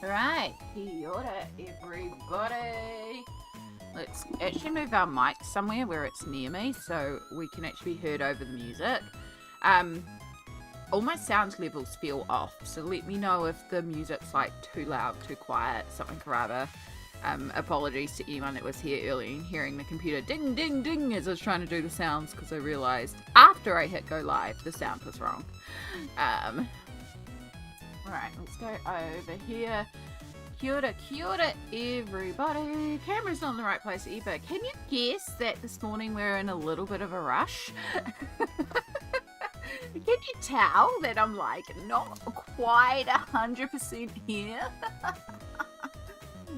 Alright, kia ora everybody. Let's actually move our mic somewhere where it's near me so we can actually be heard over the music. All my sound levels feel off, so let me know if the music's like too loud, too quiet, something or other. Apologies to anyone that was here early and hearing the computer ding ding ding as I was trying to do the sounds, because I realised after I hit go live the sound was wrong. Alright, let's go over here. Kia ora everybody. Camera's not in the right place either. Can you guess that this morning we're in a little bit of a rush? Can you tell that I'm like not quite 100% here?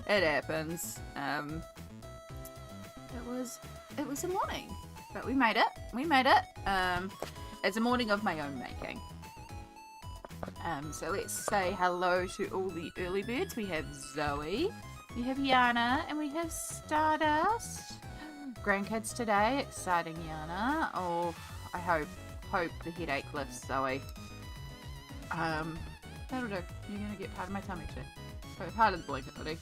It happens. It was a morning, but we made it. It's a morning of my own making. So let's say hello to all the early birds. We have Zoe, we have Yana, and we have Stardust. Grandkids today, exciting Yana. Oh, I hope the headache lifts, Zoe. That'll do. You're gonna get part of my tummy too. Part of the blanket, buddy.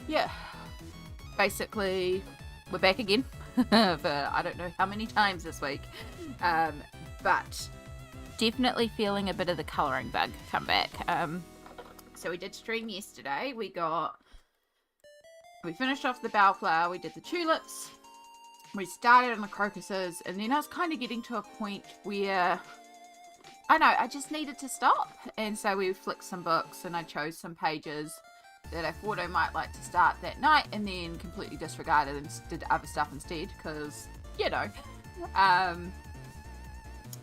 Yeah. Basically, we're back again for I don't know how many times this week. But definitely feeling a bit of the colouring bug come back. So we did stream yesterday. We finished off the bellflower, we did the tulips, we started on the crocuses, and then I was kind of getting to a point where I just needed to stop. And so we flicked some books and I chose some pages that I thought I might like to start that night, and then completely disregarded and did other stuff instead, because, you know.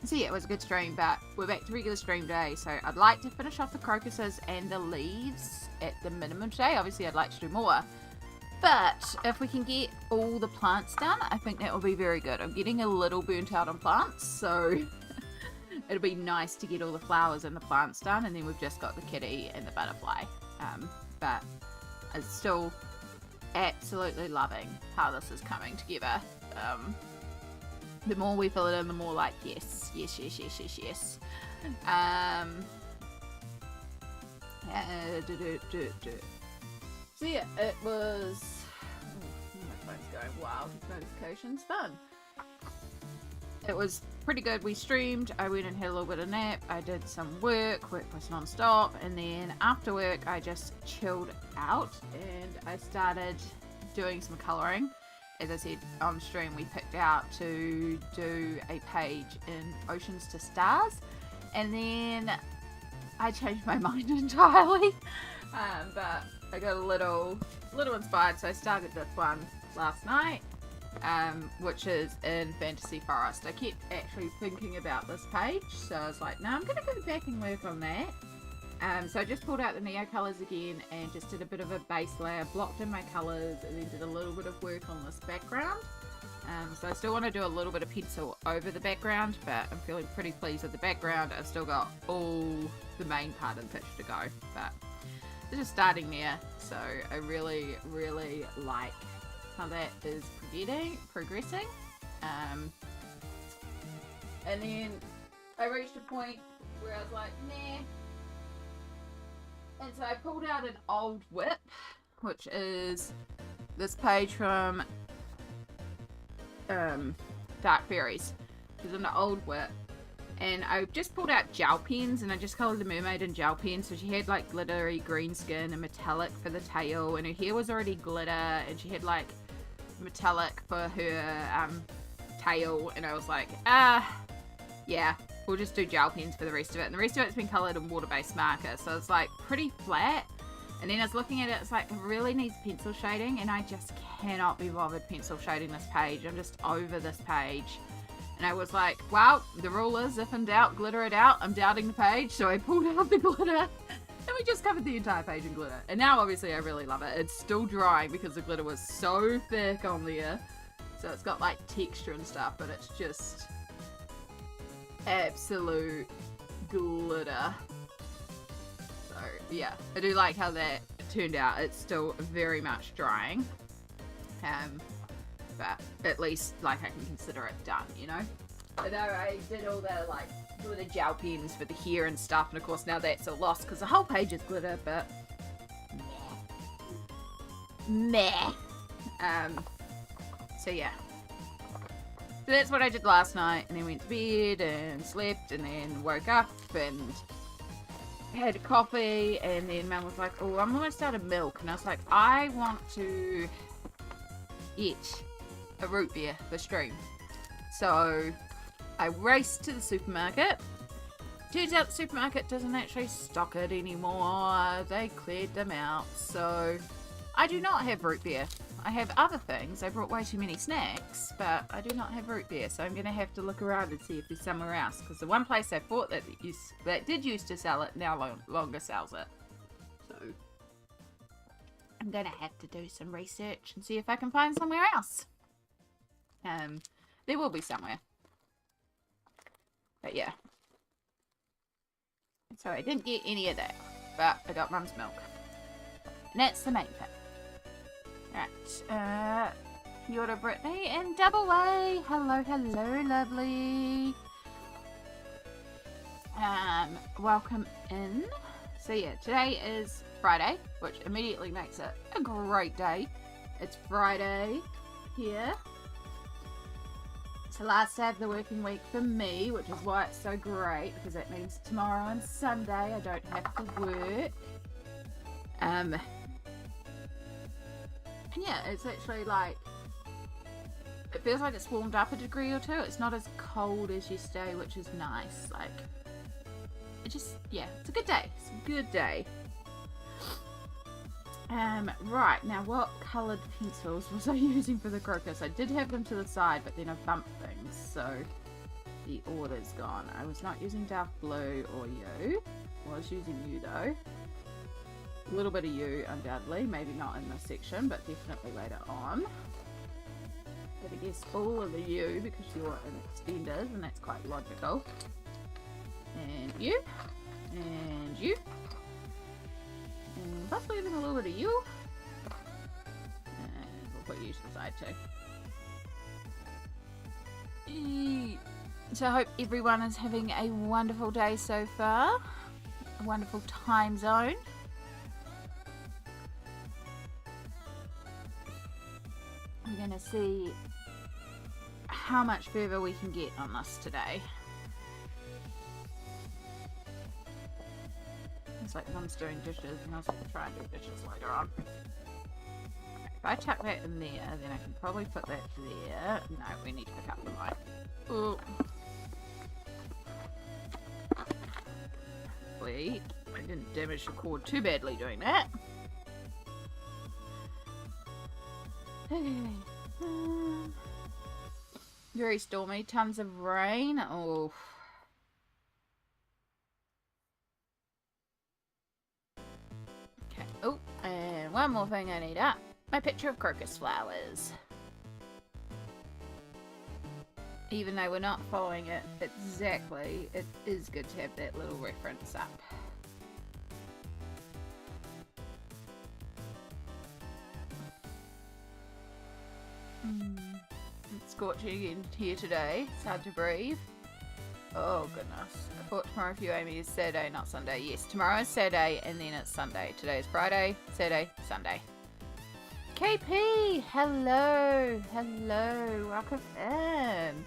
So yeah, it was a good stream, but we're back to regular stream day, so I'd like to finish off the crocuses and the leaves at the minimum today. Obviously, I'd like to do more, but if we can get all the plants done, I think that will be very good. I'm getting a little burnt out on plants, so it'll be nice to get all the flowers and the plants done, and then we've just got the kitty and the butterfly. But I'm still absolutely loving how this is coming together. The more we fill it in, the more like, yes. So yeah, it was, my phone's going wild, notifications, fun. It was pretty good. We streamed, I went and had a little bit of nap, I did some work was non-stop, and then after work I just chilled out and I started doing some colouring. As I said on stream, we picked out to do a page in Oceans to Stars, and then I changed my mind entirely, but I got a little inspired, so I started this one last night, which is in Fantasy Forest. I kept actually thinking about this page, so I was like, no, I'm going to go back and work on that. So I just pulled out the Neocolors again and just did a bit of a base layer, blocked in my colours, and then did a little bit of work on this background. So I still want to do a little bit of pencil over the background, but I'm feeling pretty pleased with the background. I've still got all the main part of the picture to go, but it's just starting there. So I really like how that is progressing. And then I reached a point where I was like, nah. And so I pulled out an old whip, which is this page from Dark Fairies. It's an old whip. And I just pulled out gel pens, and I just coloured the mermaid in gel pens. So she had like glittery green skin and metallic for the tail, and her hair was already glitter, and she had like metallic for her tail. And I was like, yeah, we'll just do gel pens for the rest of it. And the rest of it's been coloured in water-based marker. So it's like pretty flat. And then I was looking at it, it's like it really needs pencil shading. And I just cannot be bothered pencil shading this page. I'm just over this page. And I was like, well, the rule is if in doubt, glitter it out. I'm doubting the page. So I pulled out the glitter. And we just covered the entire page in glitter. And now obviously I really love it. It's still drying because the glitter was so thick on there. So it's got like texture and stuff. But it's just absolute glitter. So yeah, I do like how that turned out. It's still very much drying, but at least like I can consider it done, you know. Although I did all the like with the gel pens for the hair and stuff, and of course now that's all lost because the whole page is glitter, but meh. So yeah. So that's what I did last night, and then went to bed and slept, and then woke up and had coffee, and then Mum was like, oh, I'm almost out of milk, and I was like, I want to eat a root beer for stream. So I raced to the supermarket. Turns out the supermarket doesn't actually stock it anymore. They cleared them out, so I do not have root beer. I have other things. I brought way too many snacks, but I do not have root beer, so I'm going to have to look around and see if there's somewhere else, because the one place I thought that did used to sell it now longer sells it. So I'm going to have to do some research and see if I can find somewhere else. There will be somewhere. But yeah. So I didn't get any of that, but I got Mum's milk. And that's the main thing. Right, Kia ora Brittany and Double A. Hello, hello, lovely. Welcome in. So yeah, today is Friday, which immediately makes it a great day. It's Friday here. It's the last day of the working week for me, which is why it's so great, because that means tomorrow and Sunday I don't have to work. And yeah, it's actually like, it feels like it's warmed up a degree or two. It's not as cold as yesterday, which is nice. Like, it just, yeah, it's a good day. It's a good day. Right, now what coloured pencils was I using for the crocus? I did have them to the side, but then I bumped things, so the order's gone. I was not using dark blue or you. I was using you though. A little bit of you, undoubtedly. Maybe not in this section, but definitely later on. But I guess all of the you, because you're an extenders, and that's quite logical. And you. And you. And possibly even a little bit of you. And we'll put you to the side too. So I hope everyone is having a wonderful day so far. A wonderful time zone. We're going to see how much further we can get on this today. It's like Mum's doing dishes and I was going to try and do dishes later on. If I tuck that in there, then I can probably put that there. No, we need to pick up the light. Ooh. Wait, I didn't damage the cord too badly doing that. Very stormy, tons of rain. Oh. Okay. Oh, and one more thing I need up. My picture of crocus flowers. Even though we're not following it exactly, it is good to have that little reference up. It's scorching again here today. It's hard to breathe. Oh goodness. I thought tomorrow for you, Amy, is Saturday, not Sunday. Yes, tomorrow is Saturday and then it's Sunday. Today is Friday, Saturday, Sunday. KP! Hello! Hello! Welcome in!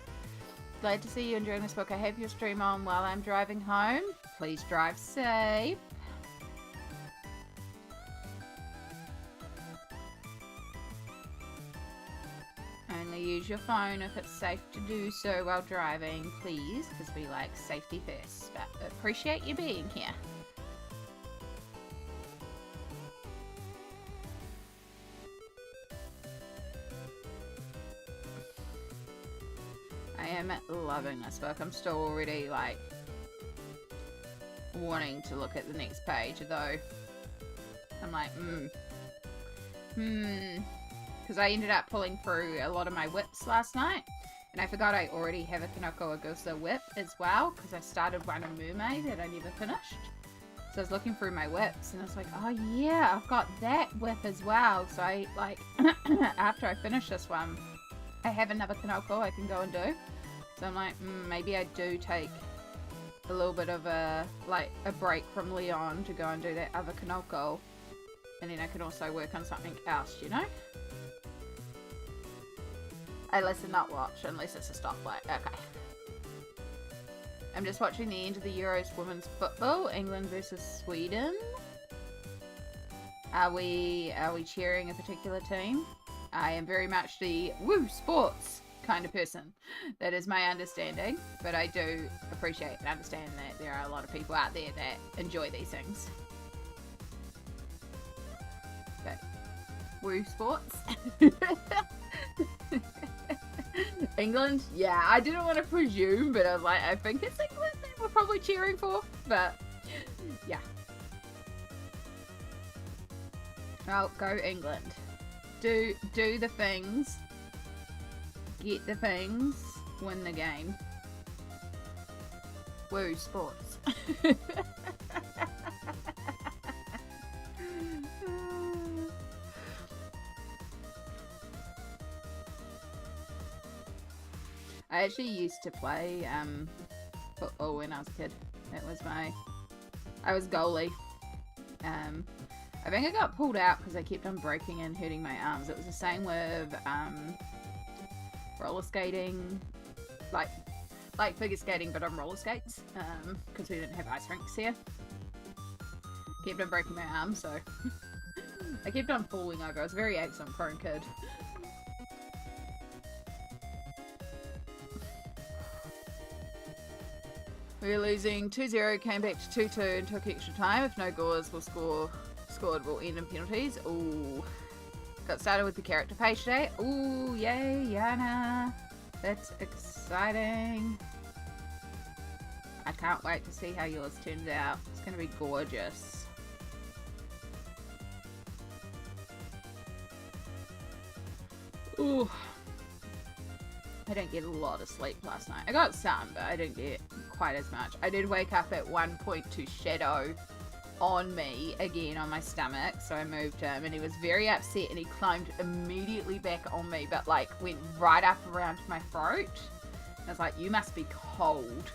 Glad to see you enjoying this book. I have your stream on while I'm driving home. Please drive safe. Only use your phone if it's safe to do so while driving, please, because we like safety first. But appreciate you being here. I am loving this book. I'm still already like wanting to look at the next page, though. I'm like, because I ended up pulling through a lot of my whips last night, and I forgot I already have a Kanoko Egusa whip as well, because I started one of Mermaid that I never finished. So I was looking through my whips, and I was like, oh yeah, I've got that whip as well. So I, like, after I finish this one, I have another Kanoko I can go and do. So I'm like, maybe I do take a little bit of a break from Leon to go and do that other Kanoko, and then I can also work on something else, you know? Unless it's not watch, unless it's a stoplight. Okay. I'm just watching the end of the Euros women's football, England versus Sweden. Are we cheering a particular team? I am very much the woo sports kind of person. That is my understanding, but I do appreciate and understand that there are a lot of people out there that enjoy these things. Okay. Woo sports. England? Yeah, I didn't want to presume, but I was like, I think it's England that we're probably cheering for, but yeah. Oh, go England. Do the things. Get the things. Win the game. Woo, sports. I actually used to play football when I was a kid. I was goalie. I think I got pulled out because I kept on breaking and hurting my arms. It was the same with roller skating, like figure skating, but on roller skates, because we didn't have ice rinks here. Kept on breaking my arms, so I kept on falling over. I was a very accident-prone kid. We were losing 2-0, came back to 2-2 and took extra time. If no goals were scored, we'll end in penalties. Ooh. Got started with the character page today. Ooh, yay, Yana. That's exciting. I can't wait to see how yours turns out. It's going to be gorgeous. Ooh. I didn't get a lot of sleep last night. I got some, but I didn't get quite as much. I did wake up at one point to Shadow on me again on my stomach, so I moved him and he was very upset and he climbed immediately back on me, but like went right up around my throat. I was like, you must be cold,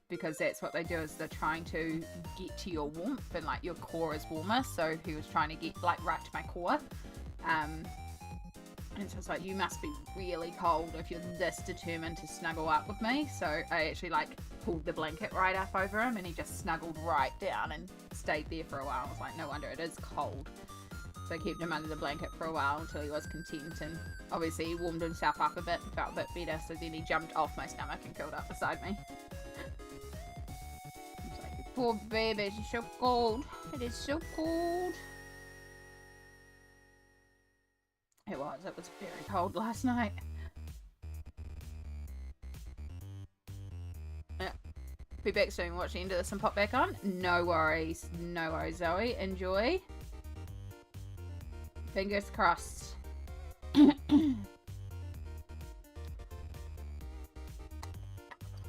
because that's what they do, is they're trying to get to your warmth and like your core is warmer, so he was trying to get like right to my core. And so it's like, you must be really cold if you're this determined to snuggle up with me. So I actually like pulled the blanket right up over him and he just snuggled right down and stayed there for a while. I was like, no wonder it is cold. So I kept him under the blanket for a while until he was content, and obviously he warmed himself up a bit and felt a bit better, so then he jumped off my stomach and curled up beside me. I was like, poor baby, it's so cold. It is so cold. It was very cold last night. Yeah. Be back soon. Watch the end of this and pop back on. No worries. No worries, Zoe. Enjoy. Fingers crossed. Oh,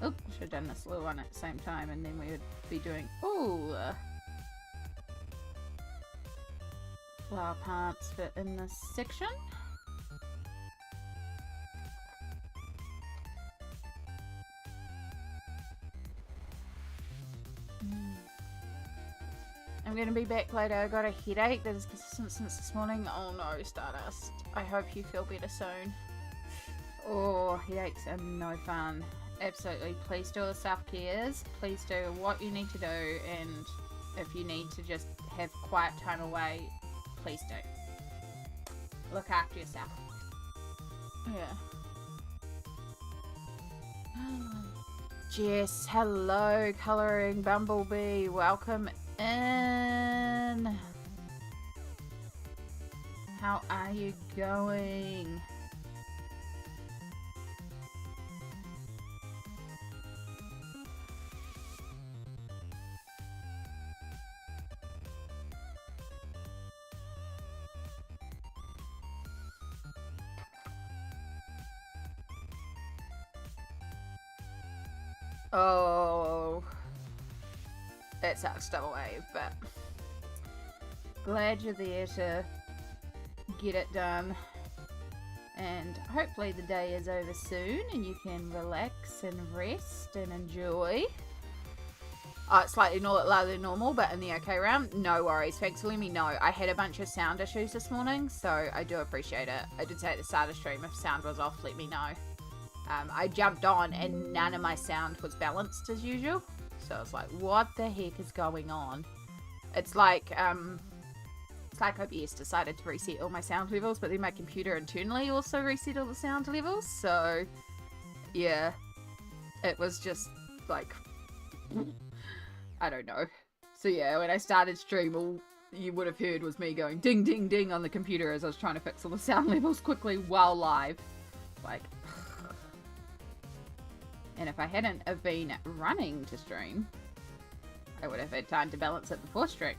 should have done this little one at the same time and then we would be doing... Ooh! Flower parts fit in this section. I'm gonna be back later. I got a headache that is persistent since this morning. Oh no, Stardust. I hope you feel better soon. Oh, headaches are no fun. Absolutely. Please do the self-cares. Please do what you need to do, and if you need to just have quiet time away, please do. Look after yourself. Yeah. Jess, hello, Colouring Bumblebee. Welcome in. How are you going? Oh, that sucks, double wave, but glad you're there to get it done and hopefully the day is over soon and you can relax and rest and enjoy. Oh, it's slightly louder than normal, but in the okay round, no worries. Thanks for letting me know. I had a bunch of sound issues this morning, so I do appreciate it. I did say at the start of the stream, if sound was off, let me know. I jumped on and none of my sound was balanced as usual. So I was like, what the heck is going on? It's like OBS decided to reset all my sound levels, but then my computer internally also reset all the sound levels. So, yeah. It was just like... I don't know. So yeah, when I started stream, all you would have heard was me going ding ding ding on the computer as I was trying to fix all the sound levels quickly while live. Like... And if I hadn't have been running to stream, I would have had time to balance it before stream.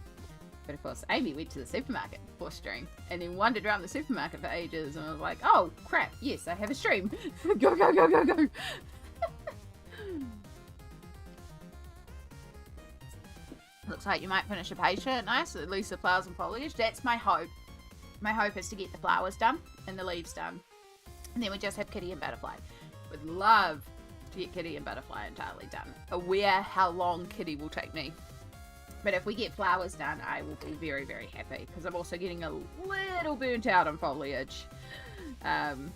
But of course, Amy went to the supermarket before stream, and then wandered around the supermarket for ages, and I was like, oh crap, yes, I have a stream. Go, go, go, go, go. Looks like you might finish a page shirt nice, at least the flowers and foliage. That's my hope. My hope is to get the flowers done and the leaves done. And then we just have Kitty and Butterfly. Would love to get Kitty and Butterfly entirely done. Aware how long Kitty will take me. But if we get flowers done, I will be very, very happy. Because I'm also getting a little burnt out on foliage. I'm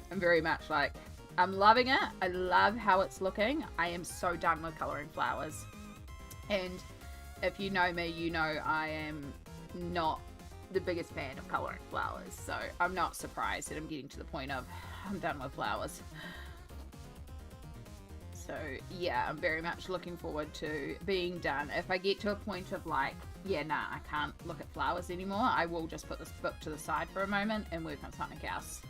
very much like, I'm loving it. I love how it's looking. I am so done with colouring flowers. And if you know me, you know I am not the biggest fan of colouring flowers. So I'm not surprised that I'm getting to the point of, I'm done with flowers. So yeah, I'm very much looking forward to being done. If I get to a point of like, yeah, nah, I can't look at flowers anymore, I will just put this book to the side for a moment and work on something else.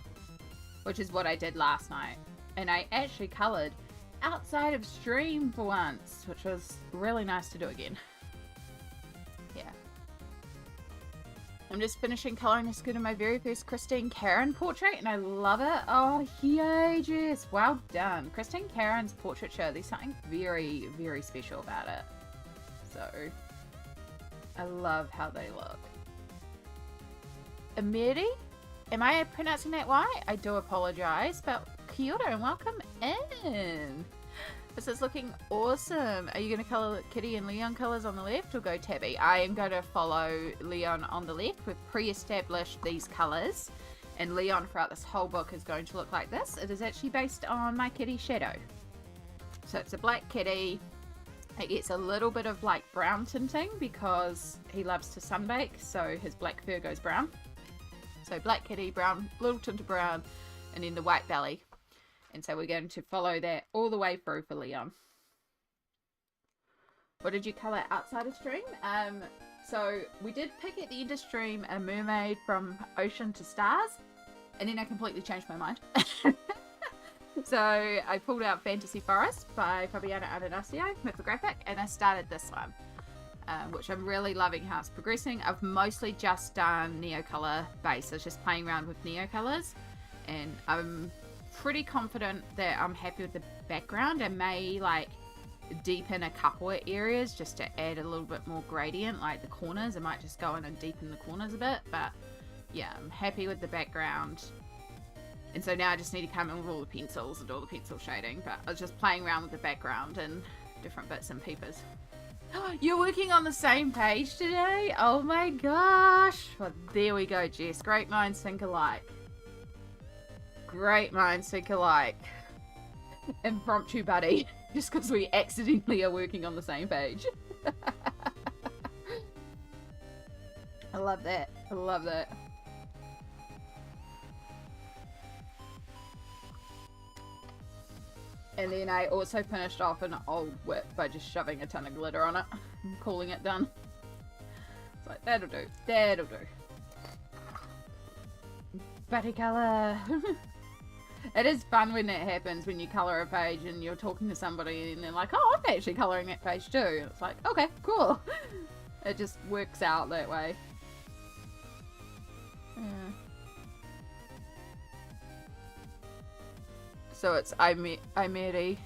Which is what I did last night. And I actually coloured outside of stream for once, which was really nice to do again. Yeah. I'm just finishing colouring the skin of my very first Christine Caran portrait, and I love it. Oh, yay, Jess. Well done. Christine Caran's portraiture, there's something very, very special about it. So, I love how they look. Amiri? Am I pronouncing that right? I do apologise, but kia ora and welcome in. This is looking awesome. Are you going to colour Kitty and Leon colours on the left or go Tabby? I am going to follow Leon on the left. We've pre-established these colours. And Leon throughout this whole book is going to look like this. It is actually based on my kitty Shadow. So it's a black kitty. It gets a little bit of like brown tinting because he loves to sunbake. So his black fur goes brown. So black kitty, brown, little tint of brown, and then the white belly. And so we're going to follow that all the way through for Leon. What did you colour outside of stream? So we did pick at the end of stream a mermaid from Ocean to Stars. And then I completely changed my mind. So I pulled out Fantasy Forest by Fabiana Adanasio, mythographic, and I started this one. Which I'm really loving how it's progressing. I've mostly just done Neocolor base. So it's just playing around with Neocolors. And I'm pretty confident that I'm happy with the background. I may like deepen a couple of areas just to add a little bit more gradient, like the corners. I might just go in and deepen the corners a bit, but yeah, I'm happy with the background. And so now I just need to come in with all the pencils and all the pencil shading, but I was just playing around with the background and different bits and pieces. You're working on the same page today? Oh my gosh. Well, there we go, Jess. Great minds think alike. Great minds think alike. Impromptu buddy. Just because we accidentally are working on the same page. I love that. I love that. And then I also finished off an old whip by just shoving a ton of glitter on it and calling it done. It's like, that'll do. That'll do. Buddy colour. It is fun when that happens, when you colour a page and you're talking to somebody and they're like, oh, I'm actually colouring that page too. It's like, okay, cool. It just works out that way. Yeah. So it's Mirai.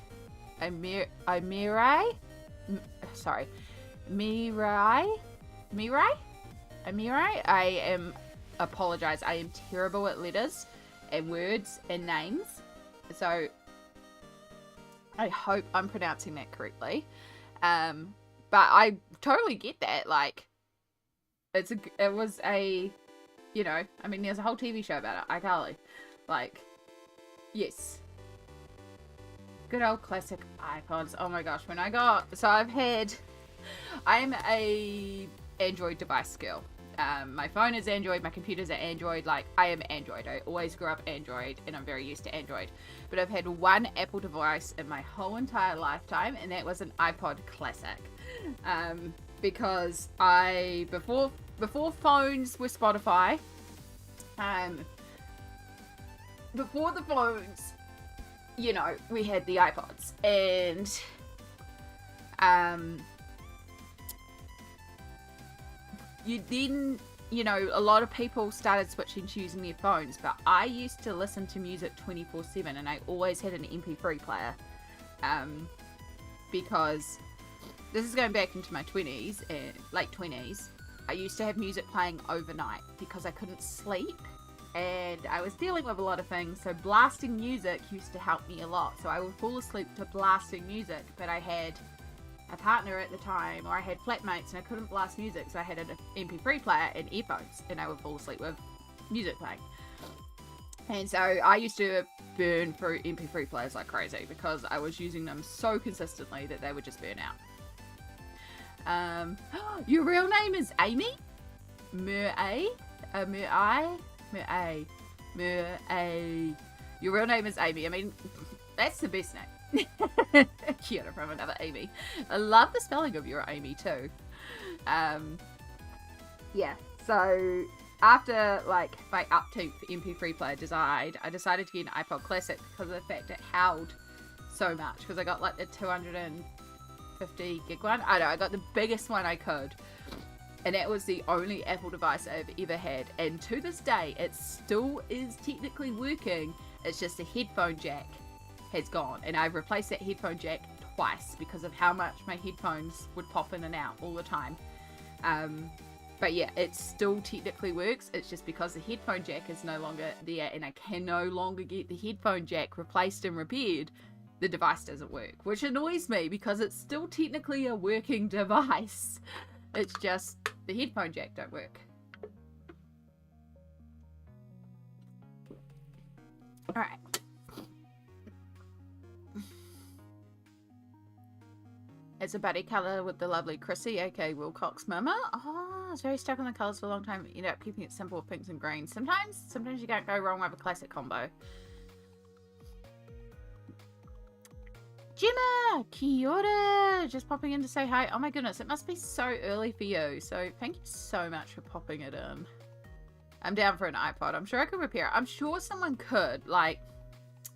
I apologize. I am terrible at letters. and words and names. So I hope I'm pronouncing that correctly. But I totally get that. Like, it was a, you know, I mean, there's a whole TV show about it, iCarly. Like, yes. Good old classic iPods. Oh my gosh, I'm a Android device girl. My phone is Android, my computer's are Android, like, I am Android. I always grew up Android, and I'm very used to Android. But I've had one Apple device in my whole entire lifetime, and that was an iPod Classic. Because before phones were Spotify, before the phones, you know, we had the iPods, and you know, a lot of people started switching to using their phones, but I used to listen to music 24/7, and I always had an MP3 player, because this is going back into my 20s, late 20s. I used to have music playing overnight because I couldn't sleep, and I was dealing with a lot of things, so blasting music used to help me a lot. So I would fall asleep to blasting music, but I had a partner at the time, or I had flatmates, and I couldn't blast music, so I had an MP3 player and earphones, and I would fall asleep with music playing. And so I used to burn through MP3 players like crazy because I was using them so consistently that they would just burn out. Your real name is Amy? Mur-A? Mur-A. Your real name is Amy. I mean, that's the best name. Kia ora from another Amy. I love the spelling of your Amy too. Yeah, so after like my uptake MP3 player died, I decided to get an iPod Classic because of the fact it held so much. Because I got like the 250 gig one. I know, I got the biggest one I could. And that was the only Apple device I've ever had. And to this day, it still is technically working. It's just the headphone jack has gone, and I've replaced that headphone jack twice because of how much my headphones would pop in and out all the time. But yeah, it still technically works. It's just because the headphone jack is no longer there, and I can no longer get the headphone jack replaced and repaired, the device doesn't work, which annoys me because it's still technically a working device. It's just the headphone jack don't work. Alright. It's a buddy colour with the lovely Chrissy, aka Wilcox Mama. Oh, I was very stuck on the colours for a long time. Ended up keeping it simple with pinks and greens. Sometimes you can't go wrong with a classic combo. Gemma! Kia ora! Just popping in to say hi. Oh my goodness, it must be so early for you. So thank you so much for popping it in. I'm down for an iPod. I'm sure I could repair it. I'm sure someone could. Like,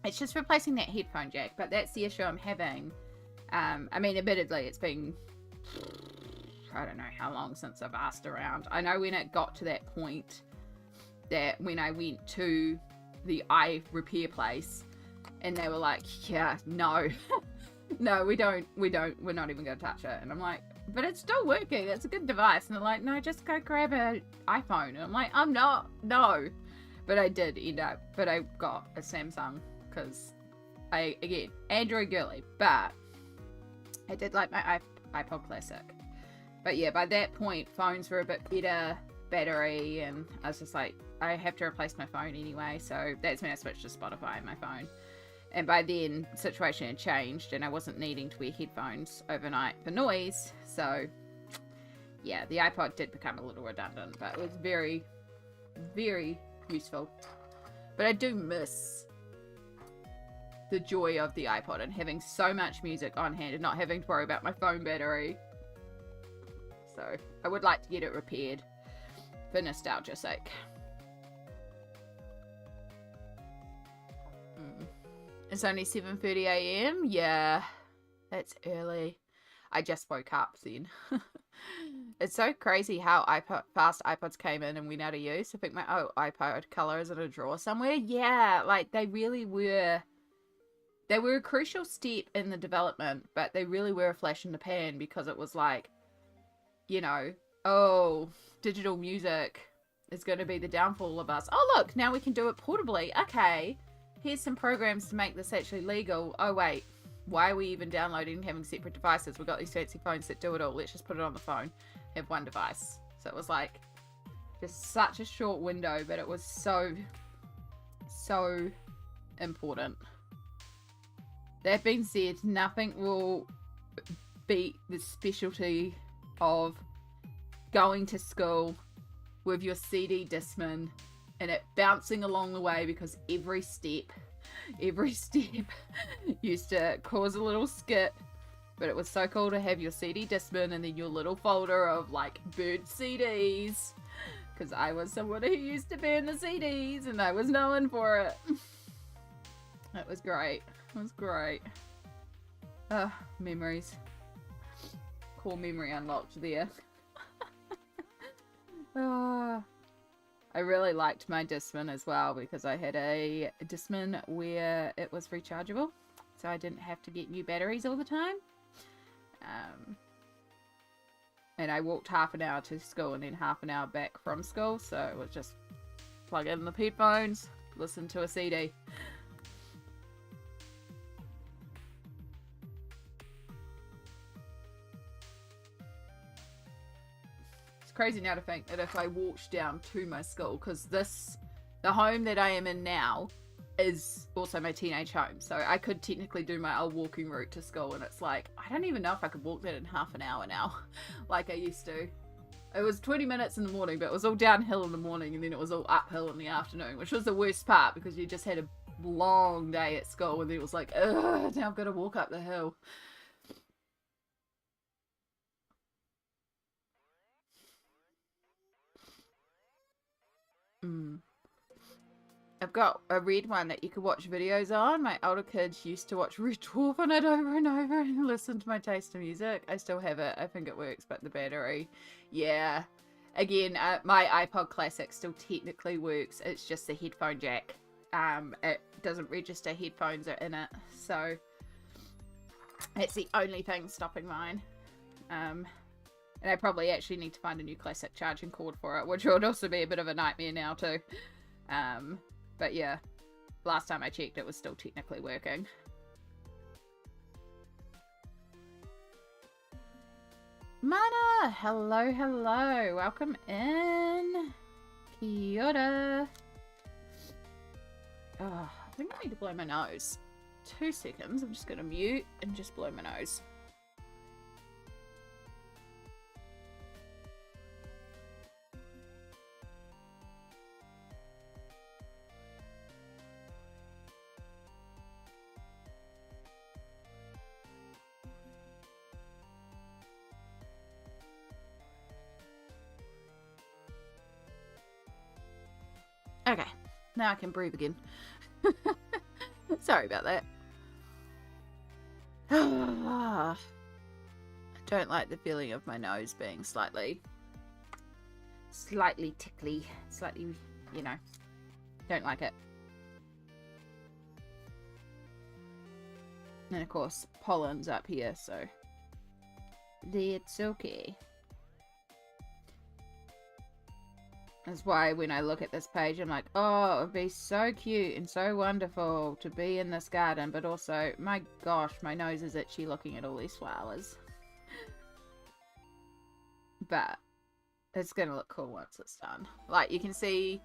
it's just replacing that headphone jack. But that's the issue I'm having. I mean, admittedly, it's been, I don't know how long since I've asked around. I know when it got to that point that when I went to the eye repair place and they were like, yeah, no, no, we're not even going to touch it. And I'm like, but it's still working. It's a good device. And they're like, no, just go grab an iPhone. And I'm like, I'm not, no. But I did end up, but I got a Samsung because again, Android girly, but I did like my iPod Classic. But yeah, by that point, phones were a bit better battery, and I was just like, I have to replace my phone anyway, so that's when I switched to Spotify on my phone. And by then, the situation had changed, and I wasn't needing to wear headphones overnight for noise, so yeah, the iPod did become a little redundant, but it was very, very useful. But I do miss the joy of the iPod and having so much music on hand and not having to worry about my phone battery. So I would like to get it repaired for nostalgia's sake. It's only 7:30 AM. Yeah, that's early. I just woke up then. It's so crazy how fast iPods came in and went out of use. I think my iPod color is in a drawer somewhere. Yeah, like they really were. They were a crucial step in the development, but they really were a flash in the pan because it was like, you know, oh, digital music is going to be the downfall of us. Oh, look, now we can do it portably. Okay, here's some programs to make this actually legal. Oh, wait, why are we even downloading and having separate devices? We've got these fancy phones that do it all. Let's just put it on the phone, have one device. So it was like just such a short window, but it was so important. That being said, nothing will beat the specialty of going to school with your CD Discman and it bouncing along the way, because every step used to cause a little skip, but it was so cool to have your CD Discman and then your little folder of like burnt CDs, because I was someone who used to burn the CDs and I was known for it. It was great. It was great. Memories. Core memory unlocked there. I really liked my Discman as well, because I had a Discman where it was rechargeable, so I didn't have to get new batteries all the time. And I walked half an hour to school and then half an hour back from school, so it was just plug in the headphones, listen to a CD. Crazy now to think that if I walked down to my school, because the home that I am in now is also my teenage home, so I could technically do my old walking route to school, and it's like, I don't even know if I could walk that in half an hour now, like I used to. It was 20 minutes in the morning, but it was all downhill in the morning, and then it was all uphill in the afternoon, which was the worst part, because you just had a long day at school, and then it was like, ugh, now I've got to walk up the hill. I've got a red one that you could watch videos on. My older kids used to watch Red Dwarf on it over and over and listen to my taste of music. I still have it. I think it works, but the battery, yeah. Again, my iPod Classic still technically works. It's just the headphone jack. It doesn't register headphones are in it, so it's the only thing stopping mine. And I probably actually need to find a new classic charging cord for it, which would also be a bit of a nightmare now too. But yeah, last time I checked it was still technically working. Mana! Hello, hello! Welcome in! Kia ora! Oh, I think I need to blow my nose. 2 seconds, I'm just gonna mute and just blow my nose. Okay, now I can breathe again. Sorry about that. I don't like the feeling of my nose being slightly tickly, slightly, you know, don't like it. And of course, pollen's up here, so it's okay. That's why when I look at this page, I'm like, oh, it would be so cute and so wonderful to be in this garden. But also, my gosh, my nose is itchy looking at all these flowers. But it's going to look cool once it's done. Like, you can see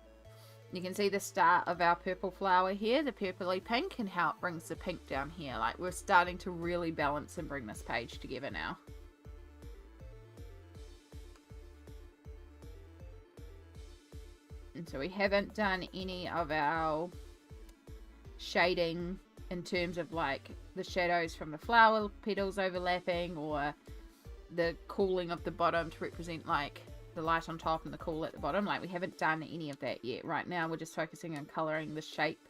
the start of our purple flower here, the purpley pink, and how it brings the pink down here. Like, we're starting to really balance and bring this page together now. And so we haven't done any of our shading in terms of like the shadows from the flower petals overlapping, or the cooling of the bottom to represent like the light on top and the cool at the bottom. Like, we haven't done any of that yet. Right now we're just focusing on colouring the shape,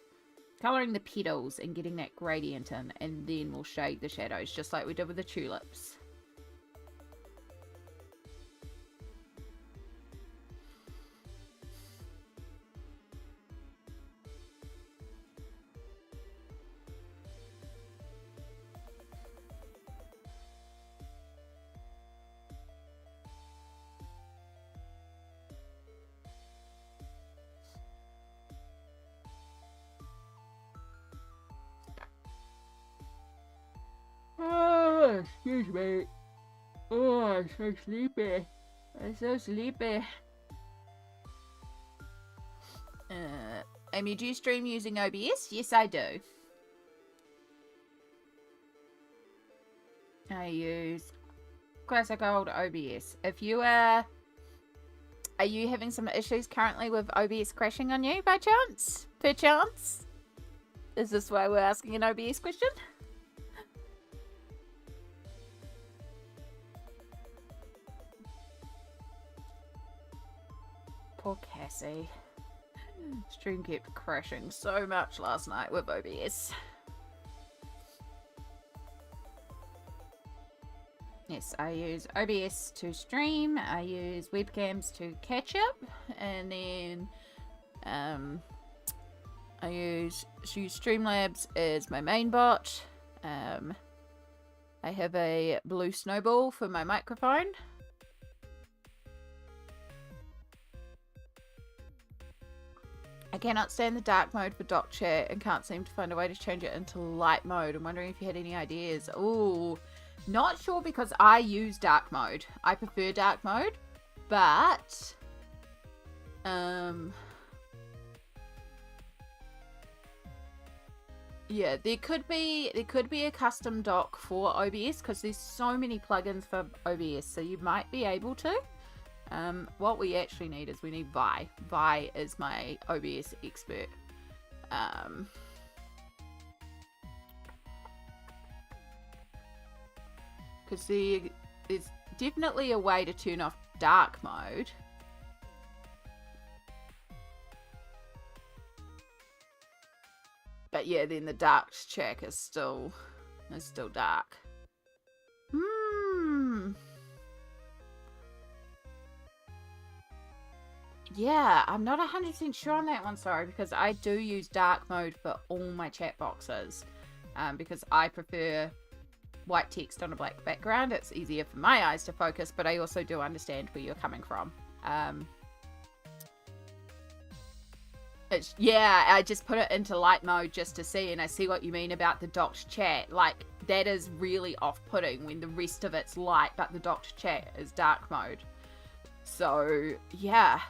colouring the petals and getting that gradient in, and then we'll shade the shadows just like we did with the tulips. Excuse me. Oh, I'm so sleepy. I'm so sleepy. Amy, do you stream using OBS? Yes, I do. I use classic old OBS. If you are you having some issues currently with OBS crashing on you by chance? Perchance? Is this why we're asking an OBS question? Poor Cassie. Stream kept crashing so much last night with OBS. Yes, I use OBS to stream, I use webcams to catch up, and then I use Streamlabs as my main bot. I have a blue snowball for my microphone. I cannot stand the dark mode for doc chat and can't seem to find a way to change it into light mode. I'm wondering if you had any ideas. Ooh, not sure because I use dark mode. I prefer dark mode, but yeah, there could be a custom doc for OBS because there's so many plugins for OBS, so you might be able to. What we actually need is we need Vi. Vi is my OBS expert. Because there's definitely a way to turn off dark mode. But yeah, then the dark check is still dark. Yeah, I'm not 100% sure on that one, sorry, because I do use dark mode for all my chat boxes. Because I prefer white text on a black background. It's easier for my eyes to focus, but I also do understand where you're coming from. Yeah, I just put it into light mode just to see, and I see what you mean about the docked chat. Like, that is really off-putting when the rest of it's light, but the docked chat is dark mode. So, yeah.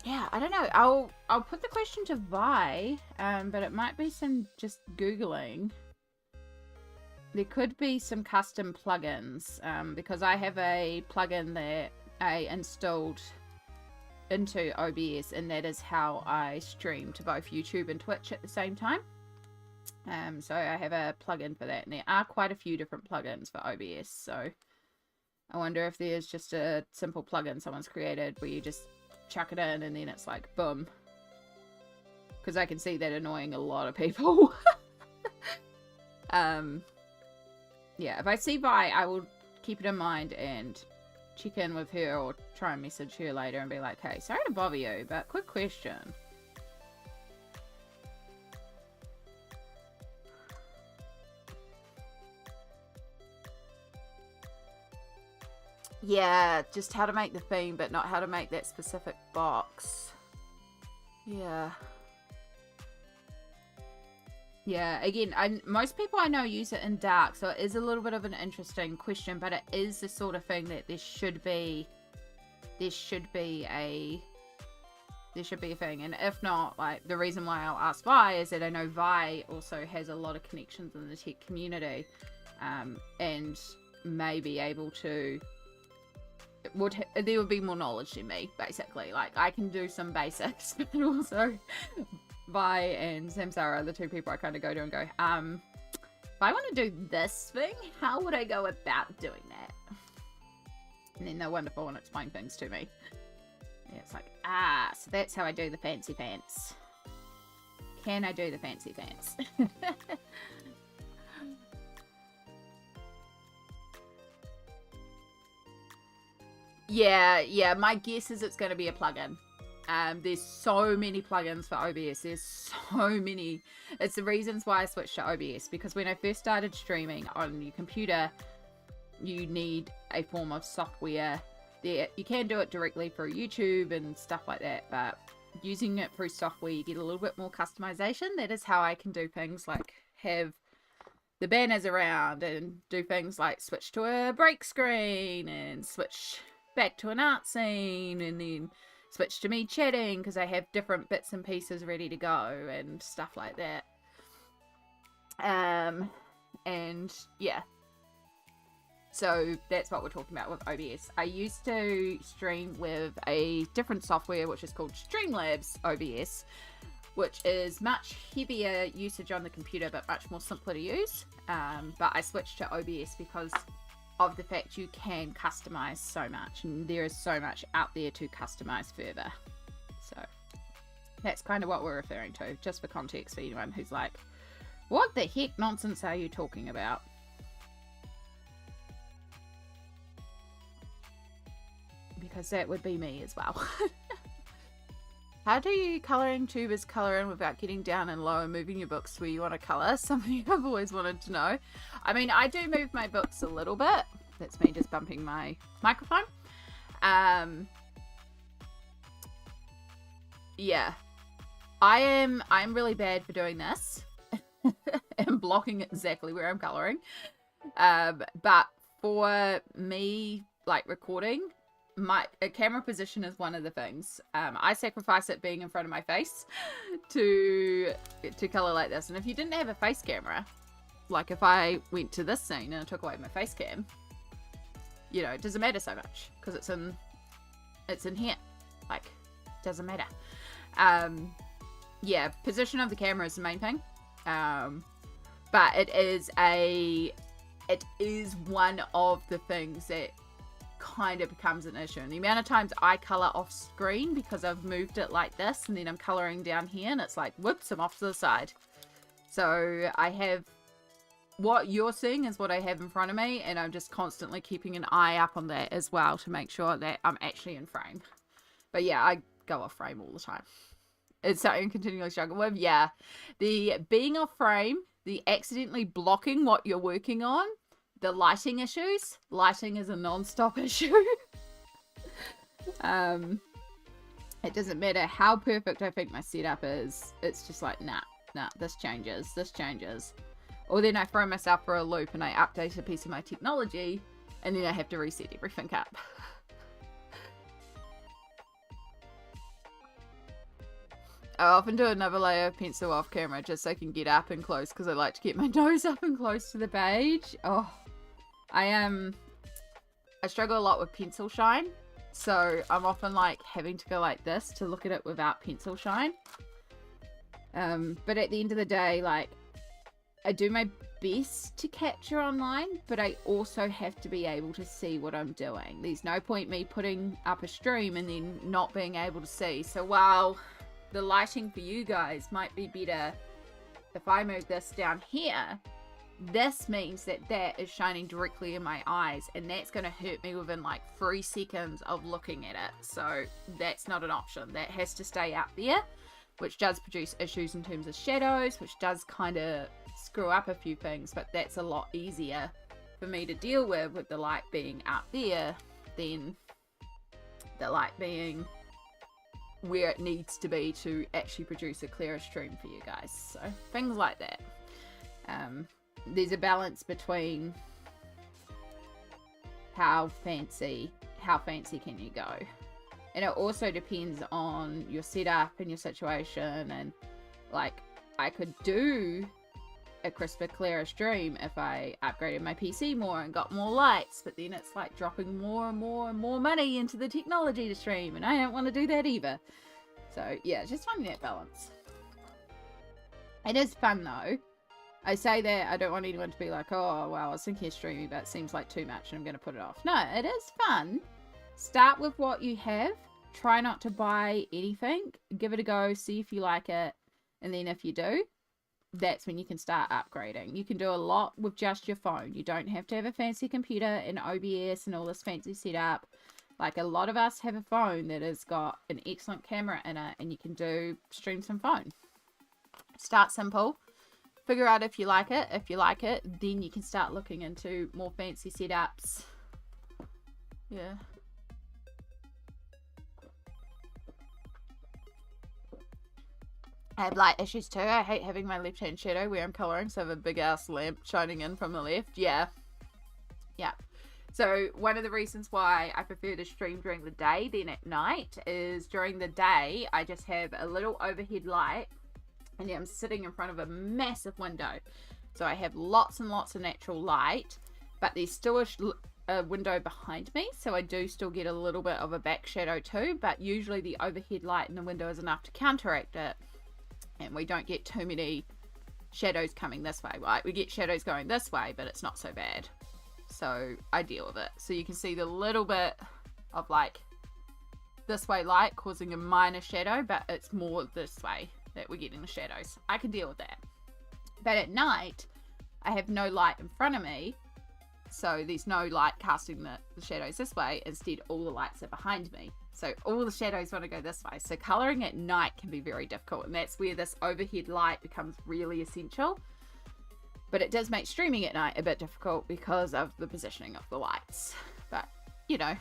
Yeah, I don't know. I'll put the question to Vi, but it might be some just Googling. There could be some custom plugins, because I have a plugin that I installed into OBS, and that is how I stream to both YouTube and Twitch at the same time. So I have a plugin for that, and there are quite a few different plugins for OBS, so I wonder if there's just a simple plugin someone's created where you just chuck it in and then it's like boom, because I can see that annoying a lot of people. Yeah, if I see Vi, I will keep it in mind and check in with her or try and message her later and be like, hey, sorry to bother you, but quick question. Yeah, just how to make the theme, but not how to make that specific box. Yeah. Yeah, again, most people I know use it in dark, so it is a little bit of an interesting question, but it is the sort of thing that there should be a thing, and if not, like, the reason why I'll ask Vi is that I know Vi also has a lot of connections in the tech community, and may be able to, there would be more knowledge than me, basically. Like, I can do some basics, but also Vi and Samsara are the two people I kind of go to and go, if I want to do this thing, how would I go about doing that? And then they're wonderful and explain things to me. Yeah, it's like, so that's how I do the fancy pants. Can I do the fancy pants? Yeah, my guess is it's going to be a plugin. There's so many plugins for OBS. There's so many. It's the reasons why I switched to OBS, because when I first started streaming on your computer, you need a form of software. There, you can do it directly through YouTube and stuff like that, but using it through software, you get a little bit more customization. That is how I can do things like have the banners around and do things like switch to a break screen and switch back to an art scene and then switch to me chatting, because I have different bits and pieces ready to go and stuff like that. And yeah, so that's what we're talking about with OBS. I used to stream with a different software which is called Streamlabs OBS, which is much heavier usage on the computer but much more simpler to use. But I switched to OBS because of the fact you can customize so much, and there is so much out there to customize further. So that's kind of what we're referring to, just for context for anyone who's like, what the heck nonsense are you talking about? Because that would be me as well. How do you coloring tubers color in without getting down and low and moving your books where you want to color? Something I've always wanted to know. I mean, I do move my books a little bit. That's me just bumping my microphone. Yeah. I'm really bad for doing this. And blocking exactly where I'm coloring. But for me, like recording, a camera position is one of the things. I sacrifice it being in front of my face to color like this. And if you didn't have a face camera, like if I went to this scene and I took away my face cam, you know, it doesn't matter so much because it's in here. Like, doesn't matter. Yeah, position of the camera is the main thing. But it is one of the things that kind of becomes an issue. And the amount of times I color off screen because I've moved it like this and then I'm coloring down here and it's like, whoops, I'm off to the side. So I have, what you're seeing is what I have in front of me, and I'm just constantly keeping an eye up on that as well to make sure that I'm actually in frame. But yeah, I go off frame all the time. It's something I continually struggle with. Yeah, the being off frame, the accidentally blocking what you're working on, the lighting issues. Lighting is a non-stop issue. It doesn't matter how perfect I think my setup is. It's just like, nah, this changes. Or then I throw myself for a loop and I update a piece of my technology and then I have to reset everything up. I often do another layer of pencil off camera just so I can get up and close because I like to get my nose up and close to the page. Oh, I struggle a lot with pencil shine, so I'm often like having to go like this to look at it without pencil shine. But at the end of the day, like, I do my best to capture online, but I also have to be able to see what I'm doing. There's no point me putting up a stream and then not being able to see. So while the lighting for you guys might be better if I move this down here, this means that that is shining directly in my eyes, and that's going to hurt me within like 3 seconds of looking at it. So that's not an option. That has to stay out there, which does produce issues in terms of shadows, which does kind of screw up a few things, but that's a lot easier for me to deal with the light being out there than the light being where it needs to be to actually produce a clearer stream for you guys. So things like that. There's a balance between how fancy can you go, and it also depends on your setup and your situation. And like, I could do a crisper, clearer stream if I upgraded my PC more and got more lights, but then it's like dropping more and more and more money into the technology to stream, and I don't want to do that either. So yeah, just finding that balance. It is fun though. I say that, I don't want anyone to be like, oh, well, I was thinking of streaming, but it seems like too much and I'm going to put it off. No, it is fun. Start with what you have. Try not to buy anything. Give it a go. See if you like it. And then if you do, that's when you can start upgrading. You can do a lot with just your phone. You don't have to have a fancy computer and OBS and all this fancy setup. Like, a lot of us have a phone that has got an excellent camera in it, and you can stream some phone. Start simple. Figure out if you like it. If you like it, then you can start looking into more fancy setups. Yeah. I have light issues too. I hate having my left hand shadow where I'm colouring, so I have a big ass lamp shining in from the left. Yeah. Yeah. So one of the reasons why I prefer to stream during the day than at night is during the day I just have a little overhead light, and I'm sitting in front of a massive window. So I have lots and lots of natural light, but there's still a window behind me, so I do still get a little bit of a back shadow too, but usually the overhead light in the window is enough to counteract it, and we don't get too many shadows coming this way, right? We get shadows going this way, but it's not so bad. So I deal with it. So you can see the little bit of like this way light causing a minor shadow, but it's more this way that we're getting the shadows. I can deal with that. But at night, I have no light in front of me, so there's no light casting the shadows this way. Instead, all the lights are behind me. So all the shadows want to go this way. So colouring at night can be very difficult, and that's where this overhead light becomes really essential. But it does make streaming at night a bit difficult because of the positioning of the lights. But, you know,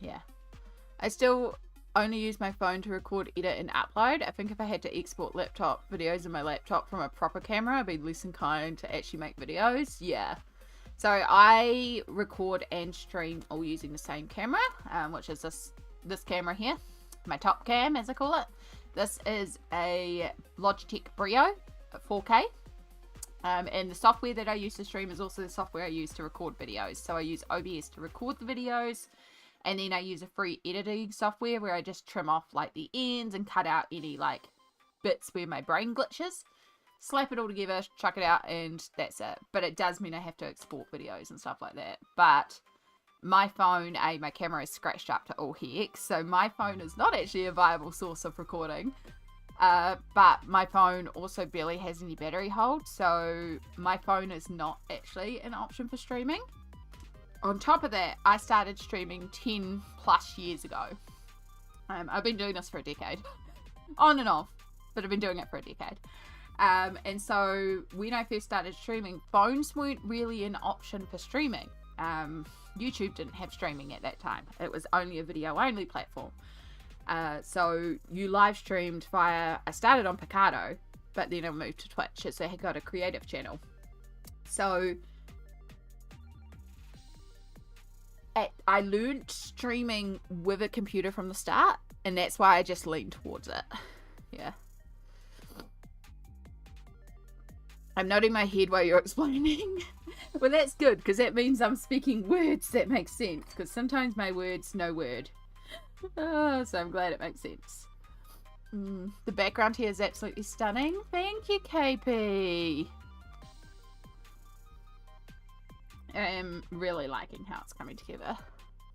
yeah. I still only use my phone to record, edit, and upload. I think if I had to export laptop videos in my laptop from a proper camera, I'd be less inclined to actually make videos. Yeah. So I record and stream all using the same camera, which is this camera here. My top cam, as I call it. This is a Logitech Brio 4K. And the software that I use to stream is also the software I use to record videos. So I use OBS to record the videos, and then I use a free editing software where I just trim off like the ends and cut out any like bits where my brain glitches, slap it all together, chuck it out, and that's it. But it does mean I have to export videos and stuff like that. But my phone, my camera is scratched up to all heck, so my phone is not actually a viable source of recording. But my phone also barely has any battery hold, so my phone is not actually an option for streaming. On top of that, I started streaming 10 plus years ago. I've been doing this for a decade. On and off, but I've been doing it for a decade. And so when I first started streaming, phones weren't really an option for streaming. YouTube didn't have streaming at that time. It was only a video only platform. So you live streamed via, I started on Picardo, but then I moved to Twitch, so I got a creative channel. So I learned streaming with a computer from the start, and that's why I just leaned towards it. Yeah. I'm nodding my head while you're explaining. Well, that's good, because that means I'm speaking words that make sense, because sometimes my words, no word. Oh, so I'm glad it makes sense. The background here is absolutely stunning. Thank you, KP. I am really liking how it's coming together.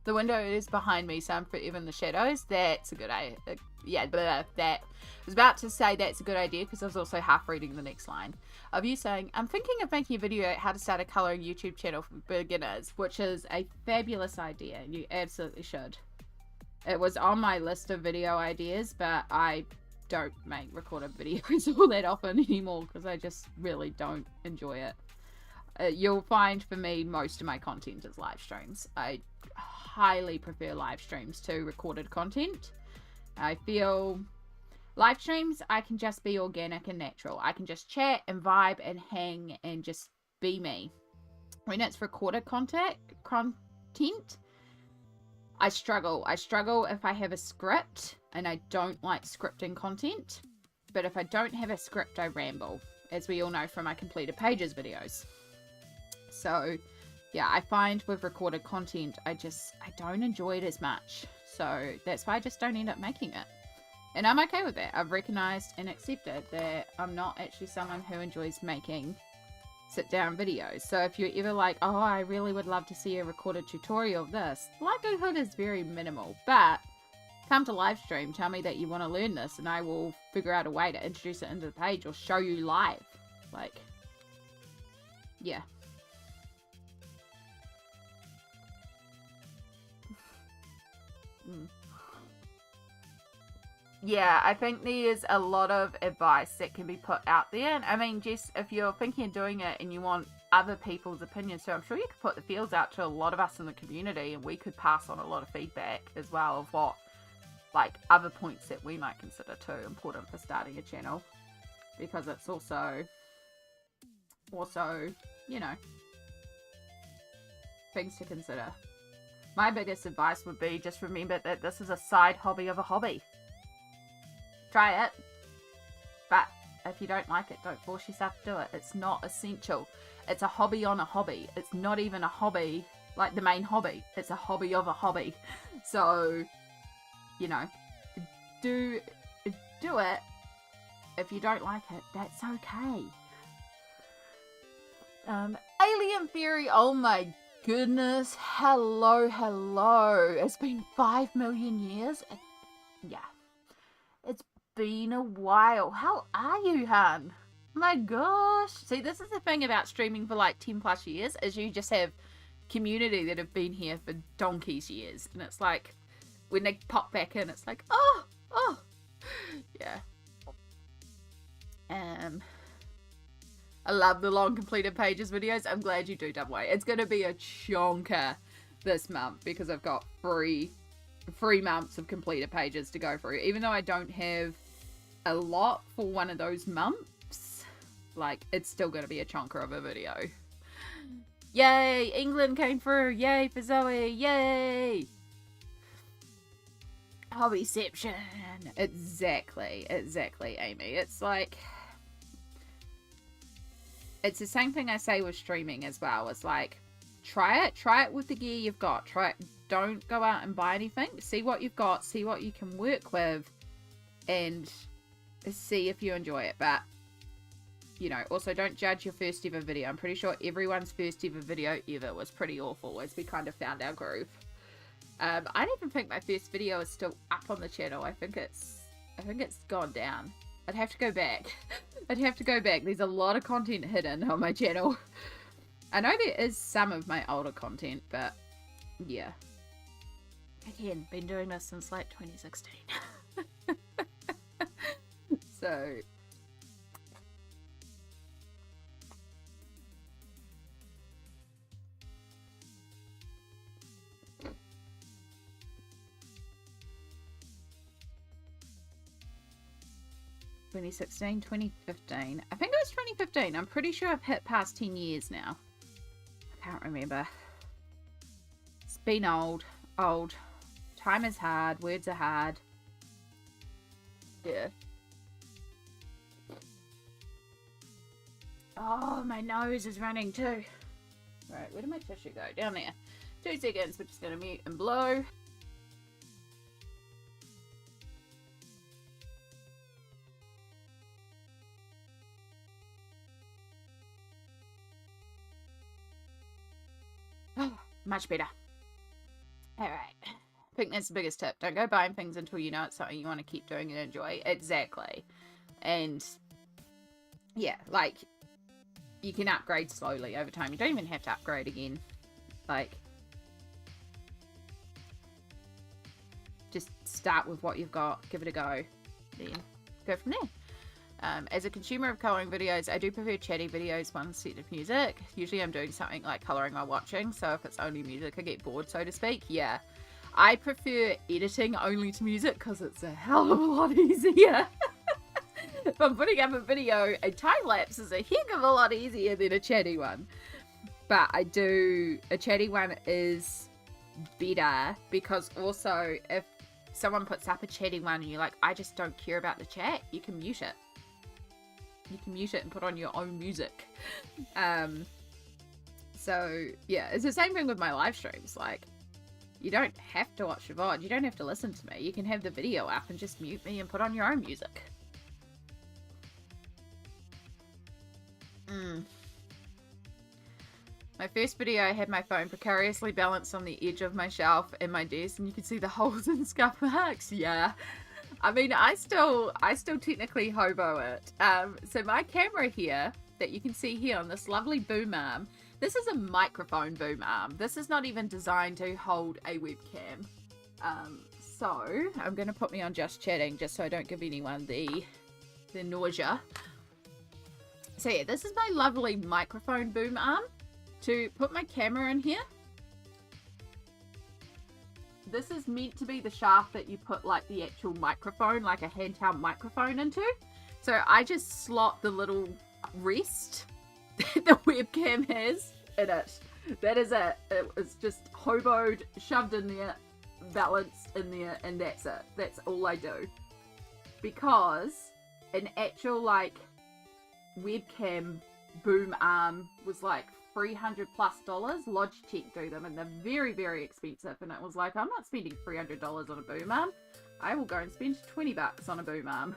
The window is behind me, so I'm forever in the shadows. That's a good idea. I was about to say that's a good idea because I was also half reading the next line of you saying, I'm thinking of making a video how to start a colouring YouTube channel for beginners, which is a fabulous idea, and you absolutely should. It was on my list of video ideas, but I don't make recorded videos all that often anymore because I just really don't enjoy it. You'll find for me most of my content is live streams. I highly prefer live streams to recorded content. I feel live streams, I can just be organic and natural. I can just chat and vibe and hang and just be me. When it's recorded content, I struggle. I struggle if I have a script, and I don't like scripting content. But if I don't have a script, I ramble, as we all know from my completed pages videos. So, yeah, I find with recorded content, I don't enjoy it as much. So that's why I just don't end up making it. And I'm okay with that. I've recognized and accepted that I'm not actually someone who enjoys making sit-down videos. So if you're ever like, oh, I really would love to see a recorded tutorial of this, likelihood is very minimal. But come to live stream, tell me that you want to learn this, and I will figure out a way to introduce it into the page or show you live. Like, yeah. Yeah, I think there's a lot of advice that can be put out there. And I mean, Jess, if you're thinking of doing it and you want other people's opinions, so I'm sure you could put the feels out to a lot of us in the community, and we could pass on a lot of feedback as well of what, like, other points that we might consider too important for starting a channel, because it's also, you know, things to consider. My biggest advice would be just remember that this is a side hobby of a hobby. Try it, but if you don't like it, don't force yourself to do it. It's not essential. It's a hobby on a hobby. It's not even a hobby like the main hobby. It's a hobby of a hobby. So, you know, do it. If you don't like it, that's okay. Alien Theory, oh my goodness. Hello. It's been 5 million years. Yeah. It's been a while. How are you, hun? My gosh. See, this is the thing about streaming for like 10 plus years, is you just have community that have been here for donkey's years. And it's like, when they pop back in, it's like, oh. Yeah. I love the long completed pages videos. I'm glad you do, Dubway. It's going to be a chonker this month because I've got 3 months of completed pages to go through. Even though I don't have a lot for one of those months, like, it's still going to be a chonker of a video. Yay! England came through! Yay for Zoe! Yay! Hobbyception! Exactly, Amy. It's like, it's the same thing I say with streaming as well. It's like, try it with the gear you've got. Try it. Don't go out and buy anything. See what you've got, see what you can work with, and see if you enjoy it. But, you know, also don't judge your first ever video. I'm pretty sure everyone's first ever video ever was pretty awful as we kind of found our groove. I don't even think my first video is still up on the channel. I think it's gone down. I'd have to go back. There's a lot of content hidden on my channel. I know there is some of my older content, but yeah. Again, been doing this since like 2016. So, I think it was 2015. I'm pretty sure I've hit past 10 years now. I can't remember. It's been old. Time is hard. Words are hard. Yeah. Oh, my nose is running too. Right, where did my tissue go? Down there. 2 seconds. We're just going to mute and blow. Oh, much better. Alright. I think that's the biggest tip. Don't go buying things until you know it's something you want to keep doing and enjoy. Exactly. And yeah, like, you can upgrade slowly over time. You don't even have to upgrade again. Like, just start with what you've got, give it a go, then go from there. As a consumer of colouring videos, I do prefer chatty videos instead of music. Usually I'm doing something like colouring while watching, so if it's only music I get bored, so to speak. Yeah, I prefer editing only to music because it's a hell of a lot easier. If I'm putting up a video, a time-lapse is a heck of a lot easier than a chatty one. But a chatty one is better because also if someone puts up a chatty one and you're like, I just don't care about the chat, you can mute it. You can mute it and put on your own music. So yeah, it's the same thing with my live streams. Like, you don't have to watch the VOD. You don't have to listen to me. You can have the video up and just mute me and put on your own music. My first video, I had my phone precariously balanced on the edge of my shelf and my desk, and you can see the holes and scuff marks. Yeah. I mean, I still technically hobo it. So my camera here, that you can see here on this lovely boom arm, this is a microphone boom arm. This is not even designed to hold a webcam. So I'm going to put me on just chatting just so I don't give anyone the nausea. So yeah, this is my lovely microphone boom arm to put my camera in here. This is meant to be the shaft that you put like the actual microphone, like a handheld microphone into. So I just slot the little rest that the webcam has in it. That is it. It was just hoboed, shoved in there, balanced in there, and that's it. That's all I do. Because an actual like webcam boom arm was like $300+ Logitech do them, and they're very, very expensive. And it was like, I'm not spending $300 on a boom arm. I will go and spend $20 on a boom arm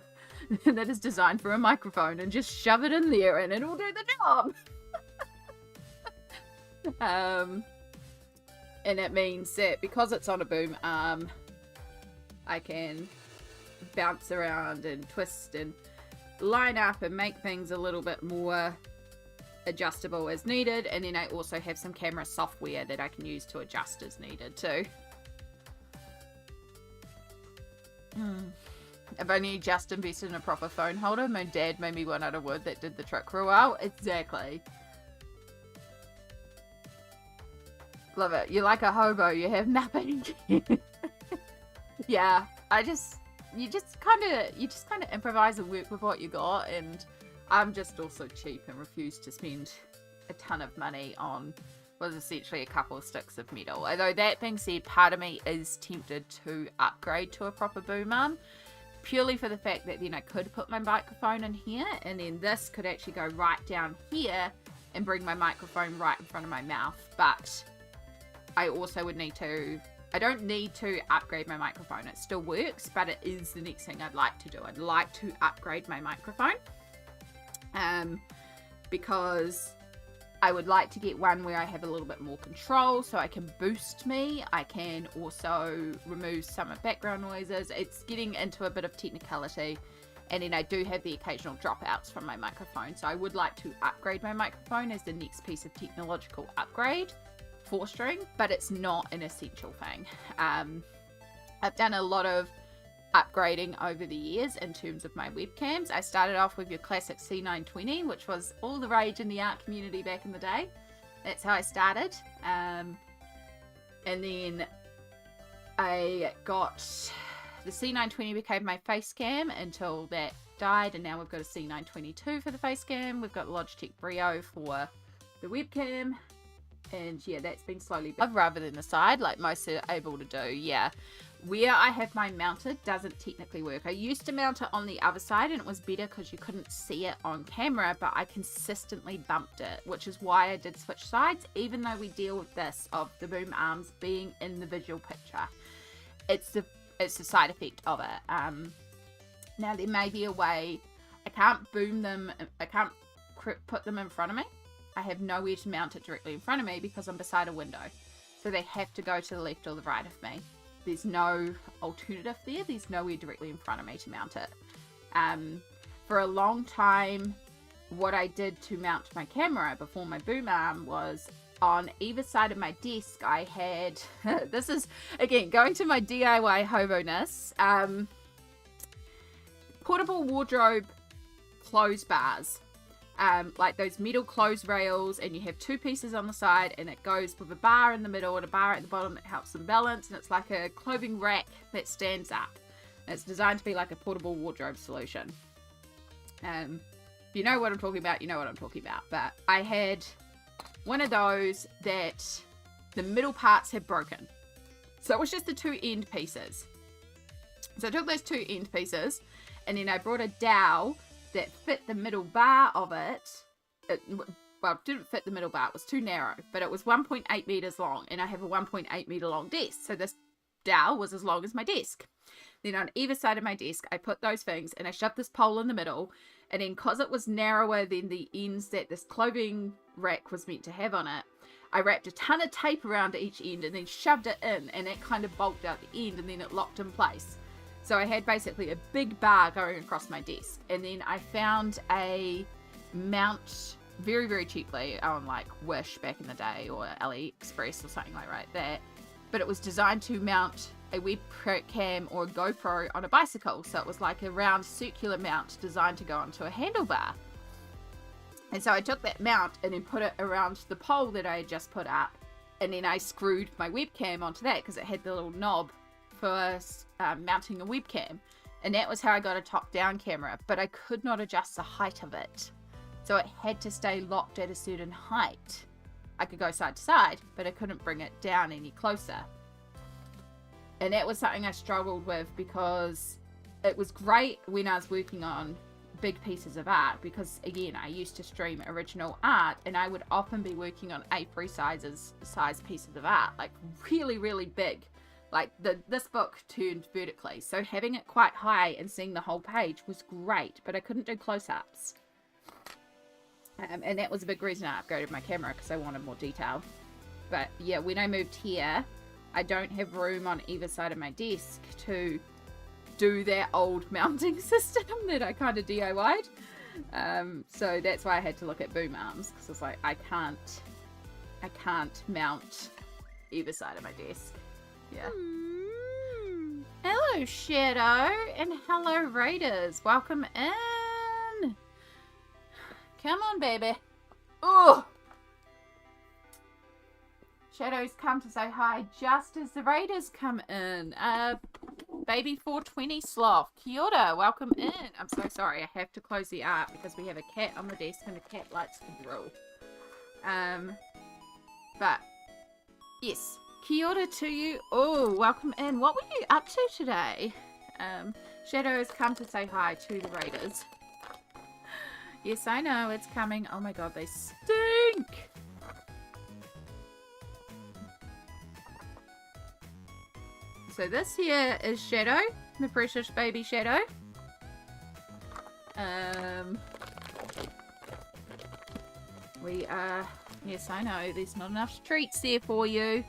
that is designed for a microphone and just shove it in there and it'll do the job. And it means that because it's on a boom arm, I can bounce around and twist and line up and make things a little bit more adjustable as needed. And then I also have some camera software that I can use to adjust as needed too. If only just invested in a proper phone holder. My dad made me one out of wood that did the trick for a while. Exactly. Love it. You're like a hobo. You have nothing. Yeah. You just kind of improvise and work with what you got. And I'm just also cheap and refuse to spend a ton of money on what is essentially a couple of sticks of metal. Although that being said, part of me is tempted to upgrade to a proper boom arm, purely for the fact that then I could put my microphone in here, and then this could actually go right down here and bring my microphone right in front of my mouth. But I also would need to, I don't need to upgrade my microphone. It still works, but it is the next thing I'd like to do. I'd like to upgrade my microphone, because I would like to get one where I have a little bit more control, so I can boost me. I can also remove some of background noises. It's getting into a bit of technicality, and then I do have the occasional dropouts from my microphone. So I would like to upgrade my microphone as the next piece of technological upgrade for string, but it's not an essential thing. I've done a lot of upgrading over the years in terms of my webcams. I started off with your classic C920, which was all the rage in the art community back in the day. That's how I started. And then I got the C920 became my face cam until that died, and now we've got a C922 for the face cam. We've got Logitech Brio for the webcam, and yeah, that's been slowly built rather than the side like most are able to do. Yeah, where I have mine mounted doesn't technically work. I used to mount it on the other side and it was better because you couldn't see it on camera, but I consistently bumped it, which is why I did switch sides, even though we deal with this of the boom arms being in the visual picture. It's the side effect of it. Now there may be a way, I can't boom them, I can't put them in front of me. I have nowhere to mount it directly in front of me because I'm beside a window. So they have to go to the left or the right of me. There's no alternative there. There's nowhere directly in front of me to mount it. For a long time, what I did to mount my camera before my boom arm was on either side of my desk, I had, this is, again, going to my DIY hobo-ness, portable wardrobe clothes bars. Like those metal clothes rails, and you have two pieces on the side, and it goes with a bar in the middle and a bar at the bottom that helps them balance, and it's like a clothing rack that stands up. And it's designed to be like a portable wardrobe solution. If you know what I'm talking about, you know what I'm talking about. But I had one of those that the middle parts had broken. So it was just the two end pieces. So I took those two end pieces, and then I brought a dowel that fit the middle bar of it. Well, it didn't fit the middle bar, it was too narrow, but it was 1.8 meters long, and I have a 1.8 meter long desk, so this dowel was as long as my desk. Then on either side of my desk, I put those things, and I shoved this pole in the middle, and then because it was narrower than the ends that this clothing rack was meant to have on it, I wrapped a ton of tape around each end, and then shoved it in, and it kind of bulked out the end, and then it locked in place. So I had basically a big bar going across my desk. And then I found a mount very, very cheaply on like Wish back in the day, or AliExpress or something like that. but it was designed to mount a webcam or a GoPro on a bicycle. So it was like a round circular mount designed to go onto a handlebar. And so I took that mount and then put it around the pole that I had just put up. And then I screwed my webcam onto that because it had the little knob for mounting a webcam. And that was how I got a top-down camera. But I could not adjust the height of it. So it had to stay locked at a certain height. I could go side to side, but I couldn't bring it down any closer. And that was something I struggled with because it was great when I was working on big pieces of art because, again, I used to stream original art and I would often be working on A3 size pieces of art, like really, really big. Like this book turned vertically, so having it quite high and seeing the whole page was great, but I couldn't do close-ups. And that was a big reason I upgraded my camera because I wanted more detail. But yeah, when I moved here, I don't have room on either side of my desk to do that old mounting system that I kind of DIY'd. So that's why I had to look at boom arms because I was like, I can't mount either side of my desk. Yeah. Hello, Shadow, and hello, Raiders. Welcome in. Come on, baby. Oh! Shadow's come to say hi just as the Raiders come in. Baby 420 Sloth. Kia ora, welcome in. I'm so sorry, I have to close the art because we have a cat on the desk and the cat likes to drill. But, yes. Kia ora to you. Oh, welcome in. What were you up to today? Shadow has come to say hi to the Raiders. Yes, I know, it's coming. Oh my god, they stink! So this here is Shadow, the precious baby Shadow. We are... Yes, I know, there's not enough treats there for you.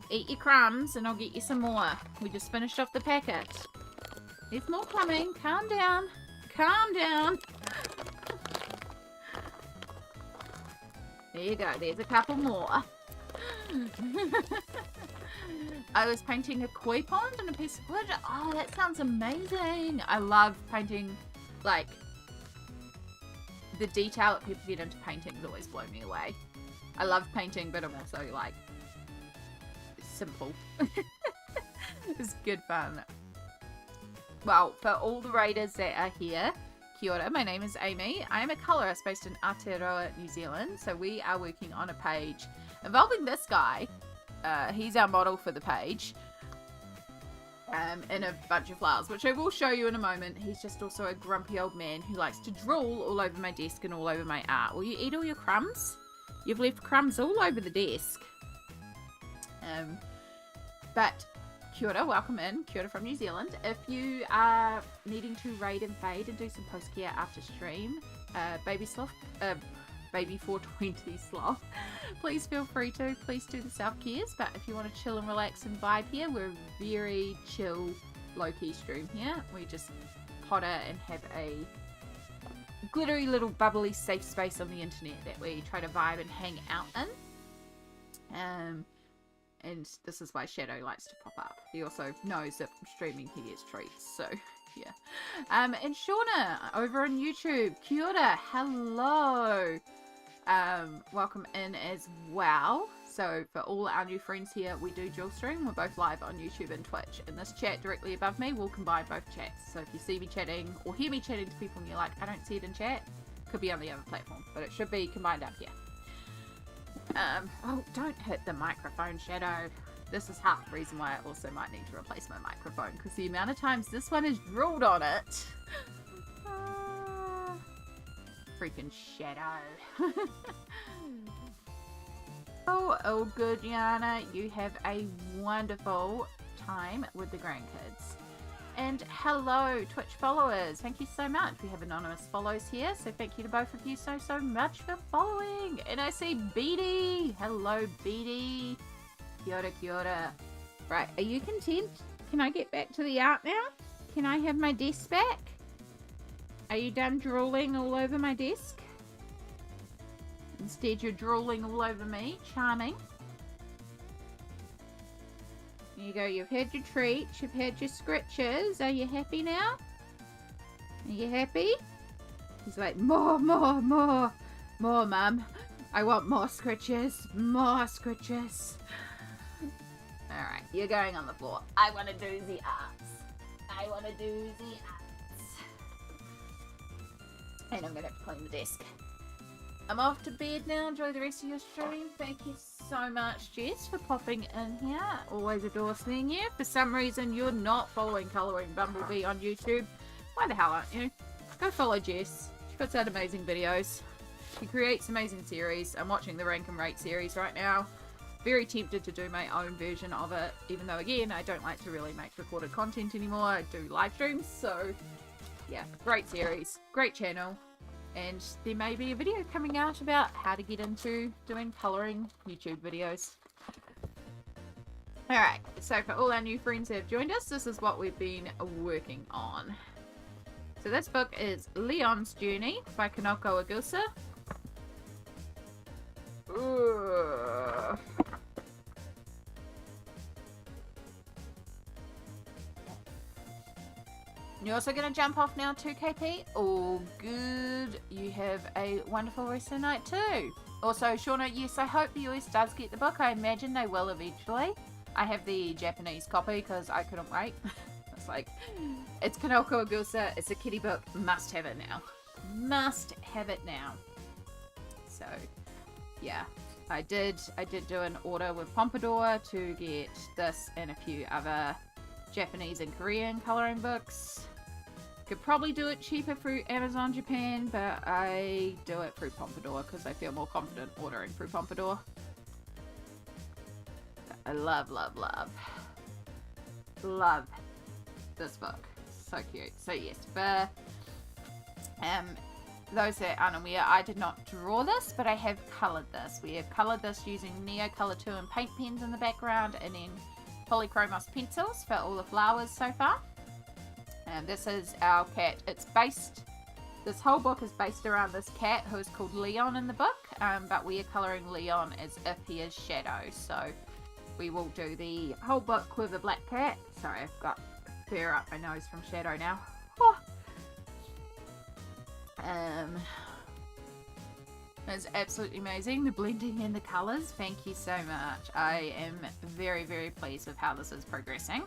Eat your crumbs and I'll get you some more. We just finished off the packet. There's more coming. Calm down. Calm down. There you go. There's a couple more. I was painting a koi pond and a piece of wood. Oh, that sounds amazing. I love painting, like, the detail that people get into painting has always blown me away. I love painting, but I'm also, like, simple. It's good fun. Well, for all the Raiders that are here, kia ora, my name is Amy. I am a colourist based in Aotearoa, New Zealand. So we are working on a page involving this guy. He's our model for the page. And a bunch of flowers, which I will show you in a moment. He's just also a grumpy old man who likes to drool all over my desk and all over my art. Will you eat all your crumbs? You've left crumbs all over the desk. But kia ora, welcome in. Kia ora from New Zealand. If you are needing to raid and fade and do some post-care after stream, baby 420 sloth, please feel free to. Please do the self-cares. But if you want to chill and relax and vibe here, we're a very chill, low-key stream here. We just potter and have a glittery little bubbly safe space on the internet that we try to vibe and hang out in. And this is why Shadow likes to pop up. He also knows that from streaming he gets treats, so yeah. And Shauna over on YouTube, kia ora, hello. Welcome in as well. So for all our new friends here, we do dual stream. We're both live on YouTube and Twitch. And this chat directly above me will combine both chats. So if you see me chatting or hear me chatting to people and you're like, I don't see it in chat, could be on the other platform, but it should be combined up here. Oh, don't hit the microphone, Shadow. This is half the reason why I also might need to replace my microphone, because the amount of times this one has drooled on it. Freaking Shadow. Oh, good, Yana. You have a wonderful time with the grandkids. And hello, Twitch followers. Thank you so much. We have anonymous follows here, so thank you to both of you so much for following. And I see Beady. Hello, Beady. Kia ora, kia ora. Right, are you content? Can I get back to the art now? Can I have my desk back? Are you done drooling all over my desk? Instead, you're drooling all over me. Charming. There you go. You've had your treats. You've had your scratches. Are you happy now? Are you happy? He's like, more, more, more. More, Mum. I want more scratches. More scratches. Alright, you're going on the floor. I want to do the arts. I want to do the arts. And I'm going to clean the desk. I'm off to bed now. Enjoy the rest of your stream. Thank you so much, Jess, for popping in here. Always adore seeing you. For some reason, you're not following Colouring Bumblebee on YouTube. Why the hell aren't you? Go follow Jess. She puts out amazing videos. She creates amazing series. I'm watching the Rank and Rate series right now. Very tempted to do my own version of it, even though, again, I don't like to really make recorded content anymore. I do live streams, so yeah, great series, great channel, and there may be a video coming out about how to get into doing colouring YouTube videos. Alright, so for all our new friends who have joined us, this is what we've been working on. So this book is Leon's Journey by Kanoko Egusa. Ooh. You're also going to jump off now too, KP? All good. You have a wonderful rest of the night too. Also, Shauna, yes, I hope the US does get the book. I imagine they will eventually. I have the Japanese copy because I couldn't wait. It's like, it's Kanoko Egusa. It's a kitty book. Must have it now. Must have it now. So, yeah. I did do an order with Pompadour to get this and a few other Japanese and Korean colouring books. Could probably do it cheaper through Amazon Japan, but I do it through Pompadour because I feel more confident ordering through Pompadour. I love, love, love. Love this book. So cute. So yes, for those that aren't aware, I did not draw this, but I have coloured this. We have coloured this using Neocolor 2 and paint pens in the background, and then Polychromos pencils for all the flowers so far. And this is our cat. It's based, this whole book is based around this cat who is called Leon in the book, but we are colouring Leon as if he is Shadow. So we will do the whole book with a black cat. Sorry, I've got fur up my nose from Shadow now. Oh. It's absolutely amazing, the blending and the colours. Thank you so much. I am very, very pleased with how this is progressing.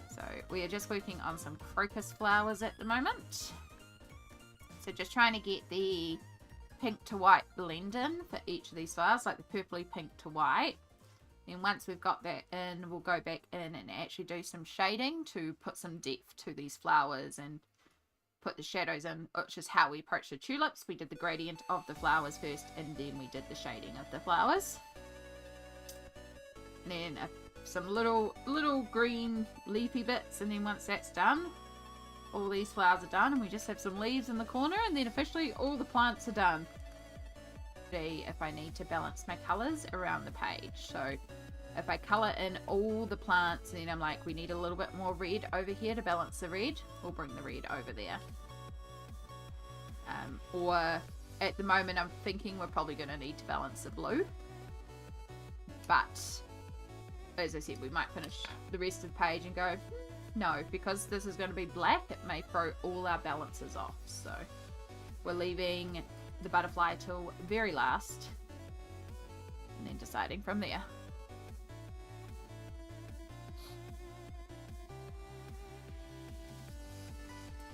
So we are just working on some crocus flowers at the moment. So just trying to get the pink to white blend in for each of these flowers, like the purpley pink to white. And once we've got that in, we'll go back in and actually do some shading to put some depth to these flowers and put the shadows in, which is how we approach the tulips. We did the gradient of the flowers first, and then we did the shading of the flowers. And then some little green leafy bits, and then once that's done, all these flowers are done, and we just have some leaves in the corner, and then officially all the plants are done. See if I need to balance my colours around the page. So if I colour in all the plants, and then I'm like, we need a little bit more red over here to balance the red, we'll bring the red over there. Or at the moment I'm thinking we're probably going to need to balance the blue. But as I said, we might finish the rest of the page and go, no, because this is going to be black, it may throw all our balances off. So we're leaving the butterfly till very last and then deciding from there.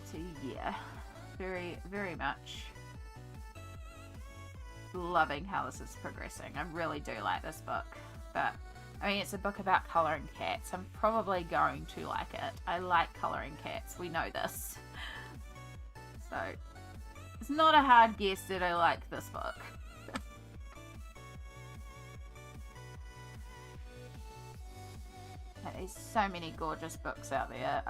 So yeah, very, very much loving how this is progressing. I really do like this book, but I mean, it's a book about colouring cats. I'm probably going to like it. I like colouring cats. We know this. So it's not a hard guess that I like this book. There's so many gorgeous books out there.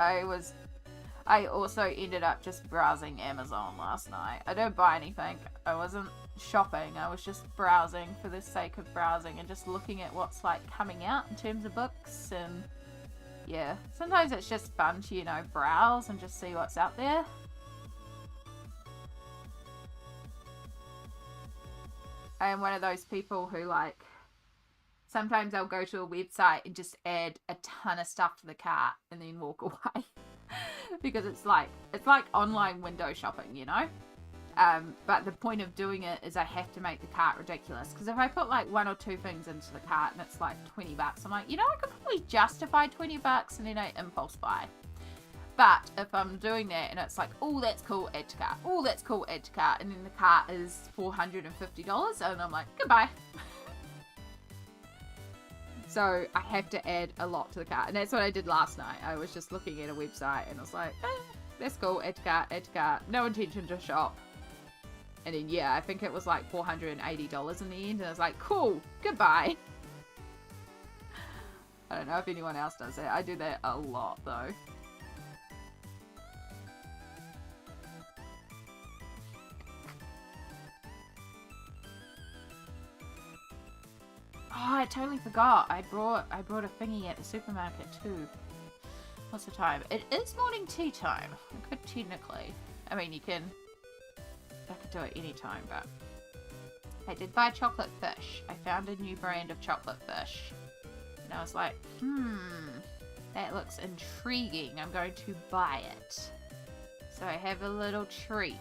I also ended up just browsing Amazon last night. I didn't buy anything. I wasn't shopping. I was just browsing for the sake of browsing and just looking at what's like coming out in terms of books. And yeah, sometimes it's just fun to, you know, browse and just see what's out there. I am one of those people who like sometimes I'll go to a website and just add a ton of stuff to the cart and then walk away. Because it's like online window shopping, you know? But the point of doing it is I have to make the cart ridiculous. Because if I put like 1 or 2 things into the cart and it's like $20, I'm like, you know, I could probably justify $20 and then I impulse buy. But if I'm doing that and it's like, oh, that's cool, add to cart. Oh, that's cool, add to cart. And then the cart is $450 and I'm like, goodbye. So I have to add a lot to the cart. And that's what I did last night. I was just looking at a website and I was like, that's cool, add to cart, add to cart. No intention to shop. And then, yeah, I think it was like $480 in the end. And I was like, cool, goodbye. I don't know if anyone else does that. I do that a lot, though. Oh, I totally forgot. I brought a thingy at the supermarket too. What's the time? It is morning tea time. I could technically. I mean, I could do it any time, but I did buy chocolate fish. I found a new brand of chocolate fish. And I was like, that looks intriguing. I'm going to buy it. So I have a little treat.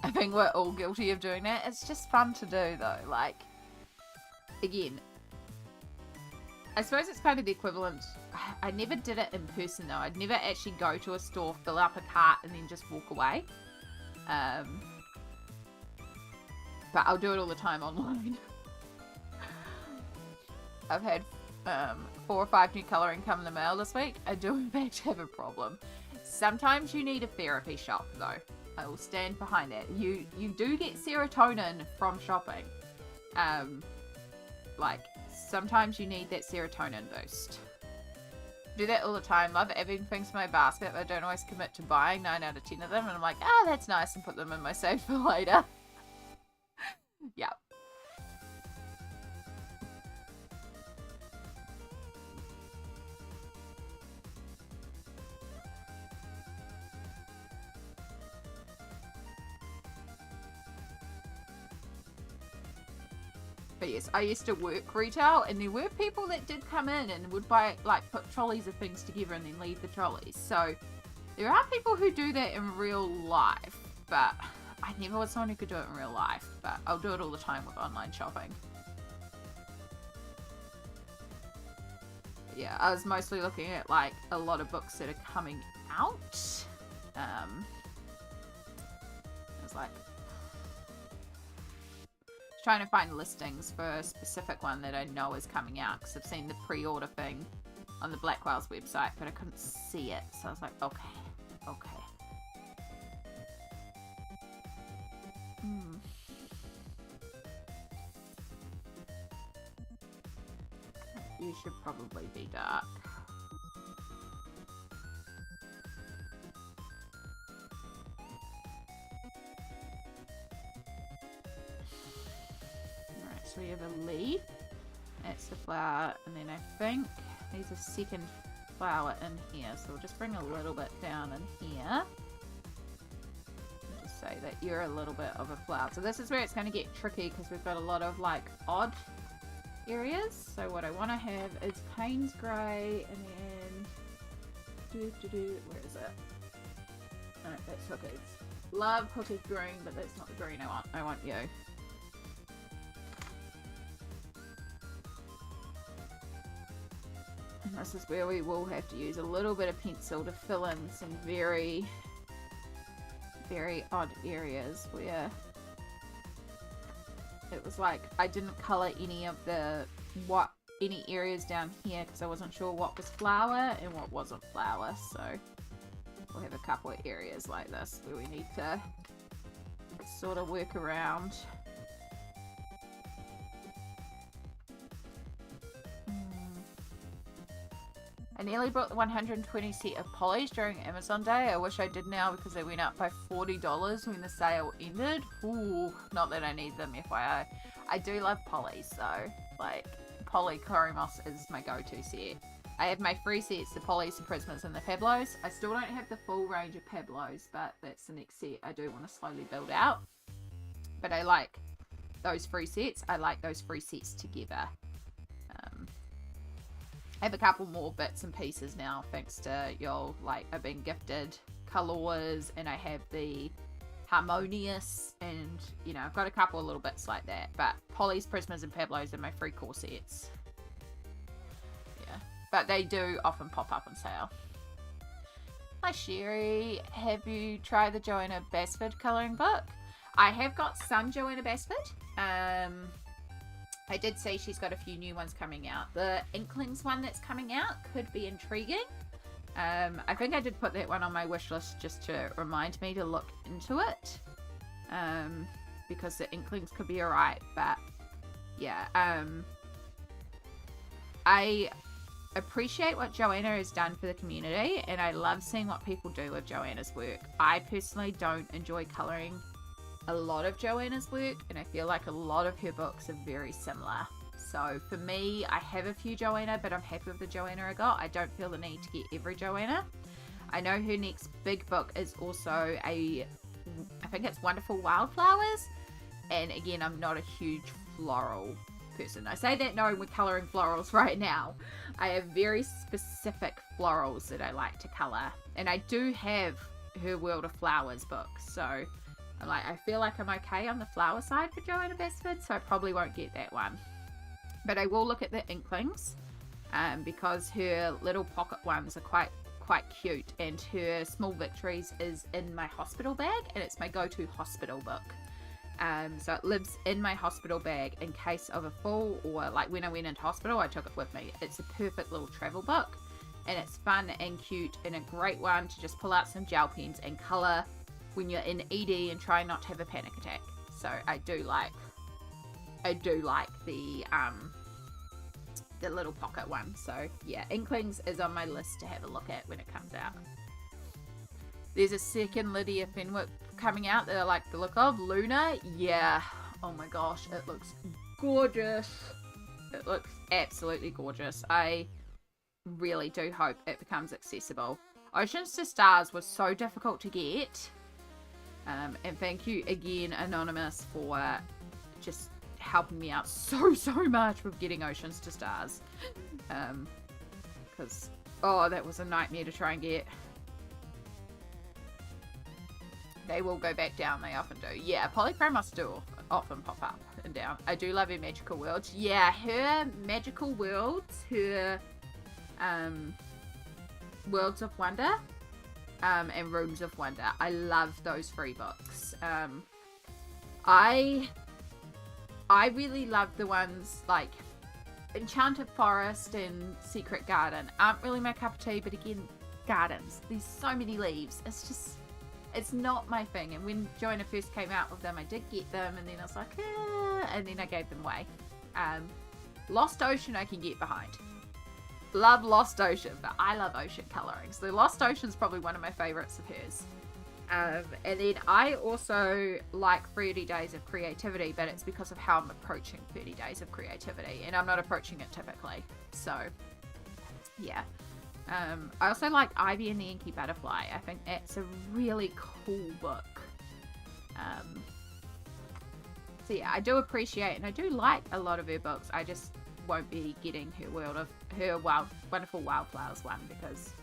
I think we're all guilty of doing that. It's just fun to do, though. Like, again, I suppose it's kind of the equivalent. I never did it in person, though. I'd never actually go to a store, fill up a cart, and then just walk away. But I'll do it all the time online. I've had 4 or 5 new colouring come in the mail this week. I do in fact have a problem. Sometimes you need a therapy shop, though. I will stand behind that. You do get serotonin from shopping. Like, sometimes you need that serotonin boost. Do that all the time. Love adding things to my basket, but I don't always commit to buying 9 out of 10 of them. And I'm like, oh, that's nice, and put them in my save for later. Yeah. But yes, I used to work retail, and there were people that did come in and would buy, like, put trolleys of things together and then leave the trolleys. So there are people who do that in real life, but I never was someone who could do it in real life. But I'll do it all the time with online shopping. But yeah, I was mostly looking at, like, a lot of books that are coming out. I was like, trying to find listings for a specific one that I know is coming out, because I've seen the pre-order thing on the Blackwell's website, but I couldn't see it, so I was like, okay. You should probably be dark. So we have a leaf, that's the flower, and then I think there's a second flower in here, so we'll just bring a little bit down in here. And just say that you're a little bit of a flower. So this is where it's going to get tricky, because we've got a lot of like odd areas. So what I want to have is Payne's Grey, and then where is it? No, that's Hookie's. Love Hookie's green, but that's not the green I want. I want you. This is where we will have to use a little bit of pencil to fill in some very, very odd areas where it was like I didn't colour any of any areas down here because I wasn't sure what was flower and what wasn't flower. So we'll have a couple of areas like this where we need to sort of work around. I nearly bought the 120 set of polys during Amazon Day. I wish I did now because they went up by $40 when the sale ended. Ooh, not that I need them, FYI. I do love polys though. Like, Polychromos is my go-to set. I have my free sets, the polys, the prismas, and the pablos. I still don't have the full range of pablos, but that's the next set I do want to slowly build out. But I like those free sets. I like those free sets together. I have a couple more bits and pieces now, thanks to y'all. Like, I've been gifted Colors, and I have the Harmonious, and, you know, I've got a couple of little bits like that. But Polly's, Prismas, and Pablo's are my free core sets. Yeah. But they do often pop up on sale. Hi, Sherry. Have you tried the Joanna Basford colouring book? I have got some Joanna Basford. I did say she's got a few new ones coming out. The Inklings one that's coming out could be intriguing. I think I did put that one on my wish list just to remind me to look into it. Because the Inklings could be alright, but yeah. I appreciate what Joanna has done for the community, and I love seeing what people do with Joanna's work. I personally don't enjoy colouring a lot of Joanna's work, and I feel like a lot of her books are very similar. So for me, I have a few Joanna, but I'm happy with the Joanna I got. I don't feel the need to get every Joanna. I know her next big book is also I think it's Wonderful Wildflowers, and again, I'm not a huge floral person. I say that knowing we're colouring florals right now. I have very specific florals that I like to colour, and I do have her World of Flowers book, so I feel like I'm okay on the flower side for Joanna Basford, so I probably won't get that one. But I will look at the Inklings, because her little pocket ones are quite cute, and her Small Victories is in my hospital bag, and it's my go-to hospital book. So it lives in my hospital bag in case of a fall, or like when I went into hospital, I took it with me. It's a perfect little travel book, and it's fun and cute, and a great one to just pull out some gel pens and colour when you're in ED and try not to have a panic attack. So I do like the little pocket one. So yeah, Inklings is on my list to have a look at when it comes out. There's a second Lydia Fenwick coming out that I like the look of. Luna, yeah. Oh my gosh, it looks gorgeous. It looks absolutely gorgeous. I really do hope it becomes accessible. Oceans to Stars was so difficult to get. And thank you again, Anonymous, for just helping me out so much with getting Oceans to Stars. Because, oh, that was a nightmare to try and get. They will go back down, they often do. Yeah, Polychromos do often pop up and down. I do love her Magical Worlds. Yeah, her Magical Worlds, her Worlds of Wonder, and Rooms of Wonder. I love those free books. I really love the ones like Enchanted Forest and Secret Garden. Aren't really my cup of tea, but again, gardens. There's so many leaves. It's not my thing. And when Joanna first came out with them, I did get them, and then I was like, and then I gave them away. Lost Ocean I can get behind. Love Lost Ocean, but I love ocean colorings. The Lost Ocean's probably one of my favorites of hers. And then I also like 30 Days of Creativity, but it's because of how I'm approaching 30 Days of Creativity, and I'm not approaching it typically. So, yeah. I also like Ivy and the Inky Butterfly. I think that's a really cool book. So yeah, I do appreciate and I do like a lot of her books. I just won't be getting her Wonderful Wildflowers one, because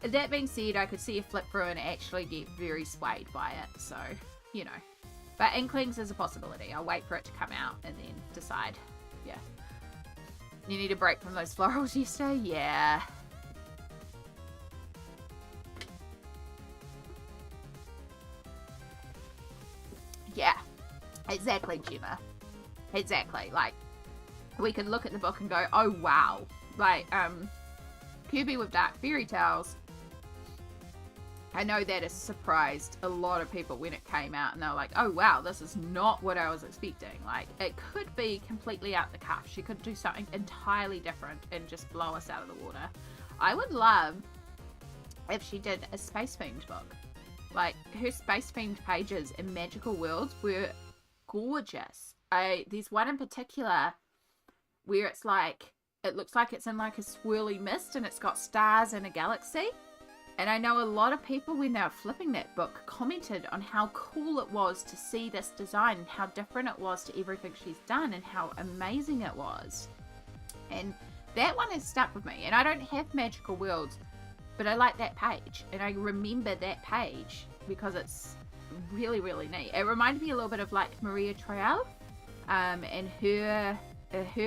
that being said, I could see a flip through and actually get very swayed by it. So, you know. But Inklings is a possibility. I'll wait for it to come out and then decide. Yeah. You need a break from those florals yesterday? Yeah. Yeah. Exactly, Gemma. Exactly. Like, we could look at the book and go, oh wow. Like, QB with Dark Fairy Tales. I know that has surprised a lot of people when it came out, and they're like, oh wow, this is not what I was expecting. Like, it could be completely out the cuff. She could do something entirely different and just blow us out of the water. I would love if she did a space-themed book. Like, her space-themed pages in Magical Worlds were gorgeous. There's one in particular where it's like, it looks like it's in like a swirly mist and it's got stars and a galaxy. And I know a lot of people, when they were flipping that book, commented on how cool it was to see this design and how different it was to everything she's done and how amazing it was. And that one has stuck with me. And I don't have Magical Worlds, but I like that page. And I remember that page because it's really, really neat. It reminded me a little bit of like Maria Troyal and her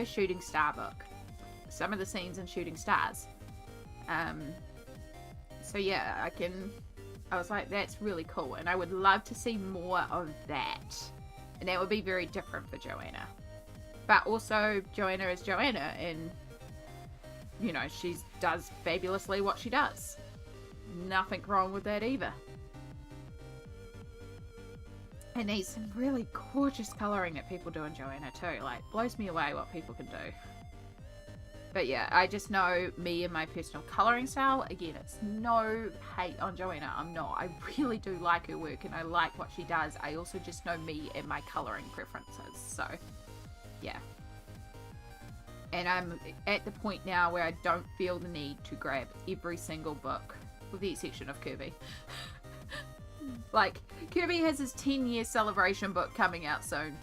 Shooting Star book. Some of the scenes in Shooting Stars. So yeah, I was like, that's really cool. And I would love to see more of that. And that would be very different for Joanna. But also, Joanna is Joanna. And, you know, she does fabulously what she does. Nothing wrong with that either. And there's some really gorgeous colouring that people do in Joanna too. Like, blows me away what people can do. But yeah, I just know me and my personal colouring style. Again, it's no hate on Joanna. I'm not. I really do like her work and I like what she does. I also just know me and my colouring preferences. So, yeah. And I'm at the point now where I don't feel the need to grab every single book, with the exception of Kirby. Like, Kirby has his 10-year celebration book coming out soon.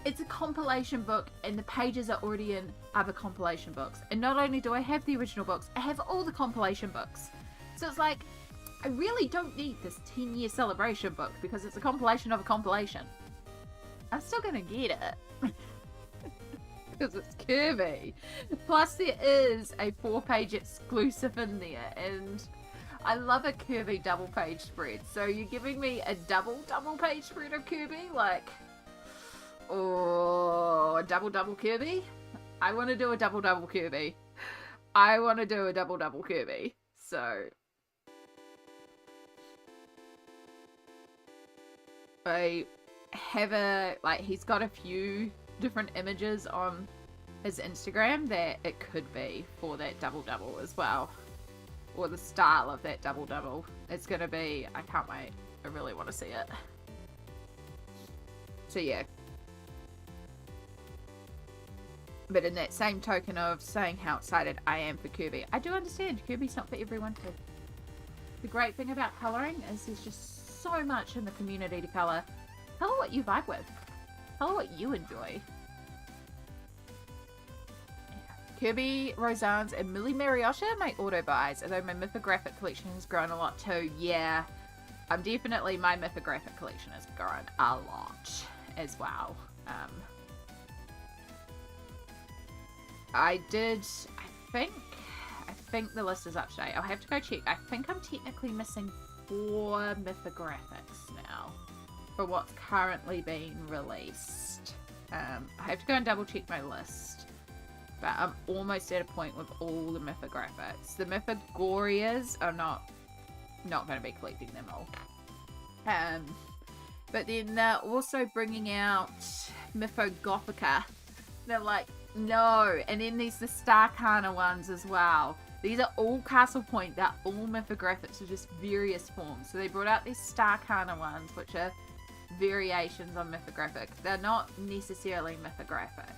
It's a compilation book and the pages are already in other compilation books. And not only do I have the original books, I have all the compilation books. So it's like, I really don't need this 10-year celebration book because it's a compilation of a compilation. I'm still gonna get it. Because it's Kirby. Plus there is a 4-page exclusive in there and I love a Kirby double page spread. So you're giving me a double page spread of Kirby? Like, oh, a double Kirby? I want to do a double Kirby. I want to do a double Kirby. So I have he's got a few different images on his Instagram that it could be for that double as well. Or the style of that double. It's going to be, I can't wait. I really want to see it. So yeah. But in that same token of saying how excited I am for Kirby, I do understand Kirby's not for everyone too. The great thing about colouring is there's just so much in the community to colour. Colour what you vibe with. Colour what you enjoy. Kirby, Roseanne's, and Millie Mariota my auto buys, although my mythographic collection has grown a lot too. Yeah, definitely my mythographic collection has grown a lot as well. I think the list is up to date. I'll have to go check. I think I'm technically missing 4 mythographics now for what's currently being released. I have to go and double check my list. But I'm almost at a point with all the mythographics. The Mythogorias are not going to be collecting them all. But then they're also bringing out Mythogothica. They're like, no. And then there's the Starkana ones as well. These are all Castle Point. They're all mythographics of just various forms. So they brought out these Starkana ones, which are variations on mythographic. They're not necessarily mythographic.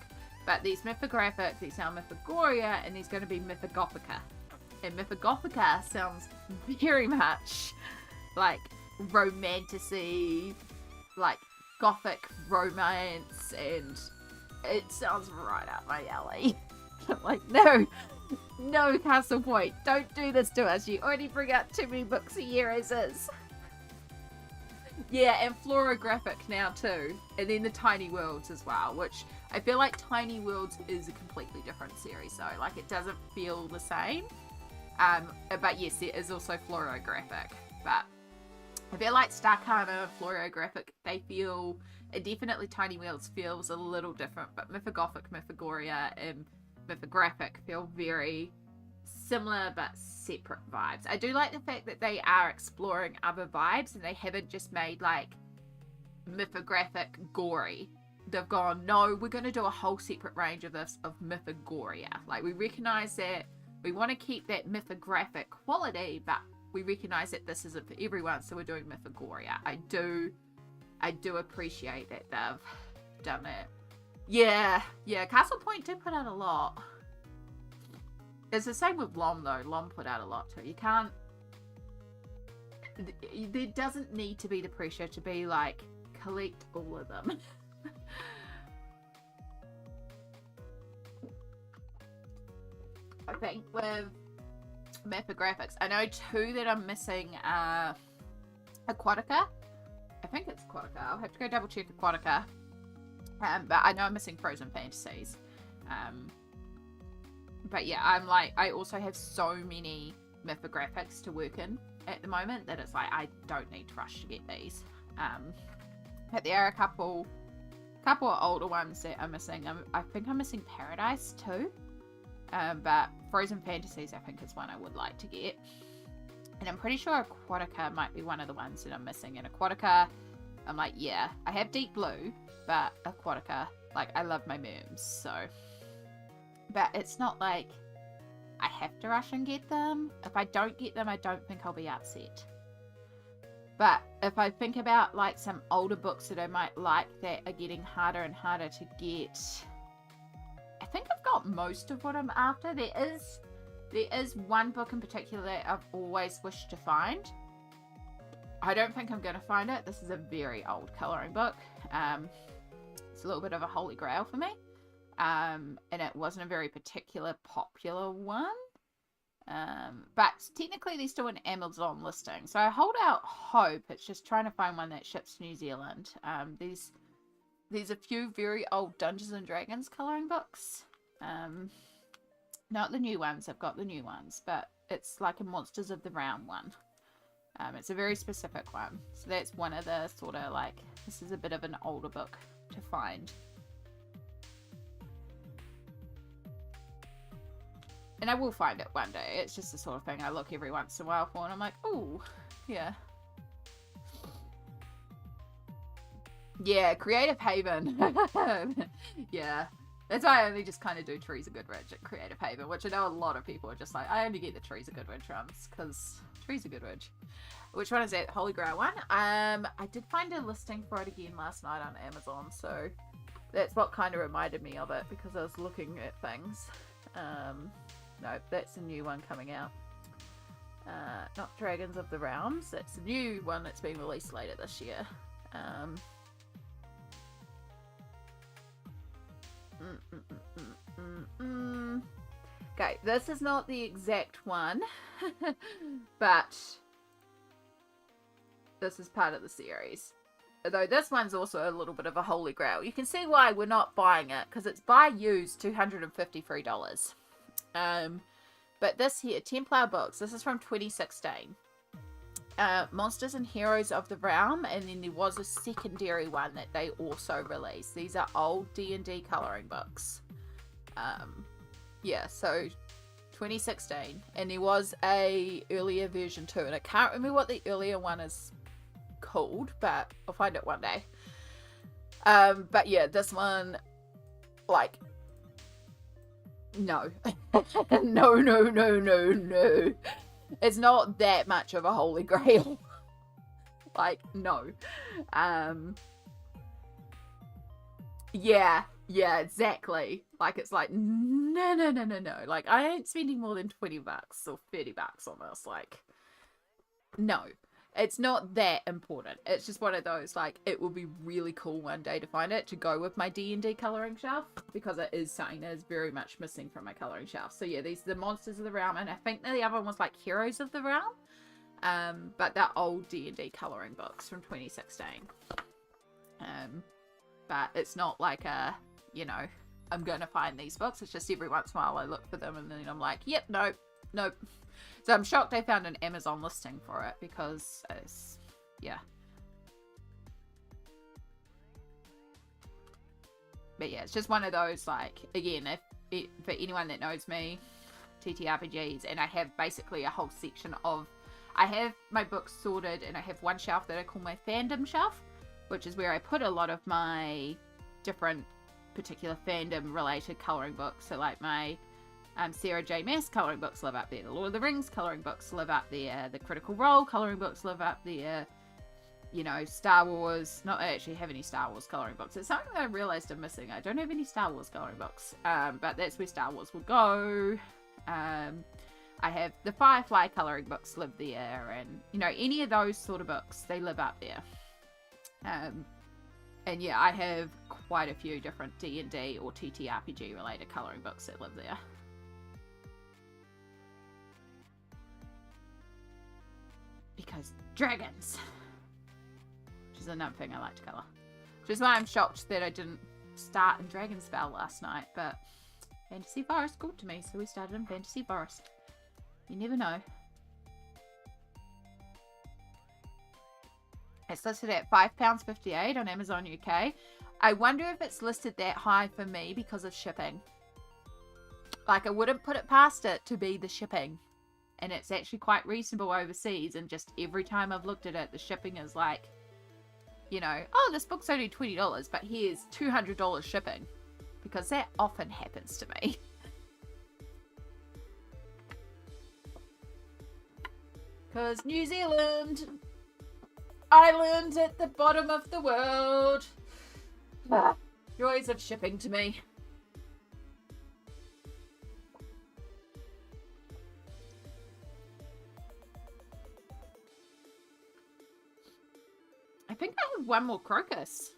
But these mythographic, these sound Mythogoria, and there's going to be Mythogothica. And Mythogothica sounds very much like romanticy, like gothic romance, and it sounds right up my alley. I'm like, no, Castle Point, don't do this to us. You already bring out too many books a year as is. Yeah, and Florographic now too. And then the Tiny Worlds as well, which I feel like Tiny Worlds is a completely different series, so like it doesn't feel the same. But yes, there is also Florographic. But I feel like Starkana and Florographic, they feel, definitely Tiny Worlds feels a little different, but Mythogothic, Mythogoria, and Mythographic feel very similar but separate vibes. I do like the fact that they are exploring other vibes and they haven't just made like mythographic gory. They've gone, no, we're going to do a whole separate range of this, of Mythogoria. Like, we recognize that we want to keep that mythographic quality, but we recognize that this isn't for everyone, so we're doing Mythogoria. I do appreciate that they've done that. Yeah, Castle Point did put out a lot. It's the same with Lom though. Lom put out a lot too. You can't there doesn't need to be the pressure to be like, collect all of them. I think with Mapographics, I know 2 that I'm missing are Aquatica. I think it's Aquatica. I'll have to go double check Aquatica. But I know I'm missing Frozen Fantasies. But yeah, I'm like, I also have so many Mapographics to work in at the moment that it's like, I don't need to rush to get these. But there are a couple of older ones that I'm missing. I think I'm missing Paradise too. But Frozen Fantasies, I think, is one I would like to get. And I'm pretty sure Aquatica might be one of the ones that I'm missing. And Aquatica, I'm like, yeah, I have Deep Blue, but Aquatica, like, I love my merms, so. But it's not like I have to rush and get them. If I don't get them, I don't think I'll be upset. But if I think about, like, some older books that I might like that are getting harder and harder to get, I think I've got most of what I'm after. There is one book in particular that I've always wished to find. I don't think I'm going to find it. This is a very old colouring book. It's a little bit of a holy grail for me. And it wasn't a very particular popular one. But technically they're still an Amazon listing. So I hold out hope. It's just trying to find one that ships to New Zealand. There's a few very old Dungeons and Dragons colouring books. Not the new ones, I've got the new ones, but it's like a Monsters of the Realm one. It's a very specific one. So that's one of the sort of like, this is a bit of an older book to find. And I will find it one day. It's just the sort of thing I look every once in a while for and I'm like, ooh, yeah. Yeah, Creative Haven. Yeah. That's why I only just kind of do Trees of Goodridge at Creative Haven, which I know a lot of people are just like, I only get the Trees of Goodridge ones, because Trees of Goodridge. Which one is that? Holy Grail one? I did find a listing for it again last night on Amazon, so that's what kind of reminded me of it, because I was looking at things. No, that's a new one coming out. Not Dragons of the Realms, that's a new one that's been released later this year. Okay, this is not the exact one, but this is part of the series. Although this one's also a little bit of a holy grail. You can see why we're not buying it, because it's buy used $253. But this here, Templar Books, this is from 2016. Monsters and Heroes of the Realm, and then there was a secondary one that they also released. These are old D&D colouring books. Yeah, so 2016, and there was a earlier version too, and I can't remember what the earlier one is called, but I'll find it one day. But yeah, this one, like, no. No. It's not that much of a holy grail. Like, no. Yeah, exactly. Like, it's like, no. Like, I ain't spending more than $20 or $30 on this. Like, no. It's not that important. It's just one of those, like, it will be really cool one day to find it, to go with my D&D colouring shelf, because it is something that is very much missing from my colouring shelf. So yeah, these are the Monsters of the Realm, and I think the other one was like Heroes of the Realm. But they're old D&D colouring books from 2016. But it's not like a, you know, I'm going to find these books. It's just every once in a while I look for them and then I'm like, yep, nope. So I'm shocked I found an Amazon listing for it, because it's, yeah. But yeah, it's just one of those, like, again, for anyone that knows me, TTRPGs, and I have basically a whole section of, I have my books sorted, and I have one shelf that I call my fandom shelf, which is where I put a lot of my different particular fandom related colouring books. So like my Sarah J. Maas colouring books live up there, the Lord of the Rings colouring books live up there, the Critical Role colouring books live up there, you know, Star Wars, not I actually have any Star Wars colouring books. It's something that I realised I'm missing. I don't have any Star Wars colouring books, but that's where Star Wars will go. I have the Firefly coloring books live there, and you know, any of those sort of books, they live up there. And yeah, I have quite a few different D&D or TTRPG related coloring books that live there. Because dragons, which is another thing I like to colour. Which is why I'm shocked that I didn't start in Dragonspell last night, but Fantasy Forest called to me, so we started in Fantasy Forest. You never know. It's listed at £5.58 on Amazon UK. I wonder if it's listed that high for me because of shipping. Like, I wouldn't put it past it to be the shipping. And it's actually quite reasonable overseas, and just every time I've looked at it, the shipping is like, you know, oh, this book's only $20, but here's $200 shipping. Because that often happens to me. Because New Zealand, island at the bottom of the world. Joys of shipping to me. I think I have one more crocus.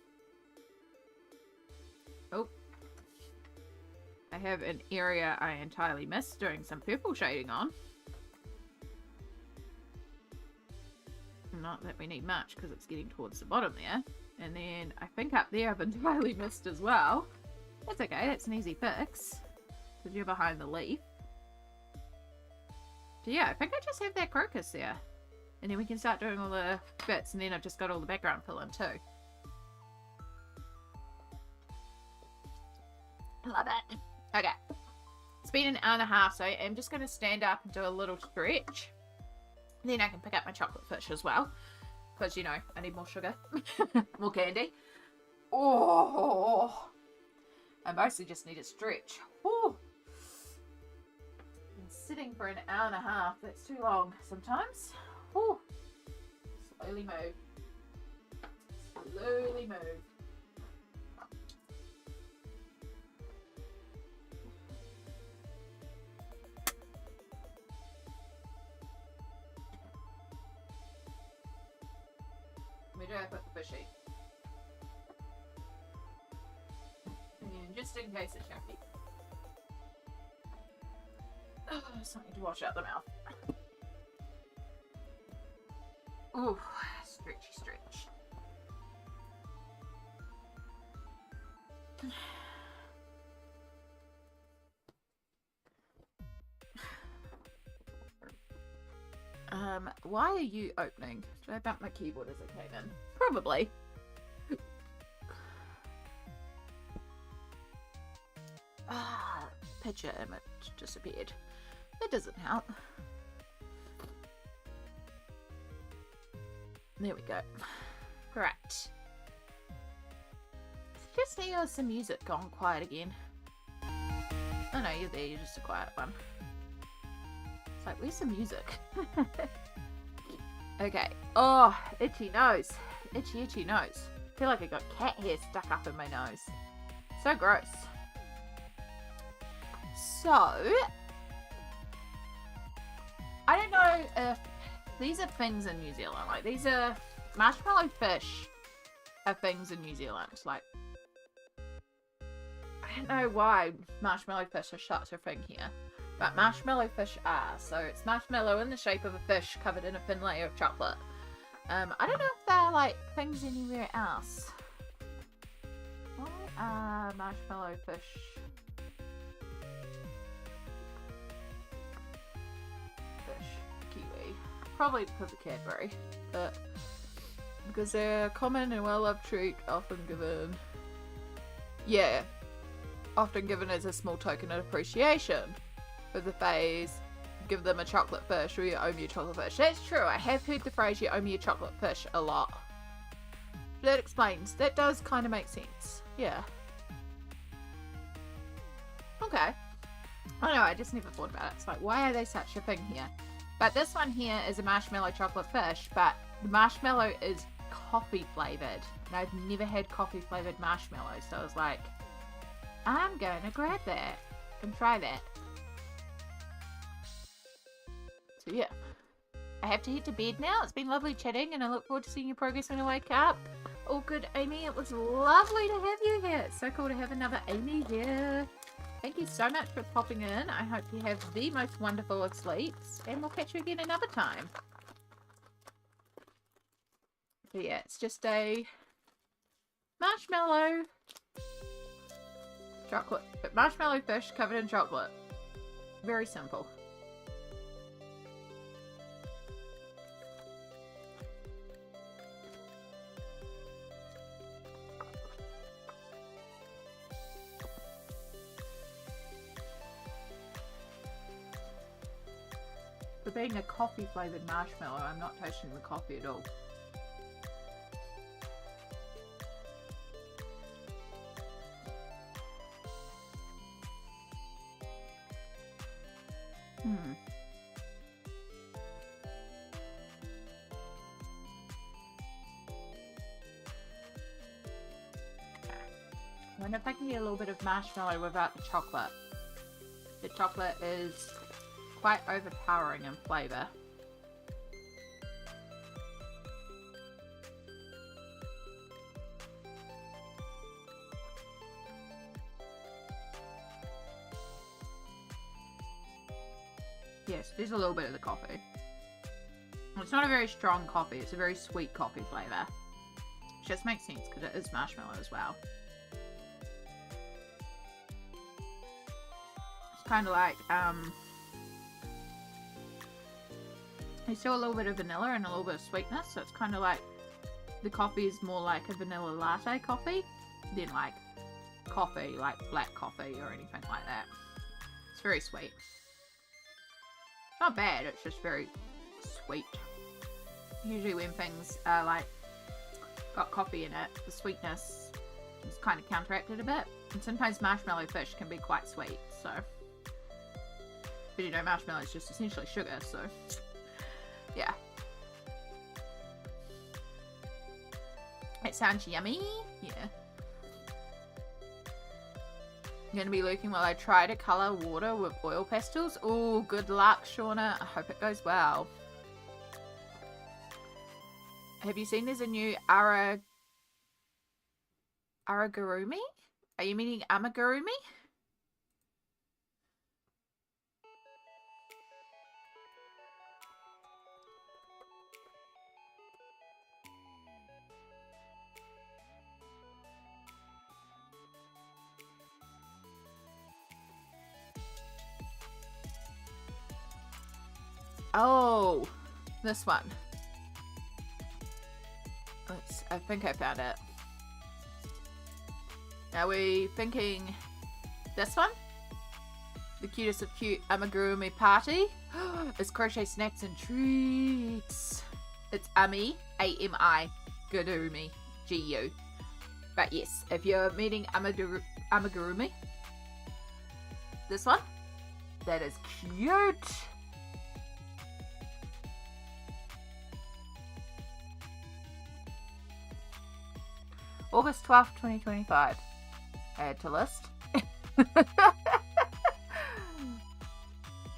Oh. I have an area I entirely missed doing some purple shading on. Not that we need much because it's getting towards the bottom there. And then I think up there I've entirely missed as well. That's okay, that's an easy fix. Because you're behind the leaf. So yeah, I think I just have that crocus there. And then we can start doing all the bits, and then I've just got all the background fill in too. Love it. Okay. It's been an hour and a half, so I'm just going to stand up and do a little stretch. Then I can pick up my chocolate fish as well. Because, you know, I need more sugar. More candy. Oh! I mostly just need a stretch. Oh! Been sitting for an hour and a half. That's too long sometimes. Oh! Slowly move. Slowly move. Where do I put the fishy? And just in case it's chunky. Oh, something to wash out the mouth. Ooh, stretchy stretch. Why are you opening? Did I bump my keyboard as I came in? Probably. Ah, picture image disappeared. That doesn't help. There we go. Right. Just need some music gone quiet again. Oh no, you're there, you're just a quiet one. It's like, where's the music? Okay. Oh, itchy nose. Itchy, itchy nose. I feel like I got cat hair stuck up in my nose. So gross. So, I don't know if these are things in New Zealand. Like, these are marshmallow fish are things in New Zealand. Like, I don't know why marshmallow fish are such a thing here. But marshmallow fish are. So it's marshmallow in the shape of a fish covered in a thin layer of chocolate. I don't know if they're like things anywhere else. Why are marshmallow fish? Kiwi. Probably because of Cadbury. But because they're a common and well-loved treat, often given. Yeah. Often given as a small token of appreciation. With the phase, give them a chocolate fish or you owe me a chocolate fish. That's true. I have heard the phrase you owe me a chocolate fish a lot. That explains. That does kind of make sense. Yeah. Okay. I know, I just never thought about it. It's like, why are they such a thing here? But this one here is a marshmallow chocolate fish, but the marshmallow is coffee flavored. And I've never had coffee flavored marshmallow. So I was like, I'm going to grab that and try that. So yeah. I have to head to bed now. It's been lovely chatting, and I look forward to seeing your progress when I wake up. All good, Amy. It was lovely to have you here. It's so cool to have another Amy here. Thank you so much for popping in. I hope you have the most wonderful of sleeps, and we'll catch you again another time. So yeah, it's just a marshmallow chocolate, but marshmallow fish covered in chocolate. Very simple. For being a coffee flavoured marshmallow, I'm not tasting the coffee at all. I wonder if I can get a little bit of marshmallow without the chocolate. The chocolate is quite overpowering in flavour. Yes, there's a little bit of the coffee. It's not a very strong coffee, it's a very sweet coffee flavour. Which just makes sense because it is marshmallow as well. It's kind of like, there's still a little bit of vanilla and a little bit of sweetness, so it's kind of like, the coffee is more like a vanilla latte coffee than like coffee, like black coffee or anything like that. It's very sweet. Not bad, it's just very sweet. Usually when things are like got coffee in it, the sweetness is kind of counteracted a bit. And sometimes marshmallow fish can be quite sweet, so. But you know, marshmallow is just essentially sugar, so yeah. It sounds yummy, yeah. I'm going to be looking while I try to colour water with oil pastels. Oh, good luck, Shauna. I hope it goes well. Have you seen there's a new Aragurumi? Are you meaning amigurumi? Oh, this one. I think I found it. Are we thinking this one? The cutest of cute amigurumi party? It's crochet snacks and treats. It's Ami, A-M-I, Gurumi, G-U. But yes, if you're meeting amigurumi, this one, that is cute. August 12th, 2025. Add to list.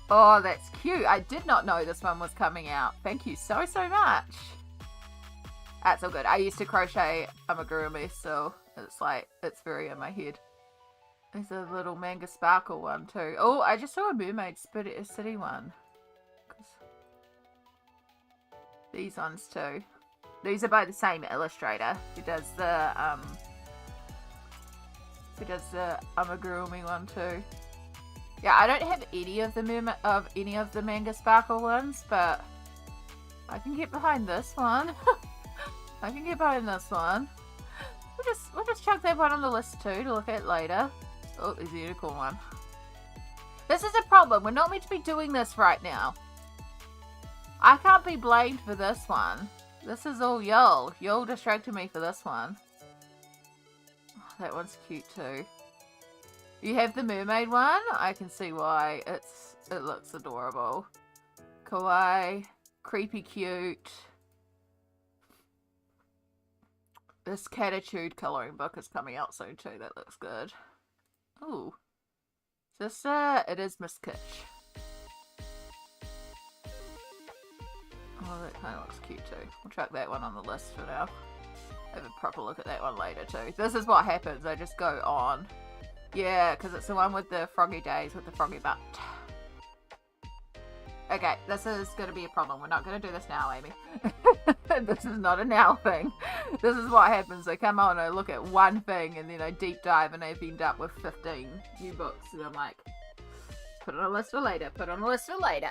Oh, that's cute. I did not know this one was coming out. Thank you so, so much. That's all good. I used to crochet amigurumi, so it's like, it's very in my head. There's a little manga sparkle one too. Oh, I just saw a mermaid city one. These ones too. These are by the same illustrator who does the amigurumi one too. Yeah, I don't have any of the manga sparkle ones, but I can get behind this one. I can get behind this one. We'll just chuck that one on the list too to look at later. Oh, there's a unicorn one. This is a problem. We're not meant to be doing this right now. I can't be blamed for this one. This is all y'all. Y'all distracted me for this one. Oh, that one's cute too. You have the mermaid one? I can see why. It looks adorable. Kawaii. Creepy cute. This Catitude colouring book is coming out soon too. That looks good. Ooh. It is Miss Kitsch. Oh, that kind of looks cute too. We'll chuck that one on the list for now. Have a proper look at that one later too. This is what happens. I just go on. Yeah, because it's the one with the froggy days with the froggy butt. Okay, this is going to be a problem. We're not going to do this now, Amy. This is not a now thing. This is what happens. I come on, I look at one thing, and then I deep dive, and I've ended up with 15 new books. And I'm like, put on a list for later. Put on a list for later.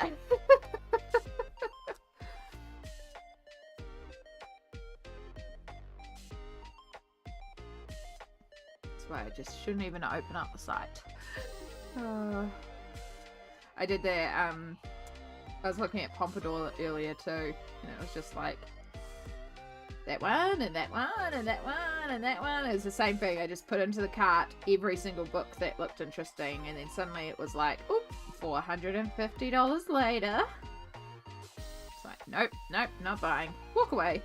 That's why I just shouldn't even open up the site. I did that, I was looking at Pompadour earlier too, and it was just like, that one, and that one, and that one, and that one. It was the same thing. I just put into the cart every single book that looked interesting, and then suddenly it was like, oop, $450 later. It's like, nope, nope, not buying. Walk away.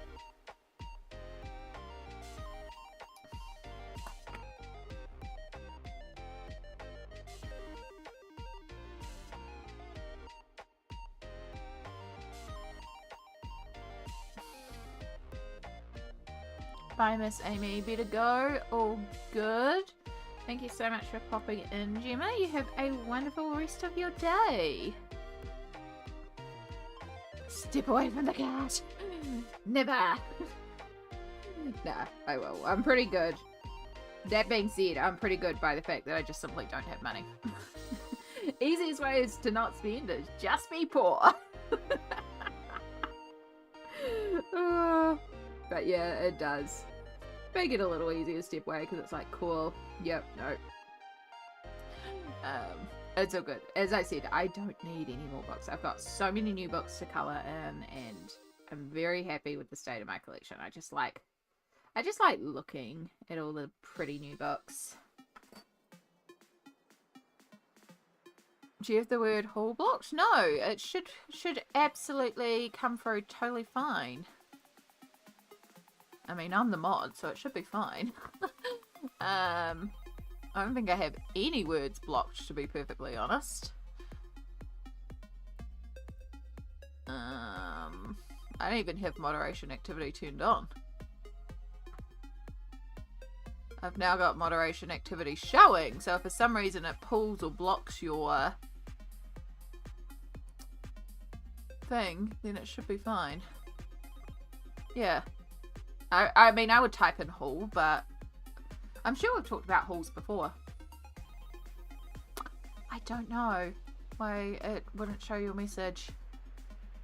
Bye, Miss Amy. Better go. All good. Thank you so much for popping in, Gemma. You have a wonderful rest of your day. Step away from the cart. Never. Nah, I will. I'm pretty good. That being said, I'm pretty good by the fact that I just simply don't have money. Easiest way is to not spend is just be poor. But yeah, it does make it a little easier to step away because it's like, cool, yep, no. It's all good. As I said, I don't need any more books. I've got so many new books to colour in, and I'm very happy with the state of my collection. I just like looking at all the pretty new books. Do you have the word haul blocked? No, it should absolutely come through totally fine. I mean, I'm the mod, so it should be fine. I don't think I have any words blocked, to be perfectly honest. I don't even have moderation activity turned on. I've now got moderation activity showing, so if for some reason it pulls or blocks your thing, then it should be fine. Yeah. I mean, I would type in haul, but I'm sure we've talked about hauls before. I don't know why it wouldn't show your message.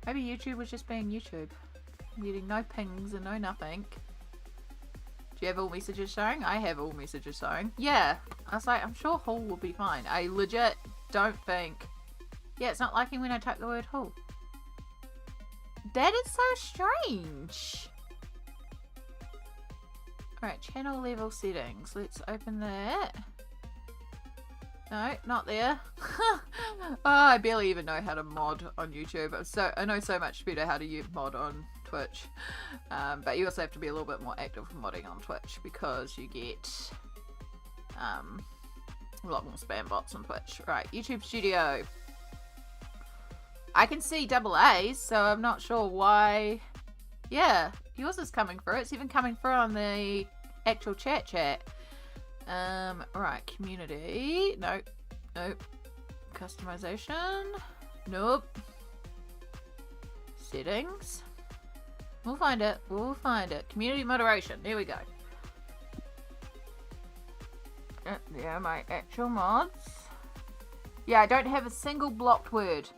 Maybe YouTube was just being YouTube. I'm getting no pings and no nothing. Do you have all messages showing? I have all messages showing. Yeah. I was like, I'm sure haul will be fine. I legit don't think... Yeah, it's not liking when I type the word haul. That is so strange. Alright, channel level settings. Let's open that. No, not there. Oh, I barely even know how to mod on YouTube. I know so much better how to mod on Twitch. But you also have to be a little bit more active with modding on Twitch because you get a lot more spam bots on Twitch. Right, YouTube Studio. I can see double A's, so I'm not sure why. Yeah, yours is coming through. It's even coming through on the actual chat. Right, community. Nope. Nope. Customization. Nope. Settings. We'll find it. We'll find it. Community moderation. There we go. Yeah, my actual mods. Yeah, I don't have a single blocked word.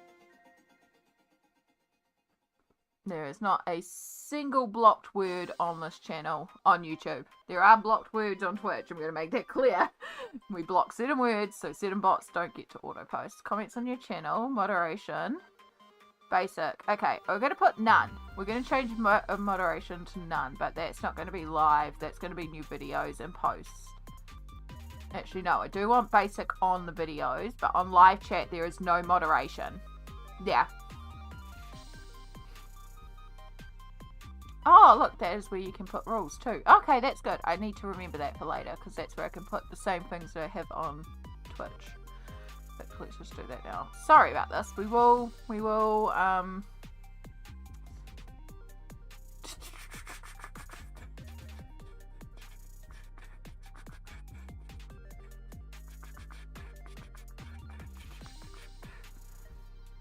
There is not a single blocked word on this channel on YouTube. There are blocked words on Twitch. I'm going to make that clear. We block certain words so certain bots don't get to auto post. Comments on your channel. Moderation. Basic. Okay, we're going to put none. We're going to change moderation to none, but that's not going to be live. That's going to be new videos and posts. Actually, no, I do want basic on the videos, but on live chat there is no moderation. Yeah. Oh, look, that is where you can put rules too. Okay, that's good. I need to remember that for later because that's where I can put the same things that I have on Twitch. But let's just do that now. Sorry about this. We will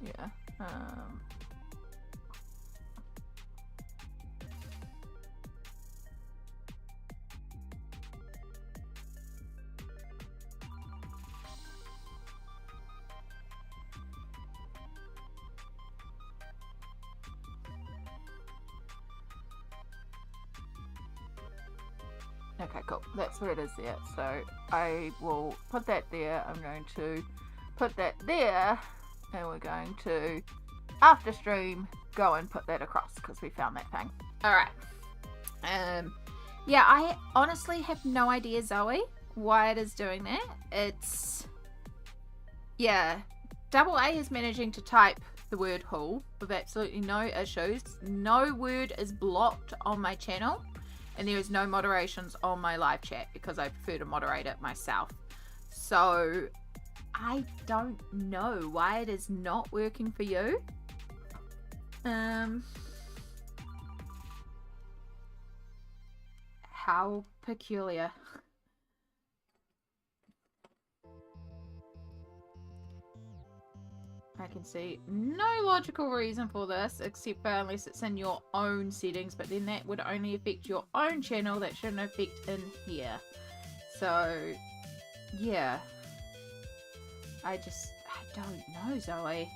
Yeah. Okay, cool. That's where it is there. So I will put that there. I'm going to put that there, and we're going to, after stream, go and put that across because we found that thing. Alright. Yeah, I honestly have no idea, Zoe, why it is doing that. It's... Yeah. Double A is managing to type the word "hull" with absolutely no issues. No word is blocked on my channel. And there is no moderations on my live chat because I prefer to moderate it myself. So I don't know why it is not working for you. How peculiar. I can see no logical reason for this, except for unless it's in your own settings, but then that would only affect your own channel. That shouldn't affect in here. So, yeah. I don't know, Zoe.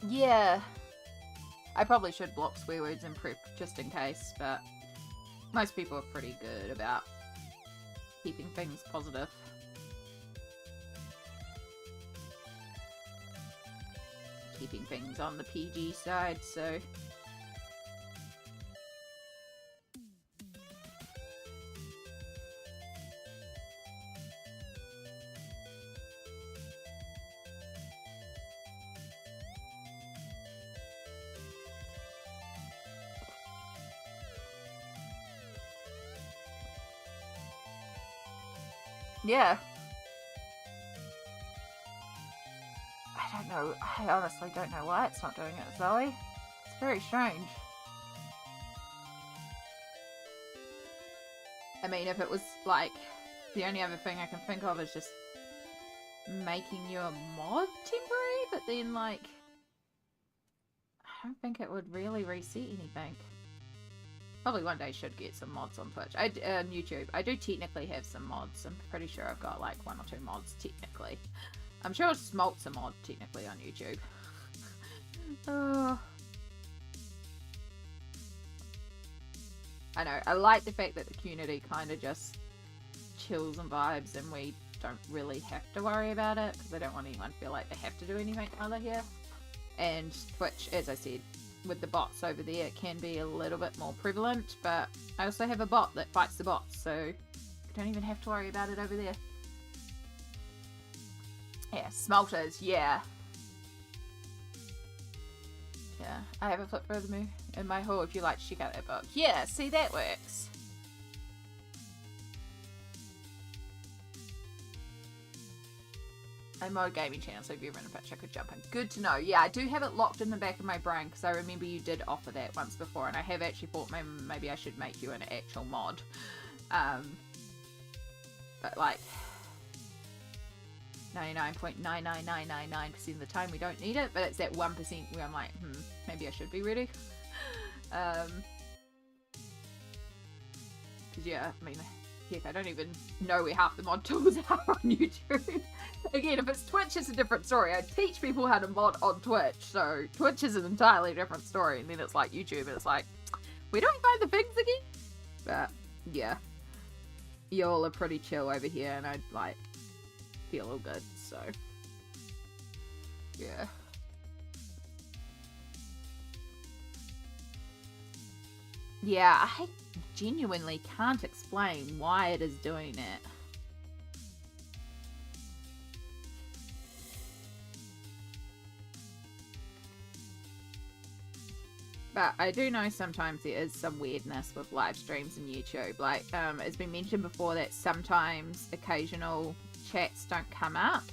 Yeah. I probably should block swear words in prep just in case, but most people are pretty good about keeping things positive. Keeping things on the PG side, so... Yeah. I don't know. I honestly don't know why it's not doing it, Zoe. It's very strange. I mean, if it was, like, the only other thing I can think of is just making you a mod temporary, but then, like, I don't think it would really reset anything. Probably one day should get some mods on Twitch. On YouTube. I do technically have some mods. I'm pretty sure I've got like 1 or 2 mods technically. I'm sure Smolt's a mod technically on YouTube. Oh. I know. I like the fact that the community kind of just chills and vibes and we don't really have to worry about it because I don't want anyone to feel like they have to do anything other here. And Twitch, as I said, with the bots over there, it can be a little bit more prevalent, but I also have a bot that fights the bots, so you don't even have to worry about it over there. Yeah, Smelters, yeah. Yeah, I have a flip for the moon in my haul if you like to check out that book. Yeah, see, that works. I mod gaming channel, so if you're in a pitch I could jump in. Good to know. Yeah, I do have it locked in the back of my brain because I remember you did offer that once before, and I have actually thought maybe I should make you an actual mod. But like 99.99999% of the time we don't need it, but it's that 1% where I'm like, maybe I should be ready. Because yeah, I mean, heck, I don't even know where half the mod tools are on YouTube. Again, if it's Twitch, it's a different story. I teach people how to mod on Twitch, so Twitch is an entirely different story, and then it's like YouTube, and it's like, we don't find the things again? But, yeah. Y'all are pretty chill over here, and I, like, feel all good, so. Yeah. Yeah, I genuinely can't explain why it is doing it. But I do know sometimes there is some weirdness with live streams and YouTube. Like, it's been mentioned before that sometimes occasional chats don't come up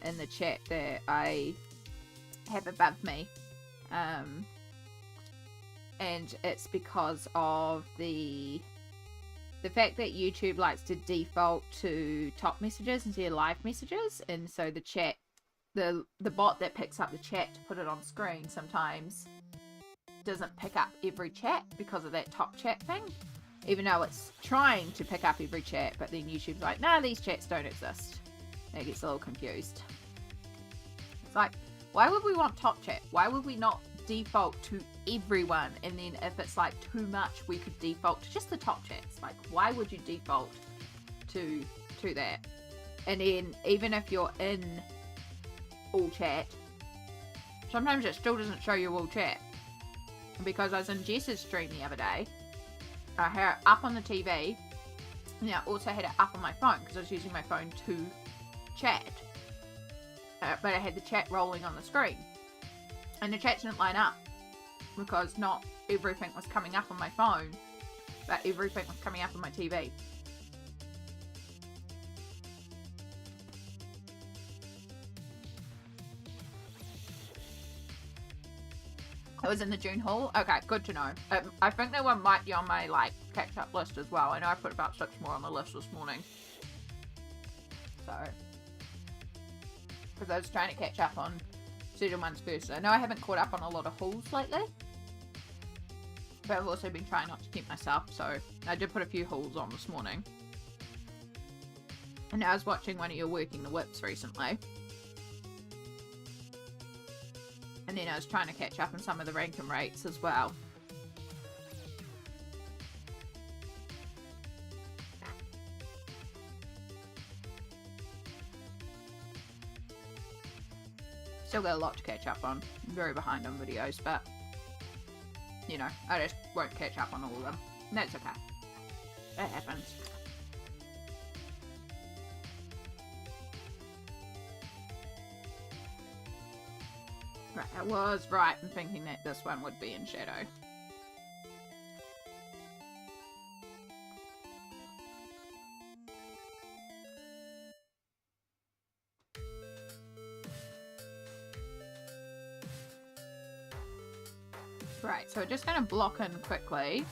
in the chat that I have above me. And it's because of the fact that YouTube likes to default to top messages instead of live messages. And so the chat, the bot that picks up the chat to put it on screen sometimes doesn't pick up every chat because of that top chat thing, even though it's trying to pick up every chat, but then YouTube's like, nah, these chats don't exist. And it gets a little confused. It's like, why would we want top chat? Why would we not default to everyone? And then if it's like too much, we could default to just the top chats. Like, why would you default to that? And then even if you're in all chat, sometimes it still doesn't show you all chat. Because I was in Jess's stream the other day, I had it up on the TV, and I also had it up on my phone because I was using my phone to chat. But I had the chat rolling on the screen, and the chat didn't line up because not everything was coming up on my phone, but everything was coming up on my TV. It was in the June haul. Okay, good to know. I think that one might be on my like catch up list as well. I know I put about 6 more on the list this morning. So, because I was trying to catch up on certain ones first. I know I haven't caught up on a lot of hauls lately, but I've also been trying not to keep myself. So I did put a few hauls on this morning. And I was watching one of your working the whips recently. And then I was trying to catch up on some of the ranking rates as well. Still got a lot to catch up on. I'm very behind on videos, but, you know, I just won't catch up on all of them. And that's okay. It happens. Right, I was right in thinking that this one would be in shadow. Right, so we're just going to block in quickly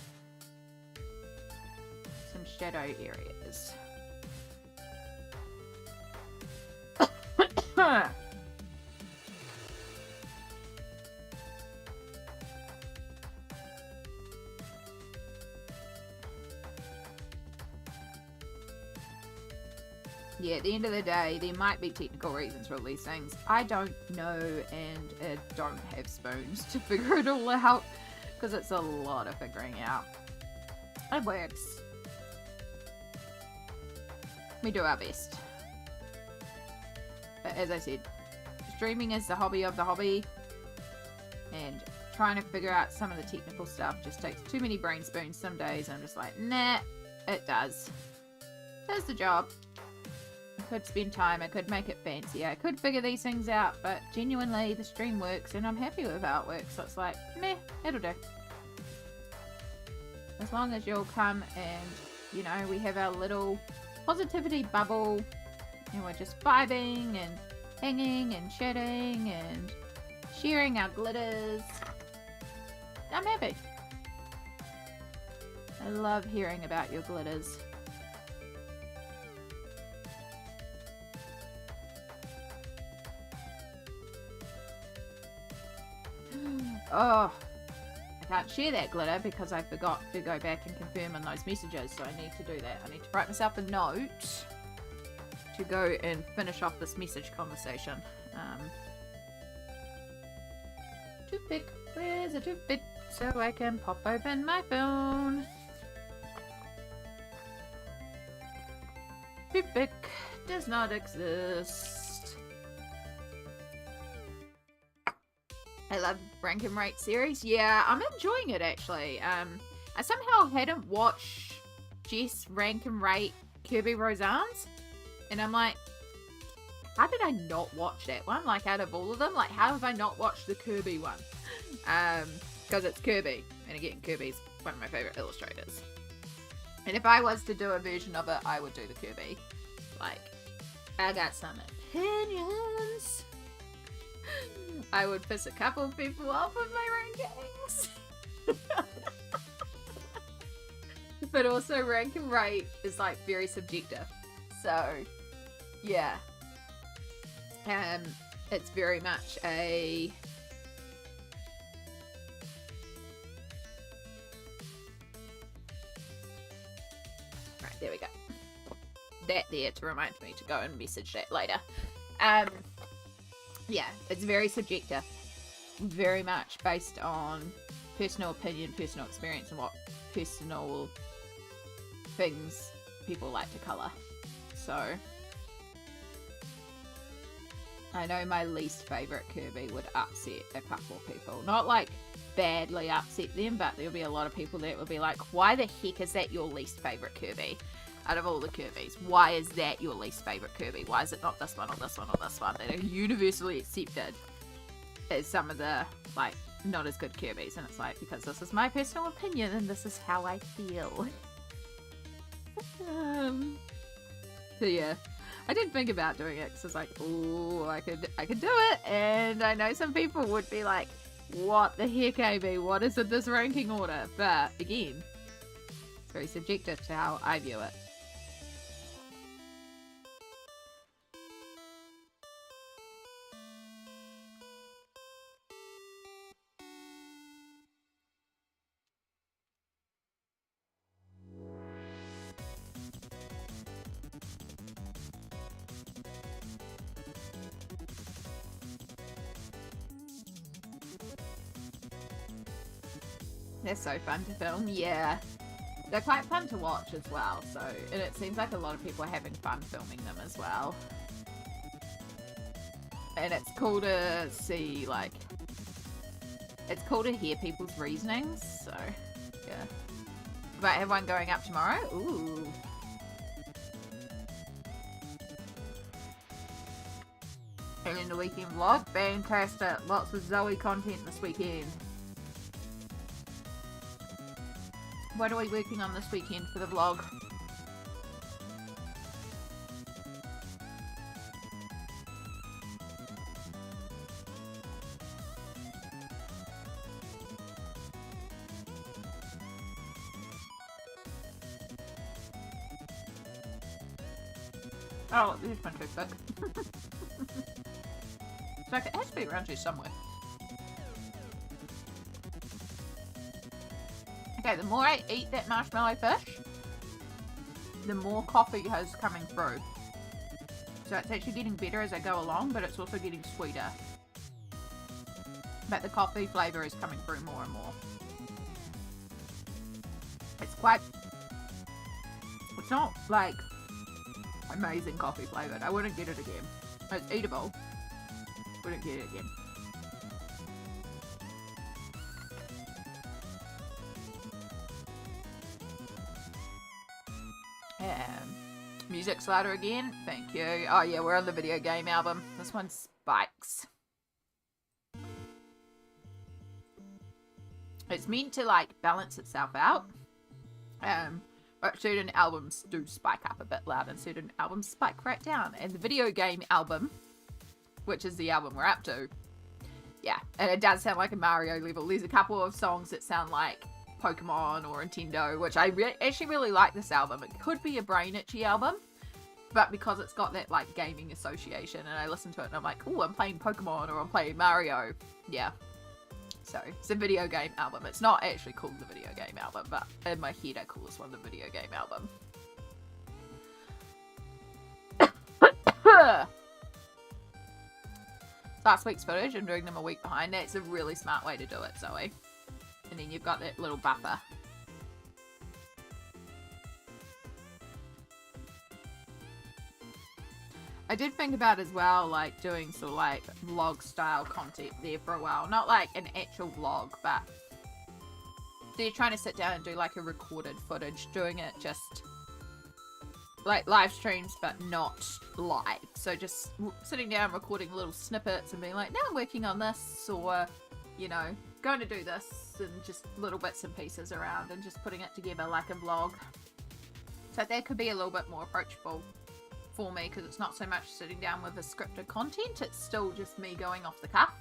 some shadow areas. Yeah, at the end of the day, there might be technical reasons for all these things. I don't know, and I don't have spoons to figure it all out, because it's a lot of figuring out. It works. We do our best. But as I said, streaming is the hobby of the hobby, and trying to figure out some of the technical stuff just takes too many brain spoons some days. I'm just like, nah, it does. Does the job. I could spend time, I could make it fancy, I could figure these things out, but genuinely the stream works and I'm happy with how it works, so it's like, meh, it'll do. As long as you'll come and, you know, we have our little positivity bubble and we're just vibing and hanging and chatting and sharing our glitters, I'm happy. I love hearing about your glitters. Oh, I can't share that glitter because I forgot to go back and confirm on those messages, so I need to do that. I need to write myself a note to go and finish off this message conversation. Toothpick, where's a toothpick so I can pop open my phone? Toothpick does not exist. I love Rank and Rate series. Yeah, I'm enjoying it actually. I somehow hadn't watched Jess Rank and Rate Kirby Roseanne's, and I'm like, how did I not watch that one? Like, out of all of them, like, how have I not watched the Kirby one? Because it's Kirby. And again, Kirby's one of my favourite illustrators. And if I was to do a version of it, I would do the Kirby. Like, I got some opinions. I would piss a couple of people off with my rankings. But also rank and rate is like very subjective. So, yeah. It's very much a... Right, there we go. That there to remind me to go and message that later. Yeah, it's very subjective. Very much based on personal opinion, personal experience, and what personal things people like to colour. So, I know my least favourite Kirby would upset a couple of people. Not like badly upset them, but there'll be a lot of people that will be like, why the heck is that your least favourite Kirby? Out of all the Kirbys, why is that your least favourite Kirby? Why is it not this one or this one or this one that are universally accepted as some of the, like, not as good Kirbys? And it's like, because this is my personal opinion and this is how I feel. So yeah, I did think about doing it because I was like, oh, I could do it. And I know some people would be like, what the heck, AB? What is in this ranking order? But again, it's very subjective to how I view it. They're so fun to film, yeah. They're quite fun to watch as well, so, and it seems like a lot of people are having fun filming them as well. And it's cool to see, like, it's cool to hear people's reasonings, so, yeah. Might have one going up tomorrow? Ooh. And in the weekend vlog, fantastic. Lots of Zoe content this weekend. What are we working on this weekend for the vlog? Oh, this one too thick. It's like it has to be around here somewhere. Okay, the more I eat that marshmallow fish, the more coffee has coming through. So it's actually getting better as I go along, but it's also getting sweeter. But the coffee flavour is coming through more and more. It's not like amazing coffee flavoured. I wouldn't get it again. It's eatable. Wouldn't get it again. Music's louder again. Thank you. Oh yeah, we're on the video game album. This one spikes. It's meant to like balance itself out. But certain albums do spike up a bit loud and certain albums spike right down. And the video game album, which is the album we're up to, yeah, and it does sound like a Mario level. There's a couple of songs that sound like Pokemon or Nintendo, which I actually really like this album. It could be a brain itchy album, but because it's got that like gaming association and I listen to it and I'm like, oh, I'm playing Pokemon or I'm playing Mario. Yeah. So it's a video game album. It's not actually called the video game album, but in my head I call this one the video game album. Last week's footage, I'm doing them a week behind. That's a really smart way to do it, Zoe. And then you've got that little buffer. I did think about as well, like, doing sort of like vlog style content there for a while. Not like an actual vlog, but so you're trying to sit down and do like a recorded footage, doing it just like live streams, but not live. So just sitting down, recording little snippets and being like, now I'm working on this, or, you know, going to do this in just little bits and pieces around and just putting it together like a vlog. So that could be a little bit more approachable for me because it's not so much sitting down with the scripted content, it's still just me going off the cuff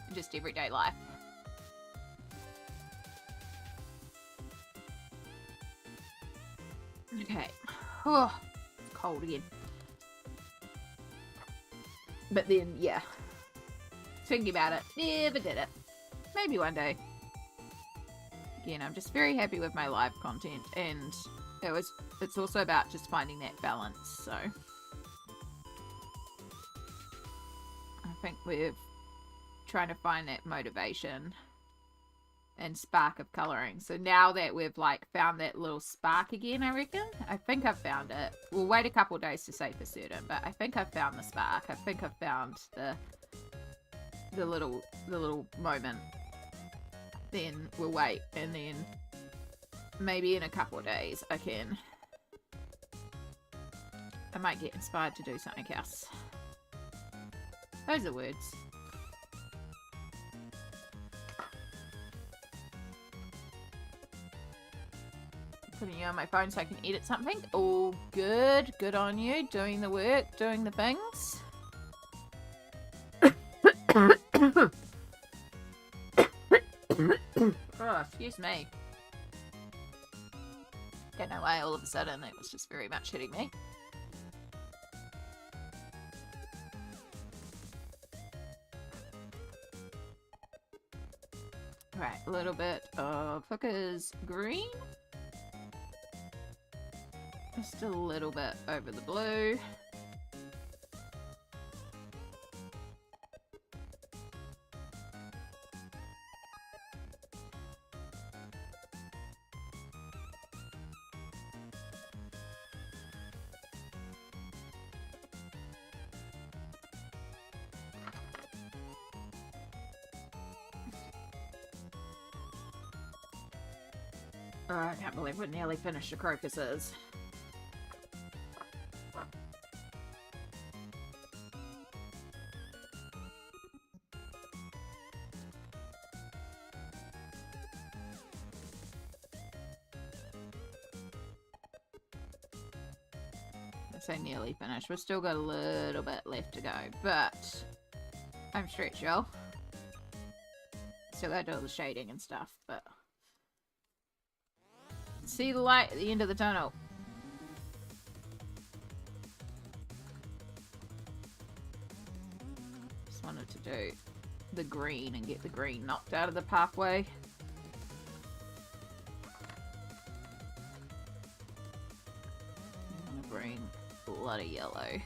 and just everyday life. Okay. Oh, it's cold again. But then, yeah. Thinking about it, never did it. Maybe one day. Again, I'm just very happy with my live content, and it's also about just finding that balance, so. I think we're trying to find that motivation and spark of colouring. So now that we've like found that little spark again, I reckon. I think I've found it. We'll wait a couple of days to say for certain, but I think I've found the spark. I think I've found the little moment. Then we'll wait, and then maybe in a couple of days I might get inspired to do something else. Those are words. Putting you on my phone so I can edit something. All good. Good on you. Doing the work, doing the things. Oh, excuse me. Don't know why all of a sudden it was just very much hitting me. Right, a little bit of Hooker's green. Just a little bit over the blue. Oh, I can't believe we nearly finished the crocuses. I say nearly finished. We've still got a little bit left to go, but I'm stretched, y'all. Still gotta do all the shading and stuff, but see the light at the end of the tunnel. Just wanted to do the green and get the green knocked out of the pathway. I'm gonna bring a lot of yellow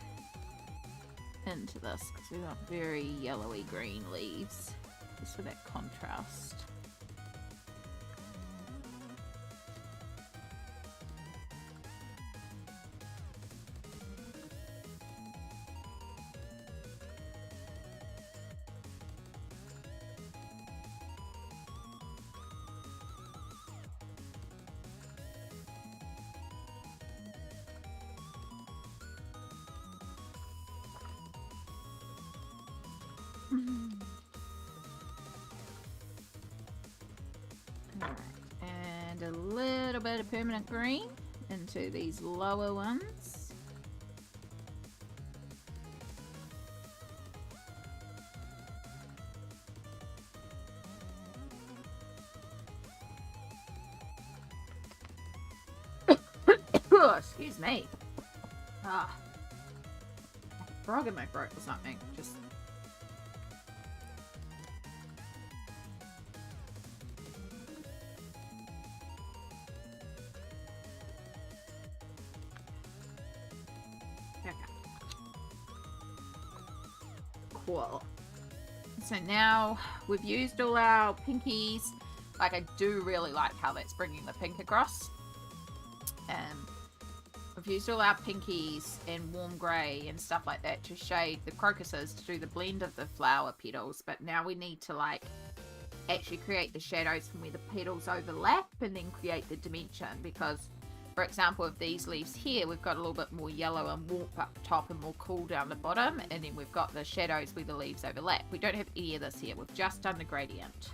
into this because we want very yellowy green leaves just for that contrast. Alright, and a little bit of permanent green into these lower ones. Oh, excuse me. Ah, frog in my throat or something. Just. Cool. So now we've used all our pinkies. Like, I do really like how that's bringing the pink across. We've used all our pinkies and warm grey and stuff like that to shade the crocuses, to do the blend of the flower petals. But now we need to, like, actually create the shadows from where the petals overlap and then create the dimension. Because, for example, of these leaves here, we've got a little bit more yellow and warmth up top and more cool down the bottom. And then we've got the shadows where the leaves overlap. We don't have any of this here. We've just done the gradient.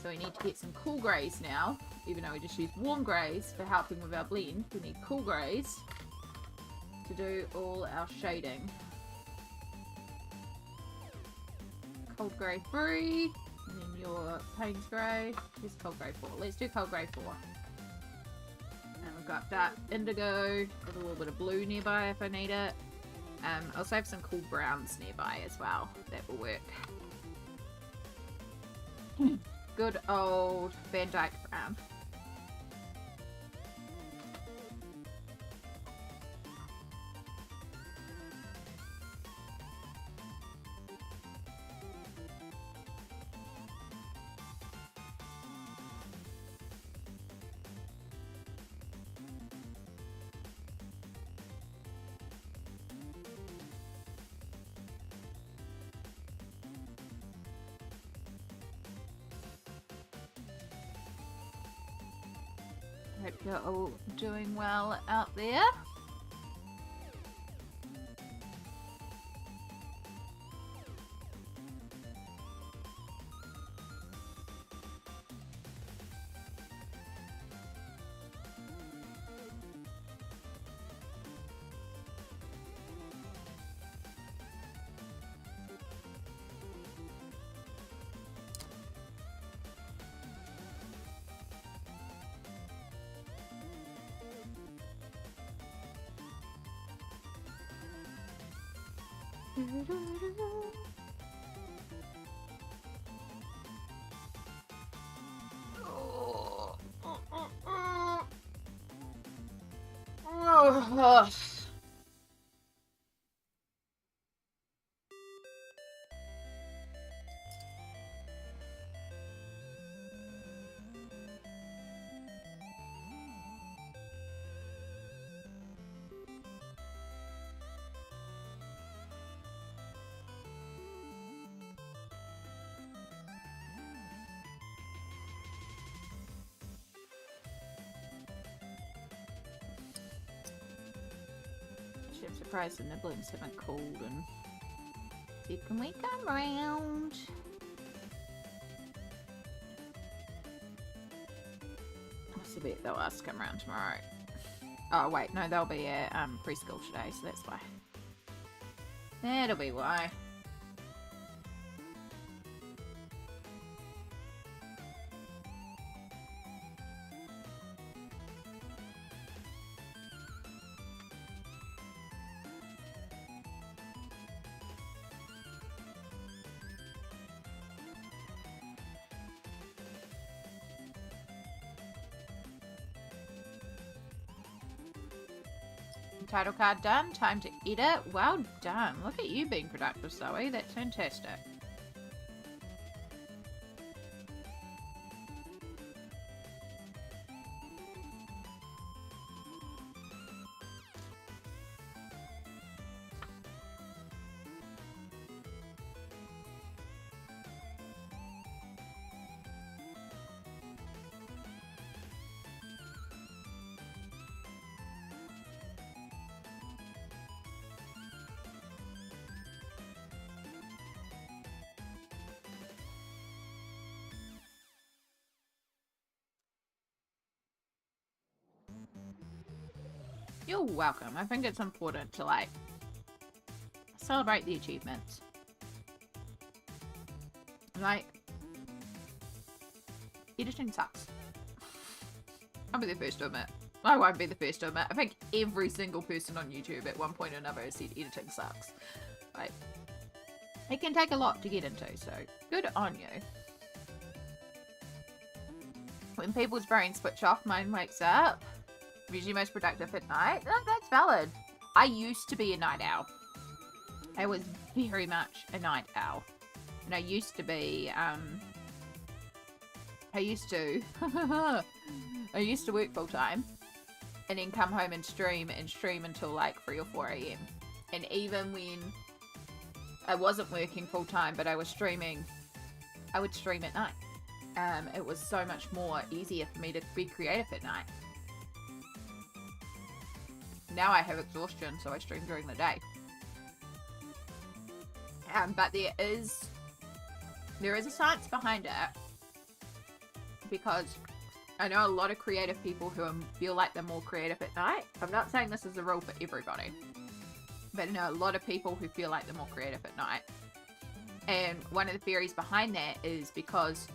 So we need to get some cool greys now, even though we just use warm greys for helping with our blend. We need cool greys to do all our shading. Cold grey 3, and then your Payne's grey. Here's cold grey 4. Let's do cold grey 4. And we've got dark indigo with a little bit of blue nearby if I need it. I also have some cool browns nearby as well. That will work. Good old Van Dyke brown. Hope you're all doing well out there. I'm surprised the nibblings haven't called and said, can we come round? What's the bet they'll ask to come round tomorrow? Oh wait, no, they'll be at preschool today, so that's why. That'll be why. Title card done. Time to edit. Well done. Look at you being productive, Zoe. That's fantastic. You're welcome. I think it's important to, like, celebrate the achievements. Like, editing sucks. I'll be the first to admit. I won't be the first to admit. I think every single person on YouTube at one point or another has said editing sucks. Like, it can take a lot to get into, so good on you. When people's brains switch off, mine wakes up. Usually most productive at night. Oh, that's valid. I used to be a night owl. I was very much a night owl. And I used to be, I used to work full time and then come home and stream until like 3 or 4 a.m. And even when I wasn't working full time, but I was streaming, I would stream at night. It was so much more easier for me to be creative at night. Now I have exhaustion, so I stream during the day. But there is a science behind it. because I know a lot of creative people who feel like they're more creative at night. I'm not saying this is a rule for everybody, but I know a lot of people who feel like they're more creative at night. And one of the theories behind that is because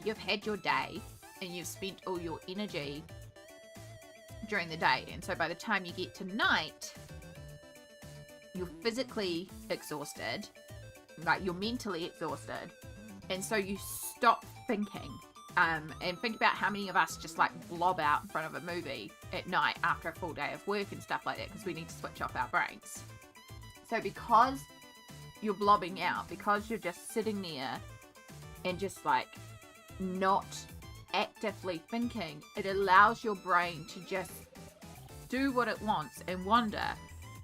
you've had your day and you've spent all your energy during the day. And so by the time you get to night, you're physically exhausted, like you're mentally exhausted. And so you stop thinking. And think about how many of us just like blob out in front of a movie at night after a full day of work and stuff like that, because we need to switch off our brains. So because you're blobbing out, because you're just sitting there and just like not actively thinking, it allows your brain to just do what it wants and wander,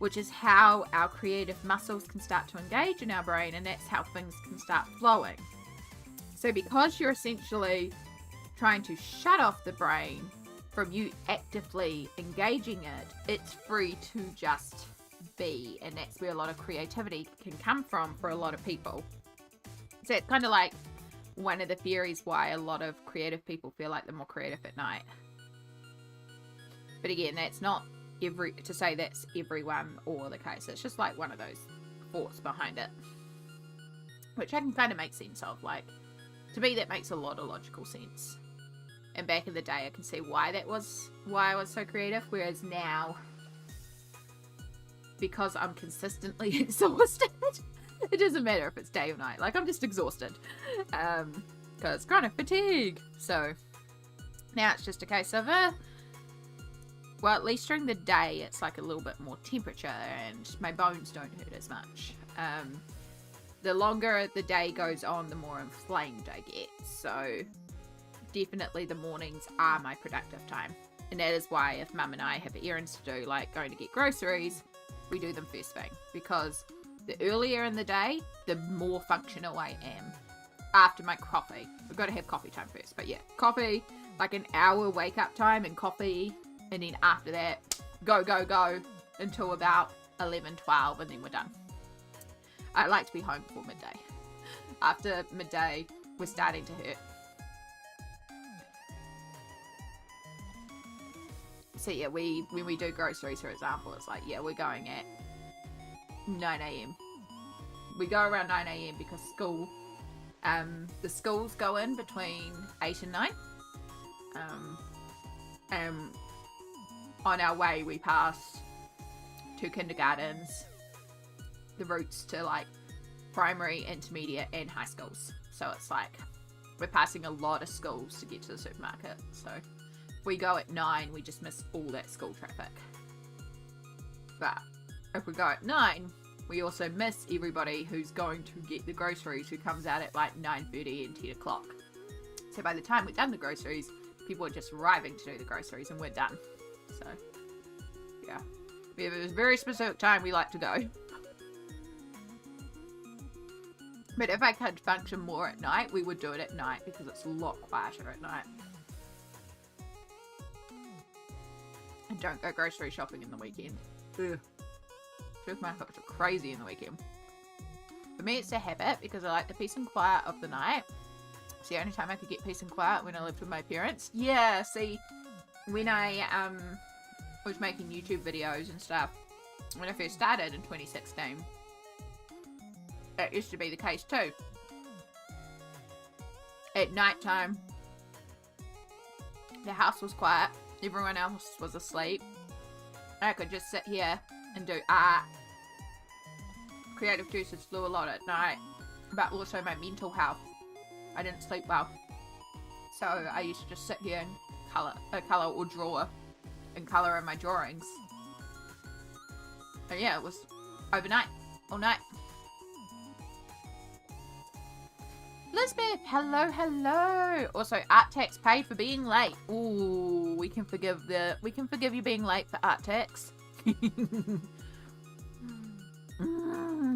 which is how our creative muscles can start to engage in our brain, and that's how things can start flowing. So because you're essentially trying to shut off the brain from you actively engaging it, it's free to just be. And that's where a lot of creativity can come from for a lot of people. So it's kind of like one of the theories why a lot of creative people feel like they're more creative at night. But again, that's not to say that's everyone or the case. It's just like one of those thoughts behind it, which I can kind of make sense of. Like, to me, that makes a lot of logical sense. And back in the day, I can see why I was so creative. Whereas now, because I'm consistently exhausted, it doesn't matter if it's day or night. Like, I'm just exhausted. Because chronic fatigue. So, now it's just a case of, well, at least during the day, it's like a little bit more temperature and my bones don't hurt as much. The longer the day goes on, the more inflamed I get. So definitely the mornings are my productive time. And that is why if Mum and I have errands to do, like going to get groceries, we do them first thing. Because the earlier in the day, the more functional I am. After my coffee. We've got to have coffee time first. But yeah, coffee, like an hour wake up time and coffee. And then after that, go until about 11, 12, and then we're done. I like to be home before midday. After midday, we're starting to hurt. So yeah, when we do groceries, for example, it's like, yeah, we're going at 9 a.m. We go around 9 a.m. because school, the schools go in between 8 and 9. On our way, we pass 2 kindergartens, the routes to like primary, intermediate, and high schools. So it's like we're passing a lot of schools to get to the supermarket. So if we go at 9, we just miss all that school traffic. But if we go at 9, we also miss everybody who's going to get the groceries, who comes out at like 9:30 and 10 o'clock. So by the time we've done the groceries, people are just arriving to do the groceries and we're done. So, yeah. We have a very specific time we like to go. But if I could function more at night, we would do it at night because it's a lot quieter at night. And don't go grocery shopping in the weekend. Ugh. My hooks are crazy in the weekend. For me, it's a habit because I like the peace and quiet of the night. It's the only time I could get peace and quiet when I lived with my parents. Yeah, see, when I was making YouTube videos and stuff, when I first started in 2016, it used to be the case too. At night time, the house was quiet, everyone else was asleep. I could just sit here and do art. Creative juices flew a lot at night, but also my mental health. I didn't sleep well, so I used to just sit here and colour or draw and colour in my drawings. And yeah, it was overnight, all night. Lisbeth, hello. Also, art tax paid for being late. Ooh, we can forgive you being late for art tax.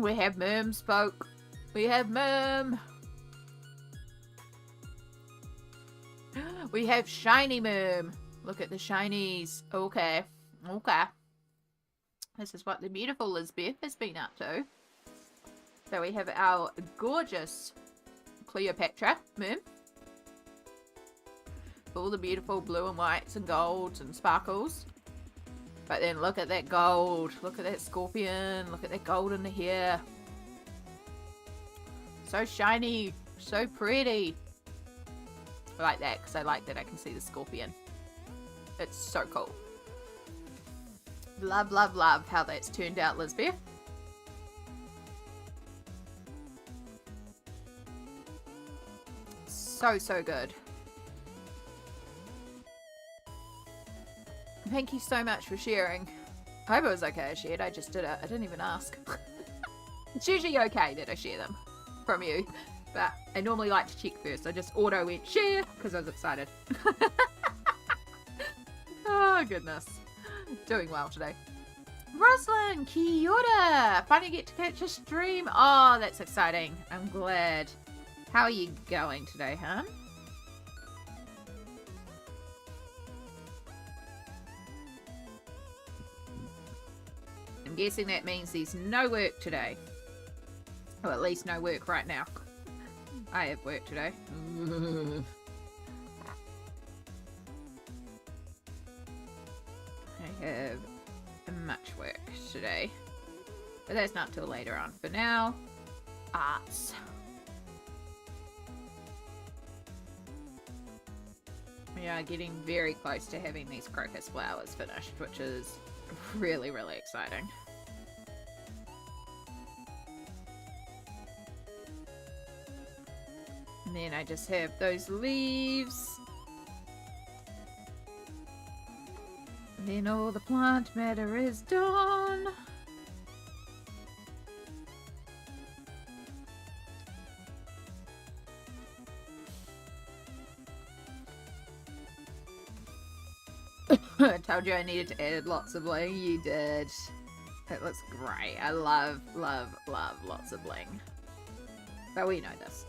We have Merm spoke. We have Merm. We have shiny Merm. Look at the shinies. Okay. This is what the beautiful Lisbeth has been up to. So we have our gorgeous Cleopatra Merm. all the beautiful blue and whites and golds and sparkles. But then look at that gold. Look at that scorpion. Look at that gold in the hair. So shiny. So pretty. I like that because I like that I can see the scorpion. It's so cool. Love, love, love how that's turned out, Lisbeth. So, so good. Thank you so much for sharing. I hope it was okay I shared. I just did it. I didn't even ask. It's usually okay that I share them from you. But I normally like to check first. I just auto went share because I was excited. Oh, goodness. Doing well today. Rosalind, kia ora. Finally get to catch a stream. Oh, that's exciting. I'm glad. How are you going today, huh? I'm guessing that means there's no work today. Or at least no work right now. I have work today. I have much work today. But that's not till later on. For now, arts. We are getting very close to having these crocus flowers finished, which is really, really exciting. And then I just have those leaves. And then all the plant matter is done. I told you I needed to add lots of bling. You did. It looks great. I love, love, love lots of bling. But we know this.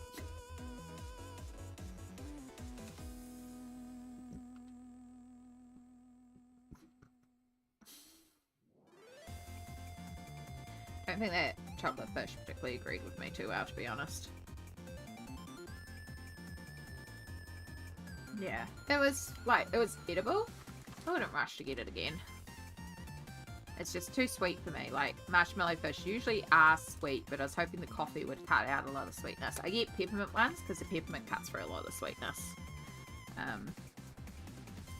I don't think that chocolate fish particularly agreed with me too well, to be honest. Yeah, it was edible. I wouldn't rush to get it again. It's just too sweet for me. Like, marshmallow fish usually are sweet, but I was hoping the coffee would cut out a lot of sweetness. I get peppermint ones because the peppermint cuts through a lot of the sweetness.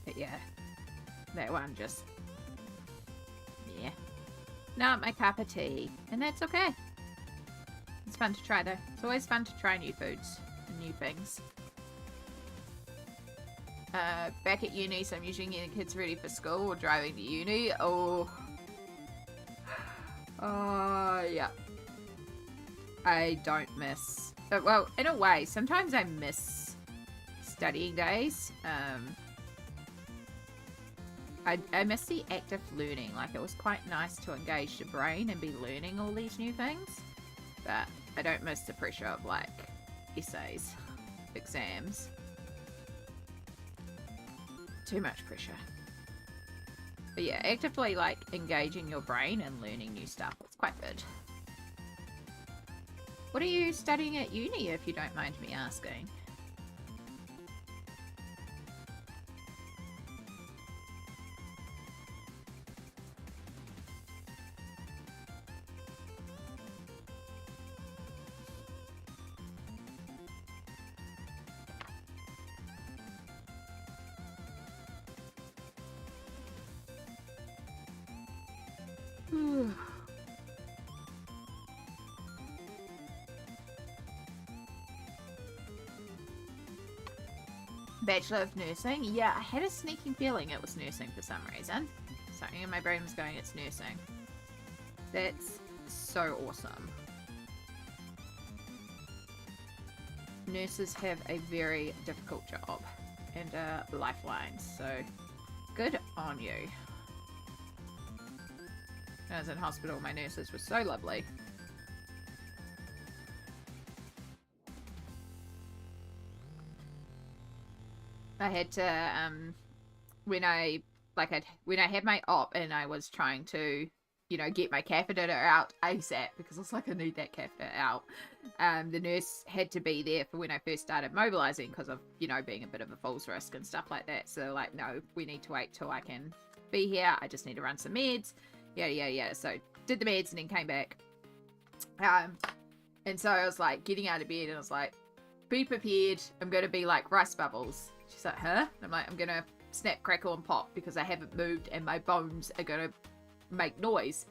But yeah, that one just, yeah. Not my cup of tea. And that's okay. It's fun to try though. It's always fun to try new foods and new things. Back at uni, so I'm usually getting the kids ready for school or driving to uni. Oh, yeah. I don't miss. Well, in a way, sometimes I miss studying days. I miss the active learning. Like, it was quite nice to engage the brain and be learning all these new things. But I don't miss the pressure of, like, essays, exams. Too much pressure. But yeah, actively, like, engaging your brain and learning new stuff. It's quite good. What are you studying at uni, if you don't mind me asking? Bachelor of Nursing? Yeah, I had a sneaking feeling it was nursing for some reason. Something in my brain was going, it's nursing. That's so awesome. Nurses have a very difficult job and a lifeline, so good on you. When I was in hospital, my nurses were so lovely. I had to, when I had my op and I was trying to you know, get my catheter out ASAP, because I was like, I need that catheter out. The nurse had to be there for when I first started mobilizing because of, you know, being a bit of a falls risk and stuff like that. So like, no, we need to wait till I can be here. I just need to run some meds. Yeah. So did the meds and then came back. And so I was like getting out of bed and I was like, be prepared. I'm going to be like rice bubbles. She's like, huh? And I'm like, I'm going to snap, crackle, and pop because I haven't moved and my bones are going to make noise.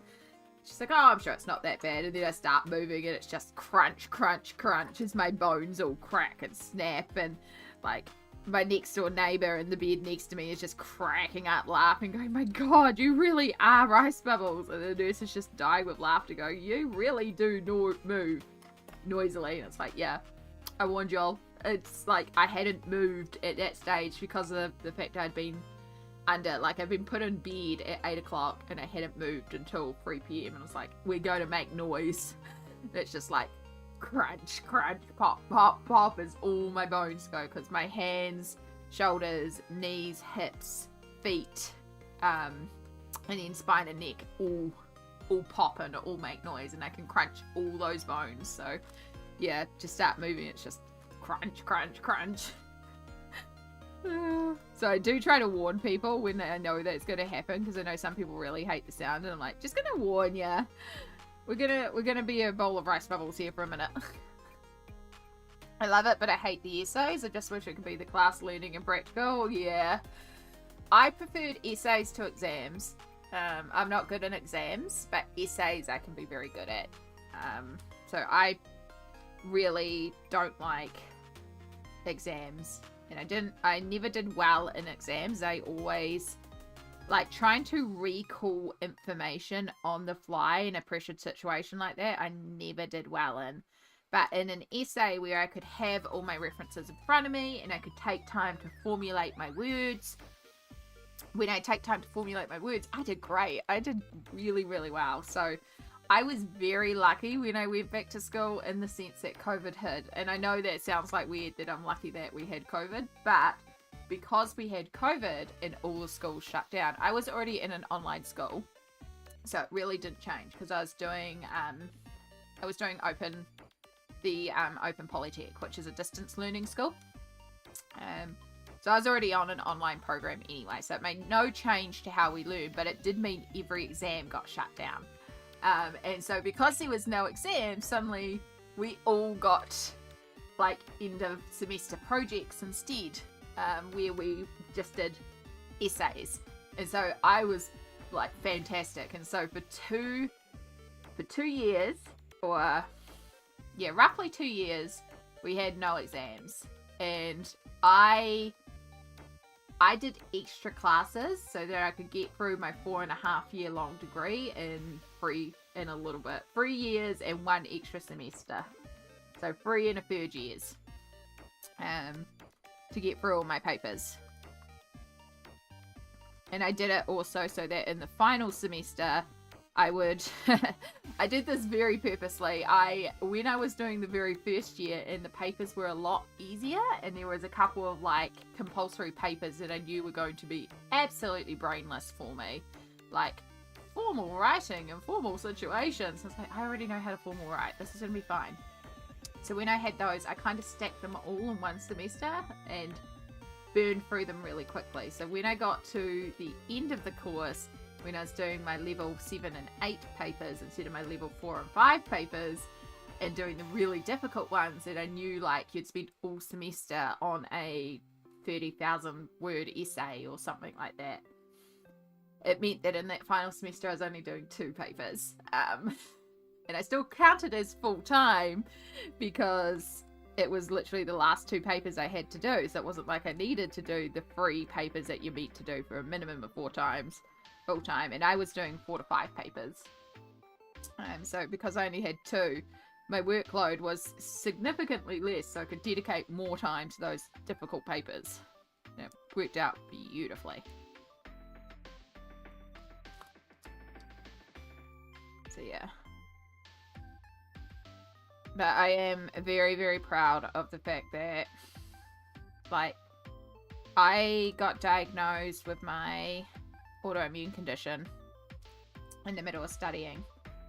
She's like, oh, I'm sure it's not that bad. And then I start moving and it's just crunch, crunch, crunch as my bones all crack and snap. And like my next door neighbor in the bed next to me is just cracking up laughing, going, my God, you really are rice bubbles. And the nurse is just dying with laughter, going, you really do move noisily. And it's like, yeah, I warned y'all. It's like I hadn't moved at that stage because of the fact I'd been I've been put in bed at 8 o'clock and I hadn't moved until 3 p.m. and I was like, we're going to make noise. It's just like crunch, crunch, pop, pop, pop as all my bones go, because my hands, shoulders, knees, hips, feet, and then spine and neck all pop and all make noise, and I can crunch all those bones. So yeah, just start moving, it's just crunch, crunch, crunch. So I do try to warn people when I know that it's going to happen, because I know some people really hate the sound, and I'm like, just going to warn ya. We're gonna be a bowl of rice bubbles here for a minute. I love it, but I hate the essays. I just wish it could be the class learning and practical. Yeah. I preferred essays to exams. I'm not good in exams, but essays I can be very good at. So I really don't like exams. And I never did well in exams. I always, like, trying to recall information on the fly in a pressured situation like that, I never did well in. But in an essay where I could have all my references in front of me and I could take time to formulate my words, when I take time to formulate my words, I did great. I did really, really well. So I was very lucky when I went back to school, in the sense that COVID hit. And I know that sounds like weird that I'm lucky that we had COVID, but because we had COVID and all the schools shut down, I was already in an online school. So it really didn't change, because I was doing Open Polytech, which is a distance learning school. So I was already on an online program anyway, so it made no change to how we learn, but it did mean every exam got shut down. And so because there was no exam, suddenly we all got like end of semester projects instead, where we just did essays. And so I was like fantastic. And so for two years, or yeah, roughly 2 years, we had no exams. And I did extra classes so that I could get through my 4.5-year long degree in 3 years and 1 extra semester. So 3 and a third years, to get through all my papers. And I did it also so that in the final semester, I would, I did this very purposely. When I was doing the very first year, and the papers were a lot easier, and there was a couple of like compulsory papers that I knew were going to be absolutely brainless for me, like formal writing and formal situations. I was like, I already know how to formal write. This is going to be fine. So when I had those, I kind of stacked them all in one semester and burned through them really quickly. So when I got to the end of the course, when I was doing my level 7 and 8 papers instead of my level 4 and 5 papers, and doing the really difficult ones that I knew like you'd spend all semester on a 30,000 word essay or something like that, it meant that in that final semester I was only doing 2 papers. And I still counted as full time because it was literally the last 2 papers I had to do. So it wasn't like I needed to do the 3 papers that you're meant to do for a minimum of 4 times full time. And I was doing 4 to 5 papers. So because I only had 2, my workload was significantly less, so I could dedicate more time to those difficult papers. And it worked out beautifully. So yeah. But I am very, very proud of the fact that, like, I got diagnosed with my autoimmune condition in the middle of studying.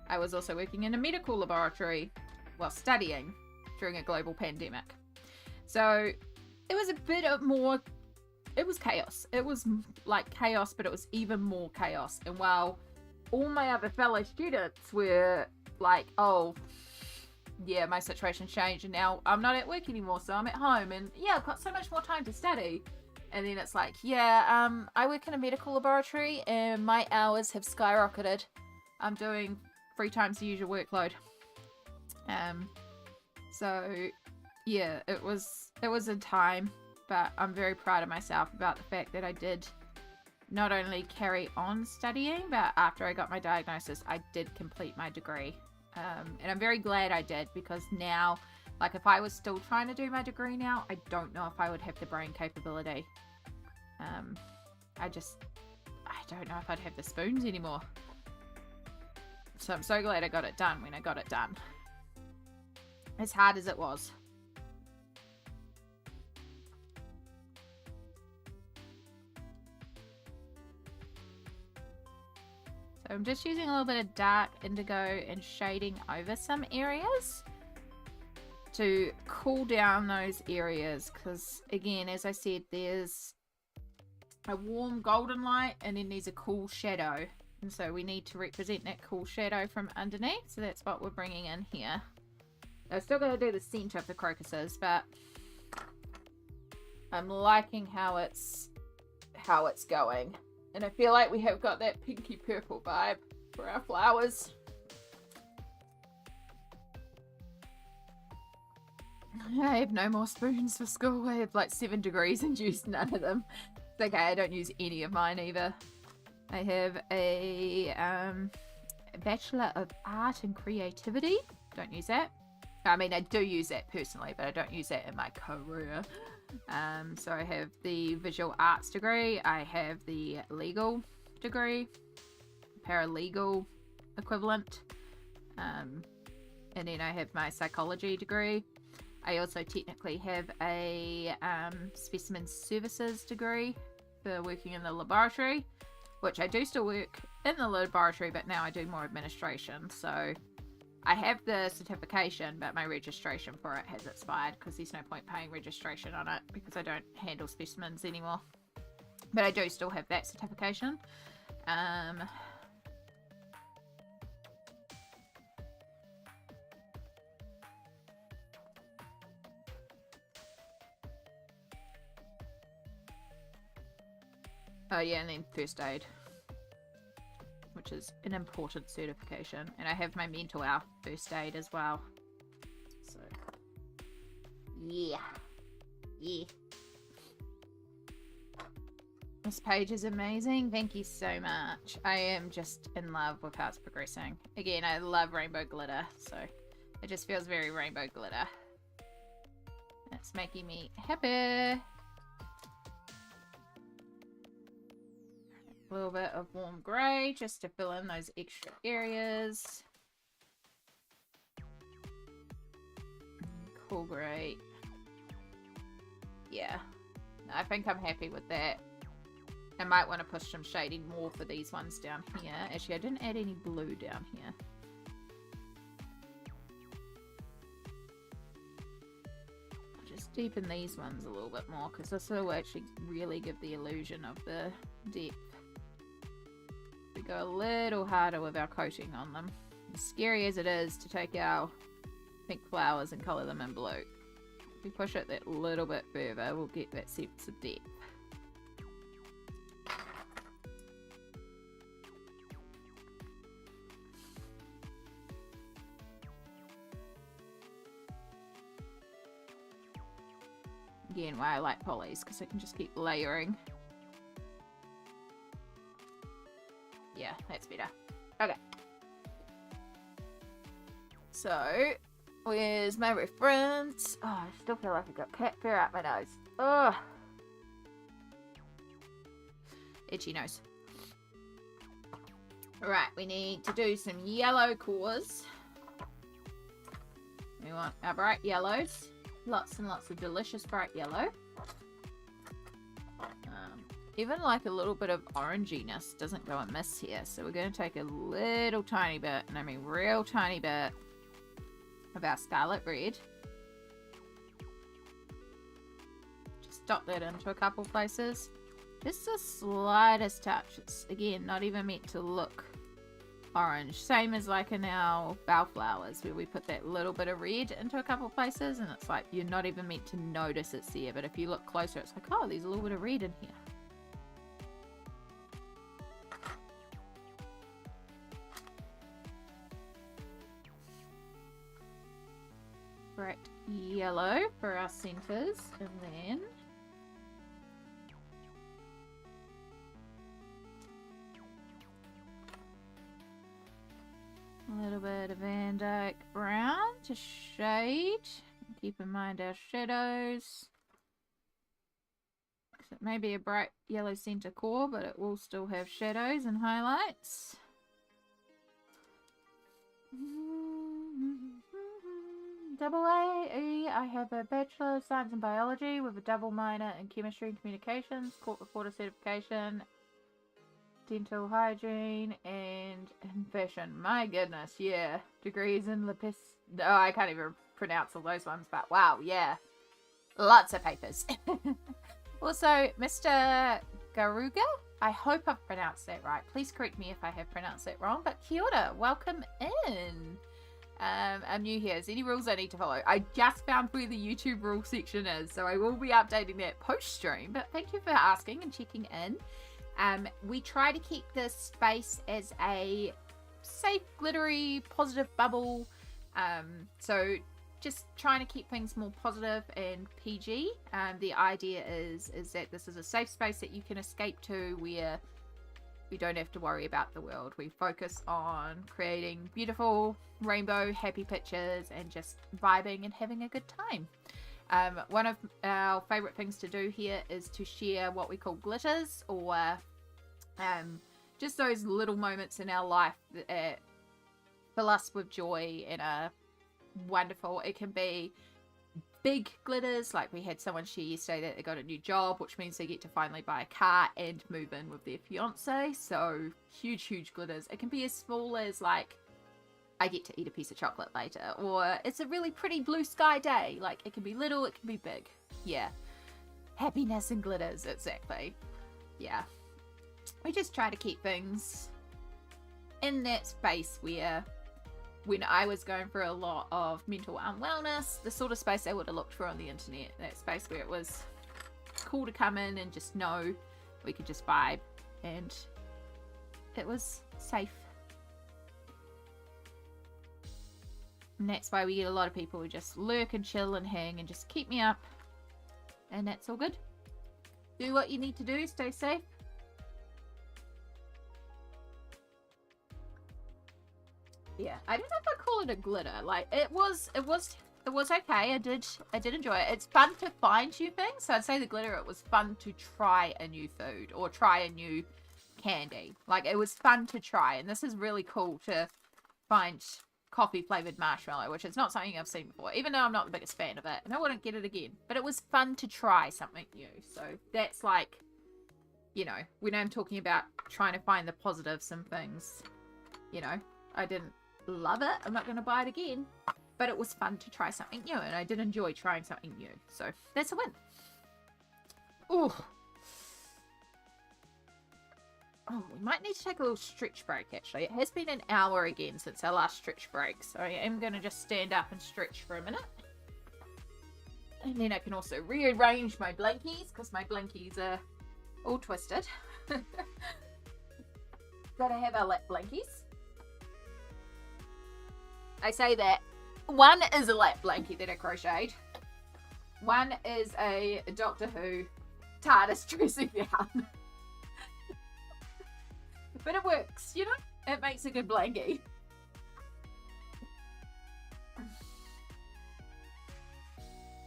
I was also working in a medical laboratory while studying during a global pandemic. So it was a bit of more, it was chaos. It was like chaos, but it was even more chaos. And while all my other fellow students were like, oh, yeah, my situation's changed and now I'm not at work anymore, so I'm at home and yeah, I've got so much more time to study. And then it's like, yeah, I work in a medical laboratory and my hours have skyrocketed. I'm doing 3 times the usual workload. So yeah, it was a time, but I'm very proud of myself about the fact that I did not only carry on studying, but after I got my diagnosis, I did complete my degree. And I'm very glad I did, because now, like, if I was still trying to do my degree now, I don't know if I would have the brain capability. I don't know if I'd have the spoons anymore. So I'm so glad I got it done when I got it done. As hard as it was. So I'm just using a little bit of dark indigo and shading over some areas to cool down those areas, because again, as I said, there's a warm golden light and then there's a cool shadow, and so we need to represent that cool shadow from underneath, so that's what we're bringing in here. I'm still going to do the center of the crocuses, but I'm liking how it's going. And I feel like we have got that pinky purple vibe for our flowers. I have no more spoons for school. I have like 7 degrees and used none of them. It's okay, I don't use any of mine either. I have a Bachelor of Art and Creativity. Don't use that. I mean, I do use that personally, but I don't use that in my career. So I have the Visual Arts degree. I have the Legal degree. Paralegal equivalent. And then I have my Psychology degree. I also technically have a Specimen Services degree for working in the laboratory, which I do still work in the laboratory, but now I do more administration. So I have the certification, but my registration for it has expired because there's no point paying registration on it because I don't handle specimens anymore. But I do still have that certification. Oh yeah, and then first aid, which is an important certification. And I have my mental health first aid as well. So, yeah. This page is amazing. Thank you so much. I am just in love with how it's progressing. Again, I love rainbow glitter, so it just feels very rainbow glitter. It's making me happy. A little bit of warm grey just to fill in those extra areas. Cool grey. Yeah, I think I'm happy with that. I might want to push some shading more for these ones down here. Actually, I didn't add any blue down here. I'll just deepen these ones a little bit more because this will actually really give the illusion of the depth. We go a little harder with our coating on them. As scary as it is to take our pink flowers and colour them in blue, if we push it that little bit further, we'll get that sense of depth. Again, why I like polys, because I can just keep layering. Yeah, that's better. Okay. So, where's my reference? Oh, I still feel like I've got cat fur out my nose. Ugh. Itchy nose. Alright, we need to do some yellow cores. We want our bright yellows. Lots and lots of delicious bright yellow. even like a little bit of oranginess doesn't go amiss here. So we're going to take a little tiny bit, and I mean real tiny bit, of our scarlet red. Just dot that into a couple places. Just the slightest touch. It's, again, not even meant to look orange. Same as like in our bellflowers, where we put that little bit of red into a couple places, and it's like you're not even meant to notice it's there. But if you look closer, it's like, oh, there's a little bit of red in here. Bright yellow for our centers, and then a little bit of Van Dyke brown to shade. Keep in mind our shadows. It may be a bright yellow center core, but it will still have shadows and highlights. Double A, I have a Bachelor of Science in Biology with a double minor in Chemistry and Communications, Court Reporter Certification, Dental Hygiene, and in Fashion. My goodness, yeah. Degrees in Lapis. Oh, I can't even pronounce all those ones, but wow, yeah. Lots of papers. Also, Mr. Garuga, I hope I've pronounced that right. Please correct me if I have pronounced that wrong, but kia ora, welcome in. I'm new here. Is any rules I need to follow? I just found where the YouTube rule section is, so I will be updating that post-stream, but thank you for asking and checking in. We try to keep this space as a safe, glittery, positive bubble, so just trying to keep things more positive and PG. The idea is that this is a safe space that you can escape to, where we don't have to worry about the world. We focus on creating beautiful, rainbow, happy pictures and just vibing and having a good time. One of our favorite things to do here is to share what we call glitters, or just those little moments in our life that fill us with joy and are wonderful. It can be big glitters, like we had someone share yesterday that they got a new job, which means they get to finally buy a car and move in with their fiance. So huge glitters. It can be as small as like, I get to eat a piece of chocolate later, or it's a really pretty blue sky day. Like, it can be little, it can be big. Yeah, happiness and glitters, exactly. Yeah, we just try to keep things in that space where, when I was going through a lot of mental unwellness, the sort of space I would have looked for on the internet. That space where it was cool to come in and just know we could just vibe, and it was safe. And that's why we get a lot of people who just lurk and chill and hang and just keep me up. And that's all good. Do what you need to do, stay safe. Yeah, I don't know if I call it a glitter. Like, it was okay. I did enjoy it. It's fun to find new things. So I'd say the glitter, it was fun to try a new food or try a new candy. Like, it was fun to try, and this is really cool to find coffee flavored marshmallow, which is not something I've seen before, even though I'm not the biggest fan of it, and I wouldn't get it again. But it was fun to try something new. So that's like, you know, when I'm talking about trying to find the positives in things, you know, I didn't love it. I'm not going to buy it again, but it was fun to try something new, and I did enjoy trying something new. So that's a win. Ooh. Oh, we might need to take a little stretch break, actually. It has been an hour again since our last stretch break, so I am going to just stand up and stretch for a minute. And then I can also rearrange my blankies, because my blankies are all twisted. Gotta have our lap blankies. I say that one is a lap blanket that I crocheted. One is a Doctor Who TARDIS dressing gown. But it works, you know? It makes a good blankie.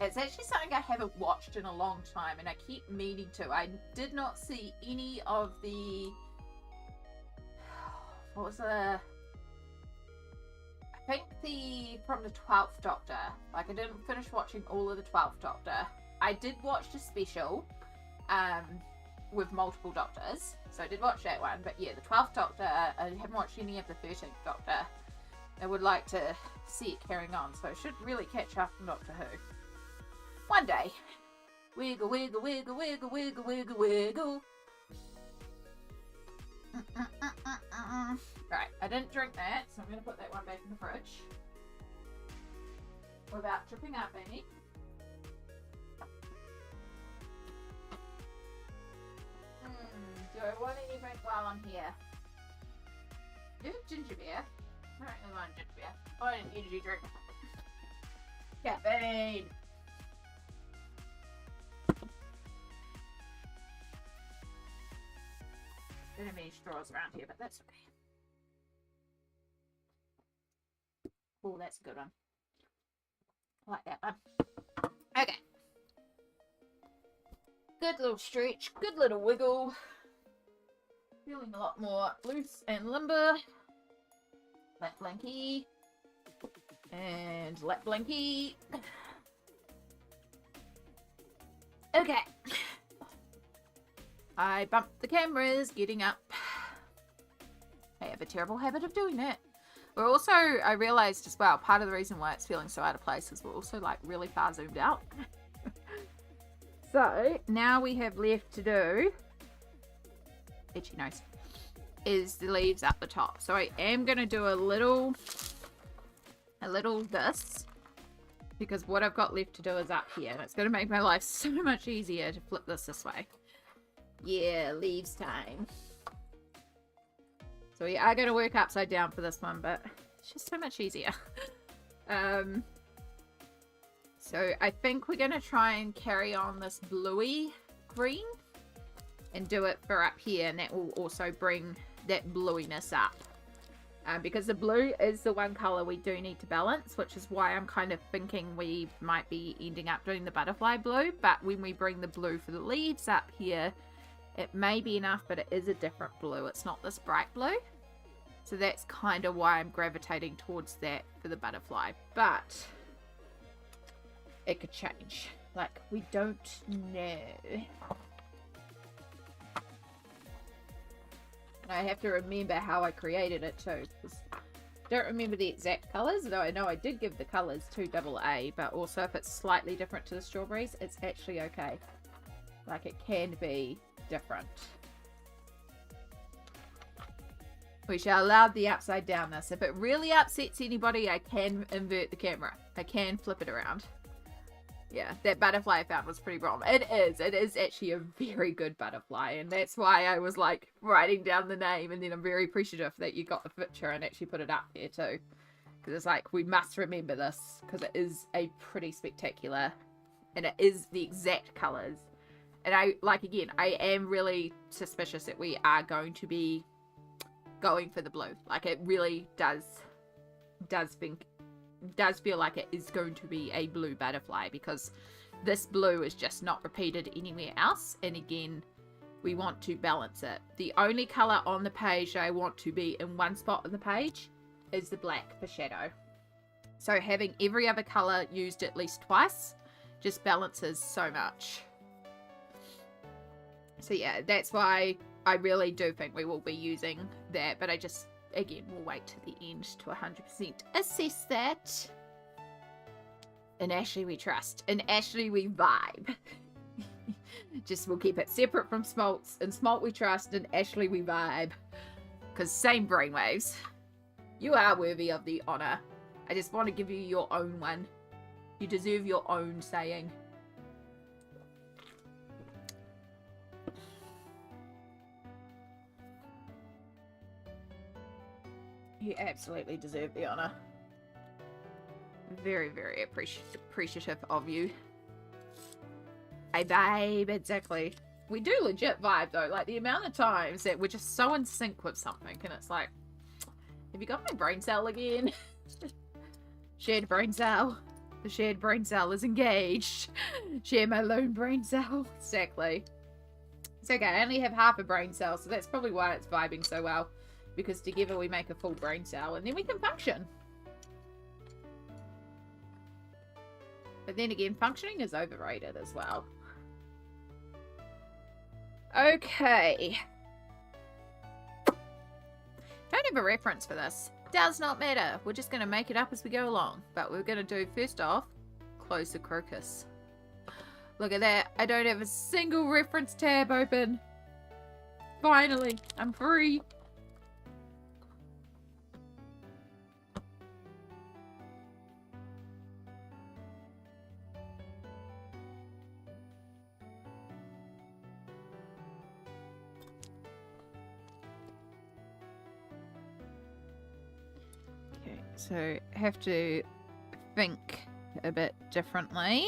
It's actually something I haven't watched in a long time, and I keep meaning to. I did not see any of the... What was the... I think from the 12th Doctor. Like, I didn't finish watching all of the 12th Doctor. I did watch the special. with multiple Doctors. So I did watch that one, but yeah, the 12th Doctor, I haven't watched any of the 13th Doctor. I would like to see it carrying on, so I should really catch up on Doctor Who. One day. Wiggle, wiggle, wiggle, wiggle, wiggle, wiggle, wiggle. Right, I didn't drink that, so I'm going to put that one back in the fridge. Without tripping up any. Do I want any drink while I'm here? Do you have ginger beer? I don't really want ginger beer. I want an energy drink. Caffeine! Don't have any straws around here, but that's okay. Oh, that's a good one. I like that one. Okay. Good little stretch, good little wiggle. Feeling a lot more loose and limber. Let blinky. And let blinky. Okay. I bumped the cameras getting up. I have a terrible habit of doing that. We're also, I realised as well, part of the reason why it's feeling so out of place is we're also like really far zoomed out. So now we have left to do, itchy nose, is the leaves up the top. So I am going to do a little this, because what I've got left to do is up here, and it's going to make my life so much easier to flip this way. Yeah, leaves time. So we are going to work upside down for this one, but it's just so much easier. So I think we're going to try and carry on this bluey green and do it for up here, and that will also bring that bluiness up. Because the blue is the one colour we do need to balance, which is why I'm kind of thinking we might be ending up doing the butterfly blue. But when we bring the blue for the leaves up here, it may be enough, but it is a different blue. It's not this bright blue. So that's kind of why I'm gravitating towards that for the butterfly. But it could change. Like, we don't know. And I have to remember how I created it too. Because I don't remember the exact colours, though I know I did give the colours to AA. But also if it's slightly different to the strawberries, it's actually okay. Like, it can be different. We shall allow the upside downness. If it really upsets anybody, I can invert the camera. I can flip it around. Yeah, that butterfly I found was pretty wrong. It is actually a very good butterfly, and that's why I was like writing down the name, and then I'm very appreciative that you got the picture and actually put it up there too. Because it's like, we must remember this, because it is a pretty spectacular, and it is the exact colours. And I, like, again, I am really suspicious that we are going to be going for the blue. Like, it really does feel like it is going to be a blue butterfly, because this blue is just not repeated anywhere else. And again, we want to balance it. The only colour on the page I want to be in one spot on the page is the black for shadow. So having every other colour used at least twice just balances so much. So yeah, that's why I really do think we will be using that. But I just, again, we'll wait to the end to 100% assess that. In Ashley we trust. In Ashley we vibe. Just, we'll keep it separate from Smoltz. In Smolt we trust, in Ashley we vibe. Because same brainwaves. You are worthy of the honour. I just want to give you your own one. You deserve your own saying. You absolutely deserve the honour. Very, very appreciative of you. Hey babe, exactly. We do legit vibe though. Like, the amount of times that we're just so in sync with something, and it's like, have you got my brain cell again? Shared brain cell. The shared brain cell is engaged. Share my lone brain cell. Exactly. It's okay, I only have half a brain cell, so that's probably why it's vibing so well. Because together we make a full brain cell, and then we can function. But then again, functioning is overrated as well. Okay. Don't have a reference for this. Does not matter. We're just going to make it up as we go along. But we're going to do, first off, close the crocus. Look at that. I don't have a single reference tab open. Finally, I'm free. Okay, so have to think a bit differently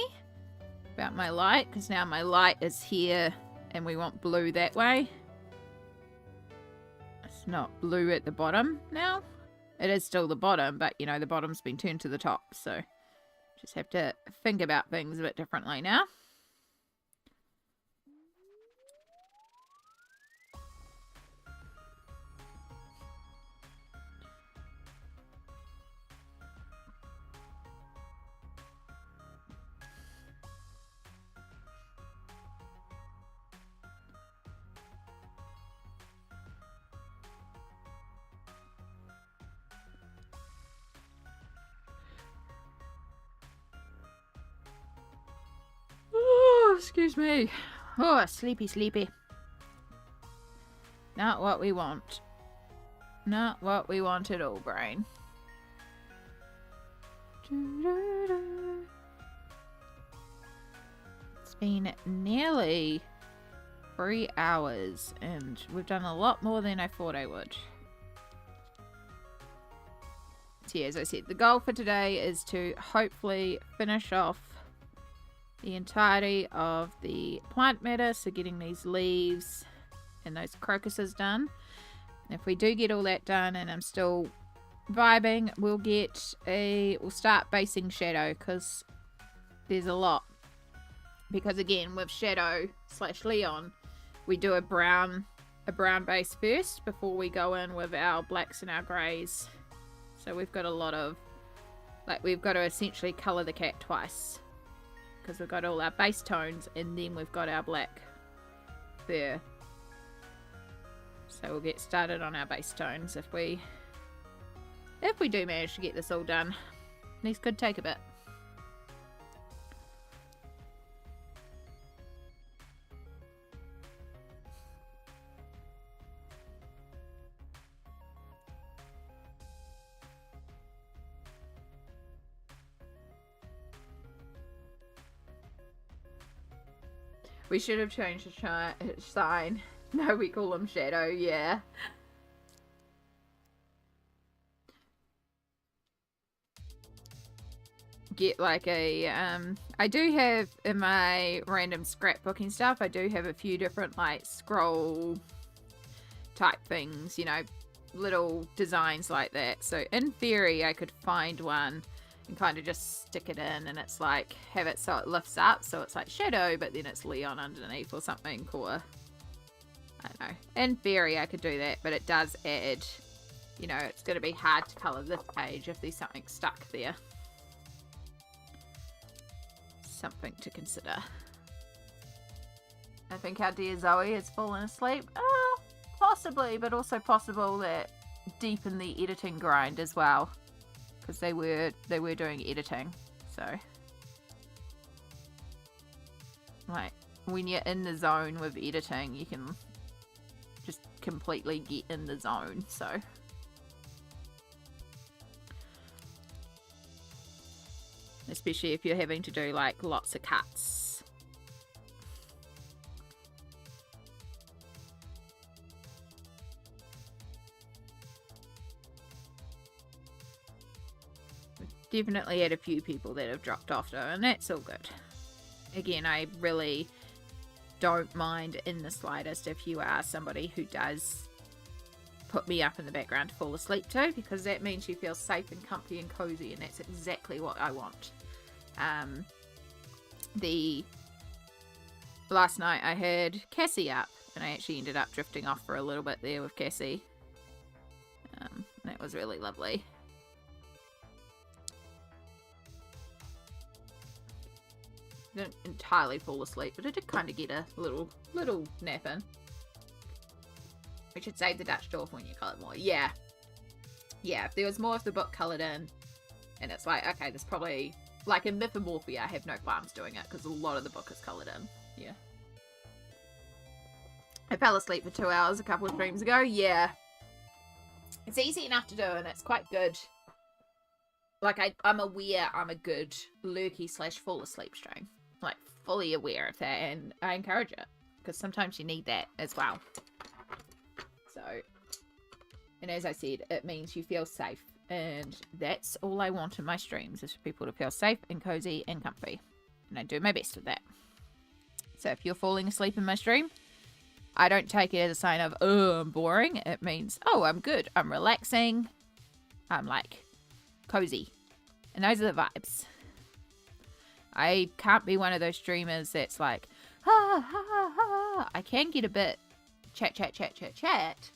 about my light, because now my light is here and we want blue that way. It's not blue at the bottom now. It is still the bottom, but you know, the bottom's been turned to the top, so just have to think about things a bit differently now. Excuse me. Oh, sleepy, sleepy. Not what we want. Not what we want at all, brain. It's been nearly 3 hours, and we've done a lot more than I thought I would. So yeah, as I said, the goal for today is to hopefully finish off the entirety of the plant matter, so getting these leaves and those crocuses done. If we do get all that done and I'm still vibing, we'll start basing shadow, because there's a lot. Because again, with Shadow / Leon, we do a brown base first before we go in with our blacks and our greys. So we've got a lot of, like, we've got to essentially colour the cat twice, because we've got all our base tones and then we've got our black fur. So we'll get started on our base tones if we do manage to get this all done. These could take a bit. We should have changed the sign. No, we call them Shadow, yeah. Get like a, I do have in my random scrapbooking stuff, I do have a few different like scroll type things, you know, little designs like that. So in theory, I could find one and kind of just stick it in, and it's like, have it so it lifts up, so it's like Shadow, but then it's Leon underneath or something, or I don't know. In theory, I could do that, but it does add, you know, it's going to be hard to colour this page if there's something stuck there. Something to consider. I think our dear Zoe has fallen asleep. Oh, possibly, but also possible that deep in the editing grind as well, because they were doing editing. So, like, when you're in the zone with editing, you can just completely get in the zone. So, especially if you're having to do like lots of cuts. We've definitely had a few people that have dropped off though, and that's all good. Again, I really don't mind in the slightest if you are somebody who does put me up in the background to fall asleep to, because that means you feel safe and comfy and cozy, and that's exactly what I want. The last night I had Cassie up, and I actually ended up drifting off for a little bit there with Cassie. That was really lovely. Didn't entirely fall asleep, but I did kind of get a little nap in. We should save the Dutch door for when you colour more. Yeah. Yeah, if there was more of the book coloured in, and it's like, okay, there's probably... Like in Mythomorphia, I have no qualms doing it, because a lot of the book is coloured in. Yeah. I fell asleep for 2 hours a couple of streams ago. Yeah. It's easy enough to do, and it's quite good. Like, I'm aware I'm a good lurky / fall asleep stream. Like, fully aware of that, and I encourage it. Because sometimes you need that as well. So, and as I said, it means you feel safe. And that's all I want in my streams, is for people to feel safe and cozy and comfy. And I do my best with that. So if you're falling asleep in my stream, I don't take it as a sign of, oh, I'm boring. It means, oh, I'm good. I'm relaxing. I'm like cozy. And those are the vibes. I can't be one of those streamers that's like, ha, ha, ha, ha. I can get a bit chat.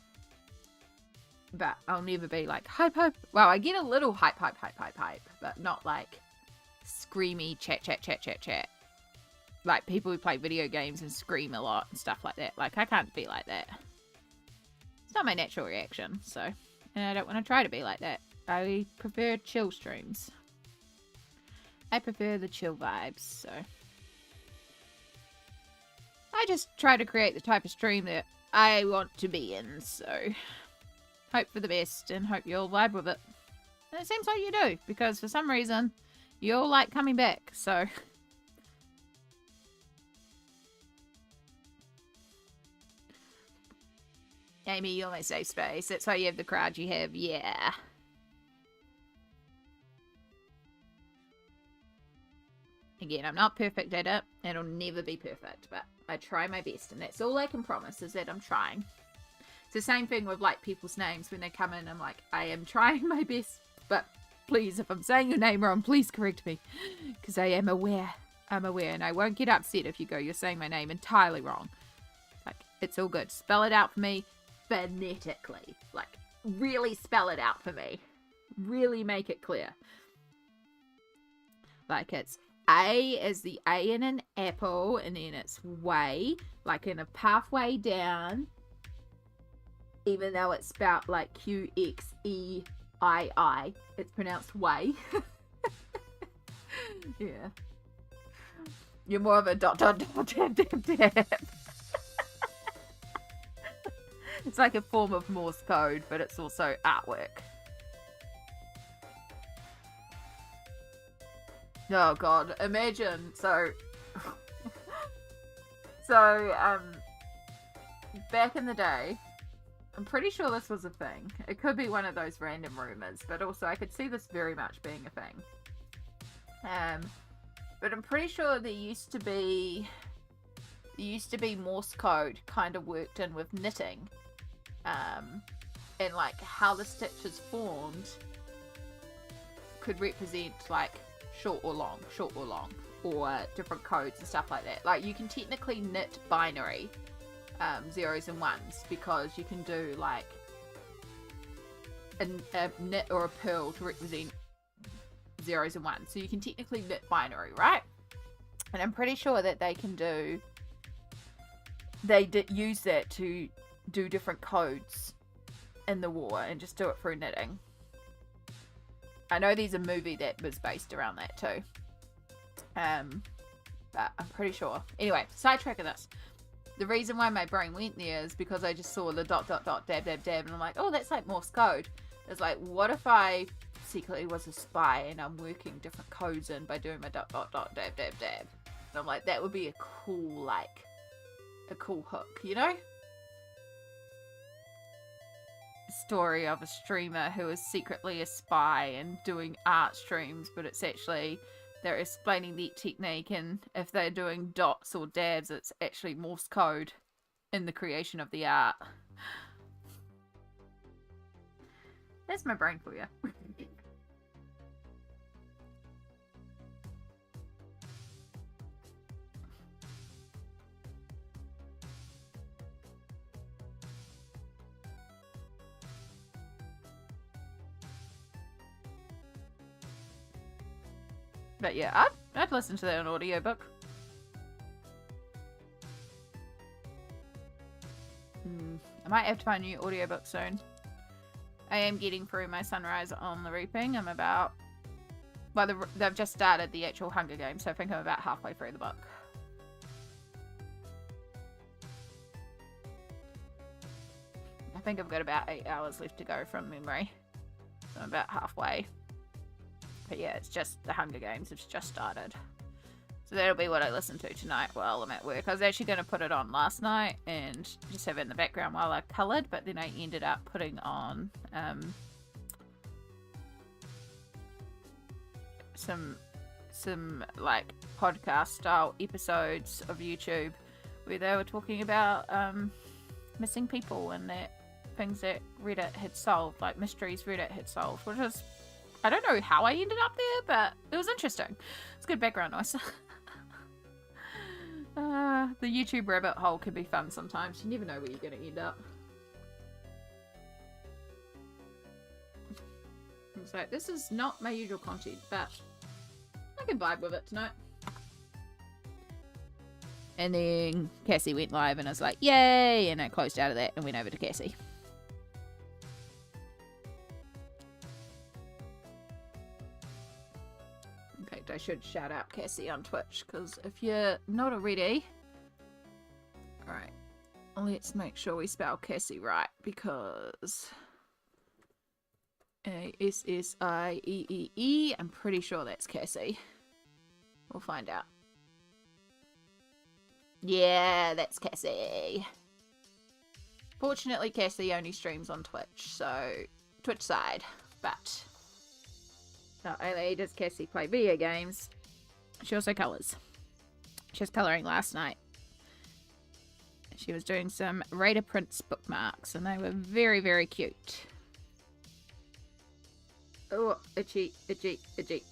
But I'll never be like hype. Well, I get a little hype, but not like screamy chat. Like people who play video games and scream a lot and stuff like that. Like I can't be like that. It's not my natural reaction, so, and I don't want to try to be like that. I prefer chill streams. I prefer the chill vibes, so. I just try to create the type of stream that I want to be in, so. Hope for the best and hope you'll vibe with it. And it seems like you do, because for some reason, you'll like coming back, so. Amy, you're my safe space. That's why you have the crowd you have, yeah. Again, I'm not perfect at it. It'll never be perfect, but I try my best, and that's all I can promise, is that I'm trying. It's the same thing with, like, people's names. When they come in, I'm like, I am trying my best, but please, if I'm saying your name wrong, please correct me. Because I am aware. I'm aware, and I won't get upset if you go, you're saying my name entirely wrong. Like, it's all good. Spell it out for me phonetically. Like, really spell it out for me. Really make it clear. Like, it's A as the A in an apple, and then it's way, like in a pathway down. Even though it's spelled like Qxeii, it's pronounced way. Yeah. You're more of a ... dab. It's like a form of Morse code, but it's also artwork. Oh god, imagine, back in the day, I'm pretty sure this was a thing. It could be one of those random rumors, but also I could see this very much being a thing. But I'm pretty sure there used to be Morse code kind of worked in with knitting. And like how the stitches formed could represent like short or long, or different codes and stuff like that. Like you can technically knit binary zeros and ones, because you can do like a knit or a purl to represent zeros and ones. So you can technically knit binary, right? And I'm pretty sure that they did use that to do different codes in the war and just do it through knitting. I know there's a movie that was based around that too. But I'm pretty sure. Anyway, sidetrack of this. The reason why my brain went there is because I just saw the ... dab, and I'm like, oh, that's like Morse code. It's like, what if I secretly was a spy and I'm working different codes in by doing my ... dab. And I'm like, that would be a cool hook, you know? Story of a streamer who is secretly a spy and doing art streams, but it's actually they're explaining the technique, and if they're doing dots or dabs, it's actually Morse code in the creation of the art. That's my brain for you. But yeah, I'd listen to that on audiobook. I might have to find a new audiobook soon. I am getting through my Sunrise on the Reaping. I'm about... Well, they've just started the actual Hunger Games, so I think I'm about halfway through the book. I think I've got about 8 hours left to go from memory. So I'm about halfway. But yeah, it's just the Hunger Games have just started. So that'll be what I listen to tonight while I'm at work. I was actually going to put it on last night and just have it in the background while I coloured, but then I ended up putting on some like podcast style episodes of YouTube where they were talking about missing people and that things that Reddit had solved, like mysteries Reddit had solved, which is, I don't know how I ended up there, but it was interesting. It's good background noise. The YouTube rabbit hole can be fun sometimes. You never know where you're going to end up. So this is not my usual content, but I can vibe with it tonight. And then Cassie went live and I was like, yay! And I closed out of that and went over to Cassie. In fact, I should shout out Cassie on Twitch, because if you're not already... Alright, let's make sure we spell Cassie right, because... A-S-S-I-E-E-E, I'm pretty sure that's Cassie. We'll find out. Yeah, that's Cassie. Fortunately, Cassie only streams on Twitch, so Twitch side. But not only does Cassie play video games, she also colours. She was colouring last night. She was doing some Raider Prince bookmarks, and they were very, very cute. Oh, itchy, itchy, itchy.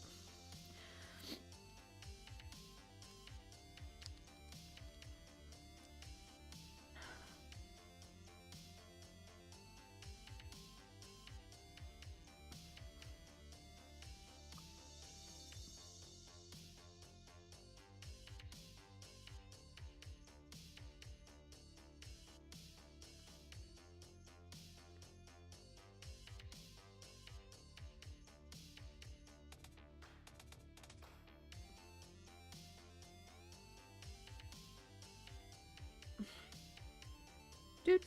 This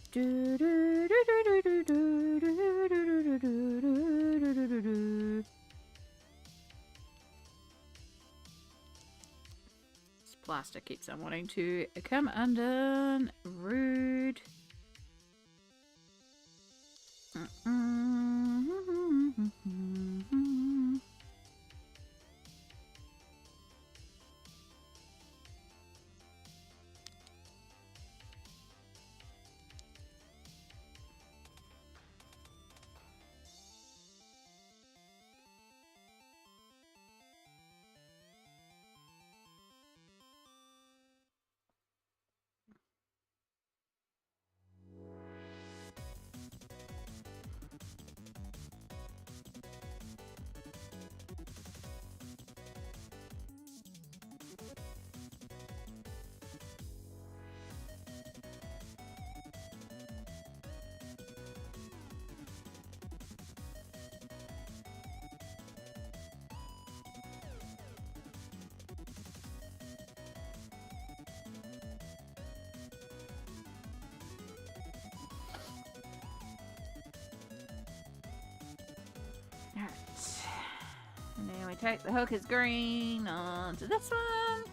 plaster keeps on wanting to come undone. Rude. Alright. And then we take the hook as green onto this one.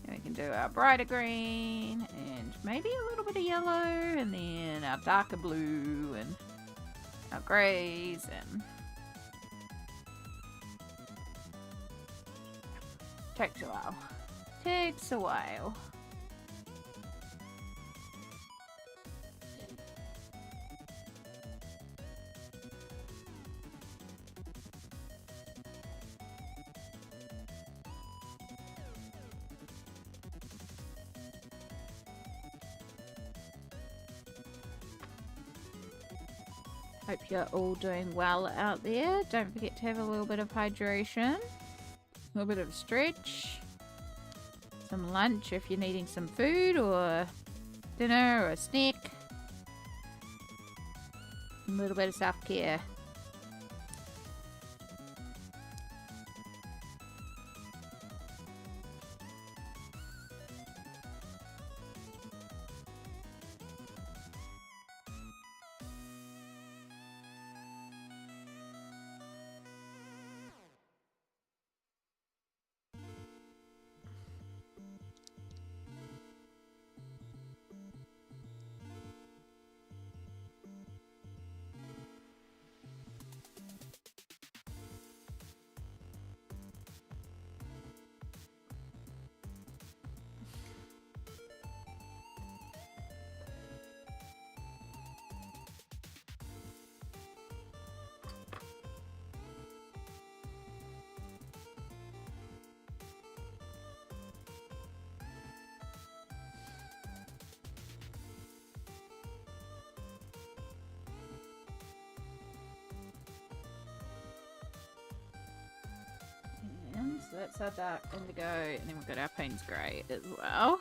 And we can do our brighter green and maybe a little bit of yellow, and then our darker blue and our greys, and takes a while. Takes a while. Hope you're all doing well out there. Don't forget to have a little bit of hydration, a little bit of stretch, some lunch if you're needing some food or dinner or a snack. A little bit of self-care. So that's our dark indigo, and then we've got our Payne's Grey as well.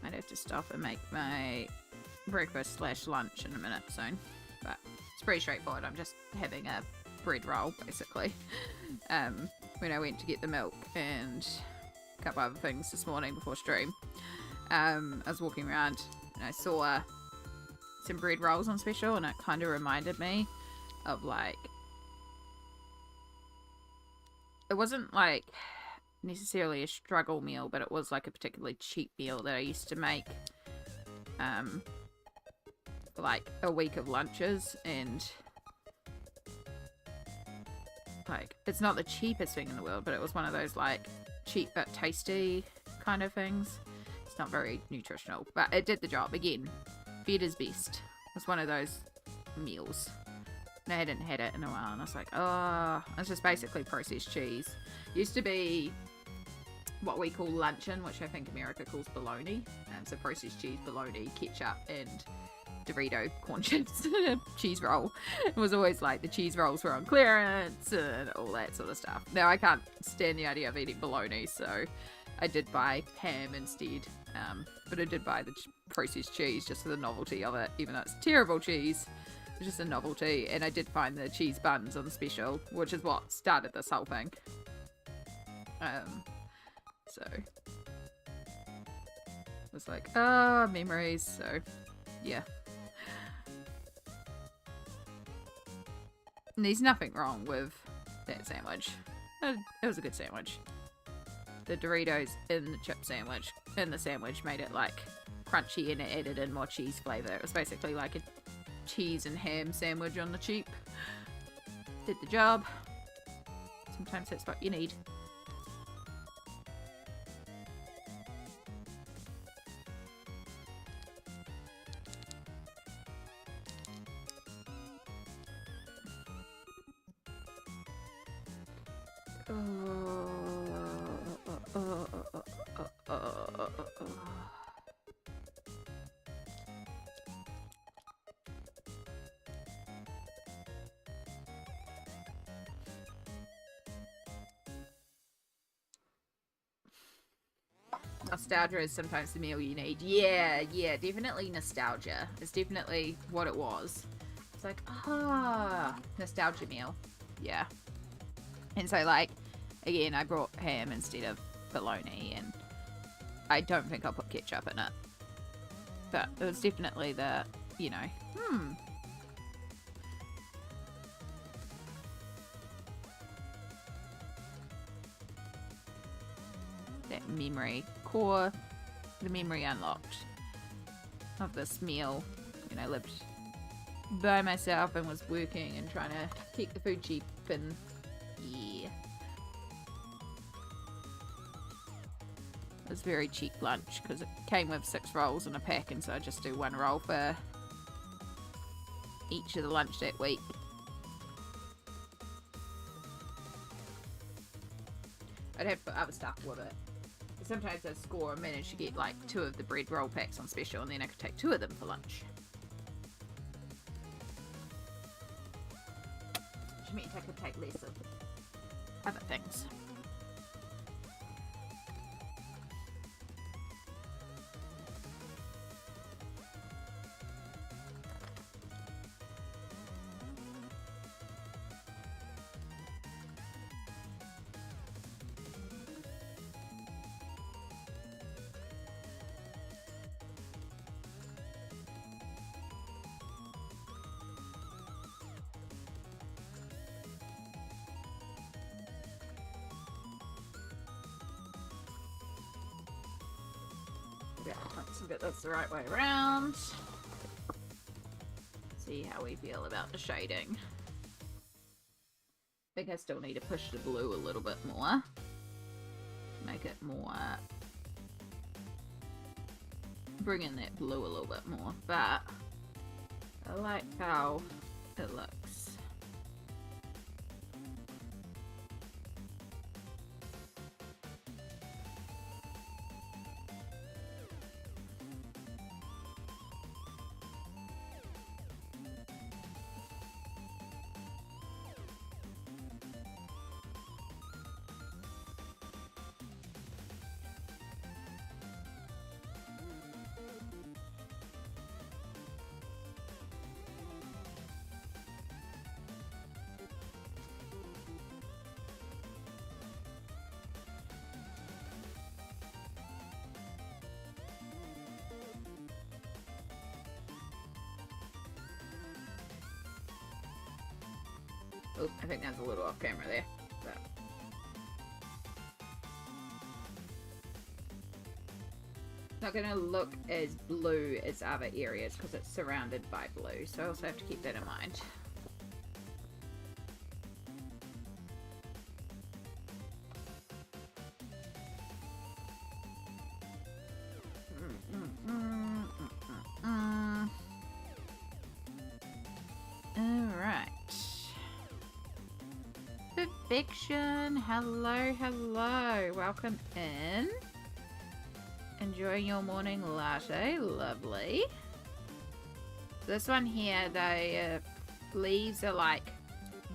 Might have to stop and make my breakfast / lunch in a minute soon, but it's pretty straightforward. I'm just having a bread roll basically. When I went to get the milk and a couple other things this morning before stream, I was walking around and I saw some bread rolls on special, and it kind of reminded me of, like, it wasn't like necessarily a struggle meal, but it was like a particularly cheap meal that I used to make for like a week of lunches, and like, it's not the cheapest thing in the world, but it was one of those like cheap but tasty kind of things. It's not very nutritional, but it did the job. Again, fed is best. It's one of those meals. And I hadn't had it in a while, and I was like, oh, it's just basically processed cheese. Used to be what we call luncheon, which I think America calls bologna. So processed cheese, bologna, ketchup, and Dorito corn chips cheese roll. It was always like the cheese rolls were on clearance and all that sort of stuff. Now I can't stand the idea of eating bologna, so I did buy ham instead. But I did buy the processed cheese just for the novelty of it, even though it's terrible cheese. It's just a novelty. And I did find the cheese buns on special, which is what started this whole thing. So it was like, memories. So yeah. And there's nothing wrong with that sandwich. It was a good sandwich. The Doritos in the chip sandwich, in the sandwich, made it like crunchy, and it added in more cheese flavor. It was basically like a cheese and ham sandwich on the cheap. Did the job. Sometimes that's what you need. Nostalgia is sometimes the meal you need. Yeah, definitely nostalgia. It's definitely what it was. It's like, nostalgia meal. Yeah. And so, like, again, I brought ham instead of bologna, and I don't think I'll put ketchup in it. But it was definitely the, you know, that memory core, the memory unlocked. of this meal when I lived by myself and was working and trying to keep the food cheap, and yeah. It was very cheap lunch because it came with 6 rolls in a pack, and so I just do 1 roll for each of the lunch that week. I'd have to put other stuff with it. Sometimes I'd score and manage to get like 2 of the bread roll packs on special, and then I could take 2 of them for lunch. Which means I could take less of other things. Get this the right way around. See how we feel about the shading. I think I still need to push the blue a little bit more. Make it more... bring in that blue a little bit more, but I like how it looks. Oh, I think that's a little off camera there. But it's not going to look as blue as other areas because it's surrounded by blue, so I also have to keep that in mind. Fiction, hello, hello, welcome in. Enjoying your morning latte, lovely. This one here, the leaves are like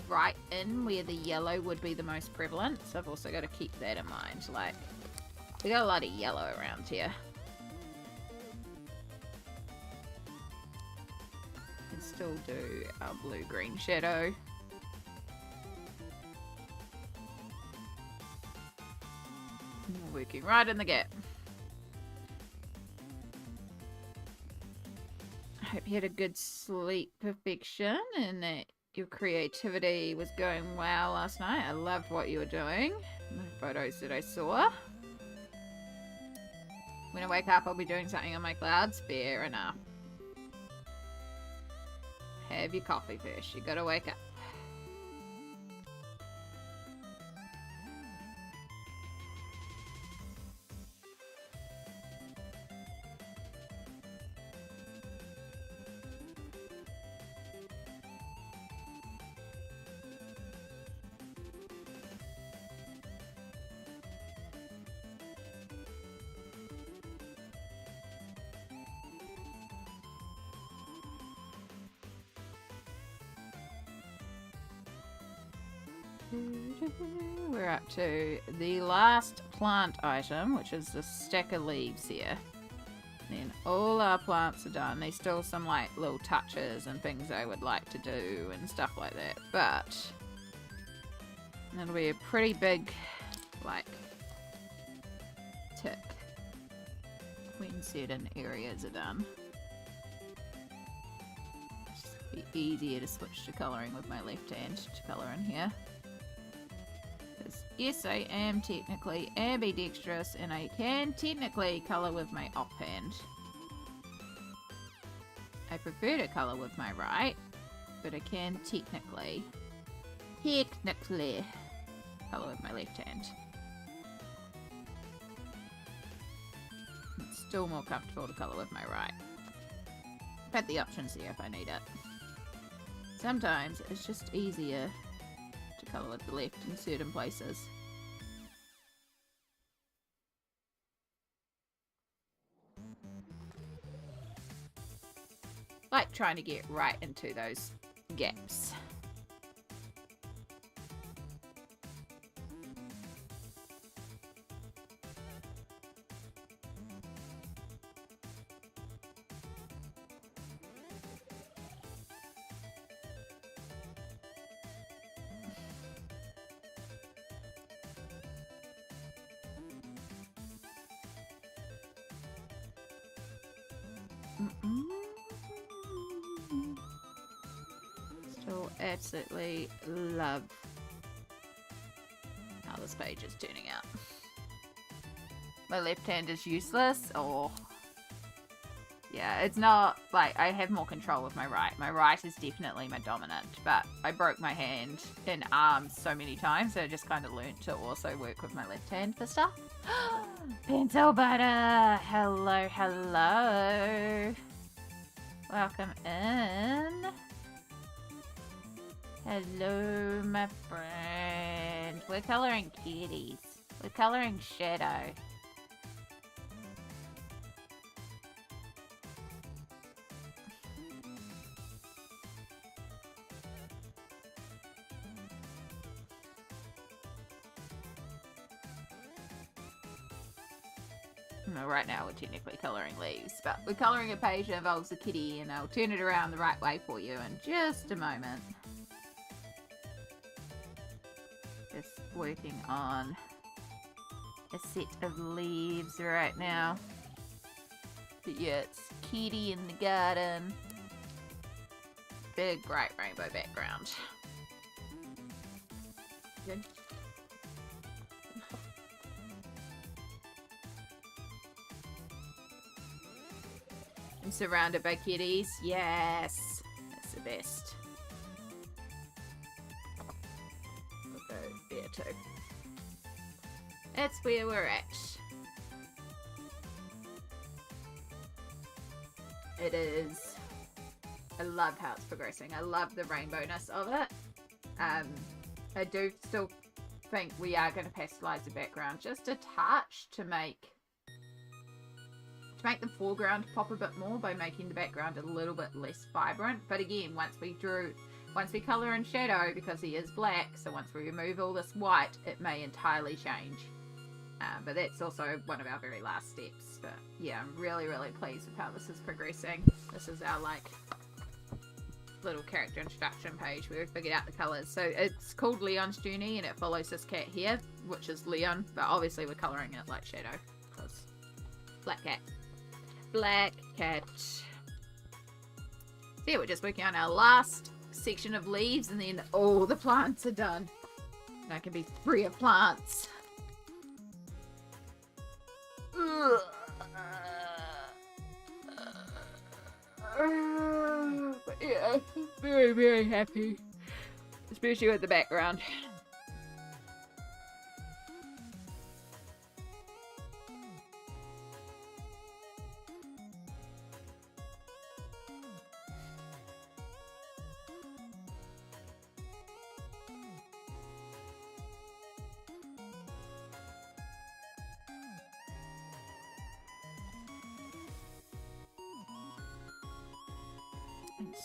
right in where the yellow would be the most prevalent, so I've also got to keep that in mind. Like, we got a lot of yellow around here. Can still do our blue-green shadow. Working right in the gap. I hope you had a good sleep, Perfection, and that your creativity was going well last night. I loved what you were doing, the photos that I saw. When I wake up, I'll be doing something on my clouds. Fair enough. Have your coffee first. You gotta wake up. We're up to the last plant item, which is the stack of leaves here. Then all our plants are done. There's still some like little touches and things I would like to do and stuff like that, but it'll be a pretty big like tick when certain areas are done. It'll be easier to switch to colouring with my left hand to colour in here. Yes, I am technically ambidextrous and I can technically colour with my off hand. I prefer to colour with my right, but I can technically colour with my left hand. It's still more comfortable to colour with my right. I've had the options there if I need it. Sometimes it's just easier to colour with the left in certain places. Like trying to get right into those gaps. Still absolutely love how this page is turning out. My left hand is useless. Oh, yeah, it's not like I have more control with my right. My right is definitely my dominant, but I broke my hand in arms so many times, so I just kind of learned to also work with my left hand for stuff. Pencil butter! Hello, hello. Welcome in. Hello, my friend. We're colouring kitties. We're colouring shadow. No, right now we're technically colouring leaves, but we're colouring a page that involves a kitty, and I'll turn it around the right way for you in just a moment. Just working on a set of leaves right now. But yeah, it's kitty in the garden. Big bright rainbow background. Good. I'm surrounded by kitties. Yes, that's the best. We'll go there too. That's where we're at. It is. I love how it's progressing. I love the rainbowness of it. I do still think we are going to pastelize the background just a touch to make the foreground pop a bit more by making the background a little bit less vibrant. But again, once we colour in shadow, because he is black, so once we remove all this white, it may entirely change. But that's also one of our very last steps. But yeah, I'm really, really pleased with how this is progressing. This is our like little character introduction page where we figured out the colours. So it's called Leon's Journey, and it follows this cat here, which is Leon, but obviously we're colouring it like shadow because black cat. Black cat. So yeah, we're just working on our last section of leaves, and then all the plants are done. And I can be free of plants. But yeah, very, very happy. Especially with the background.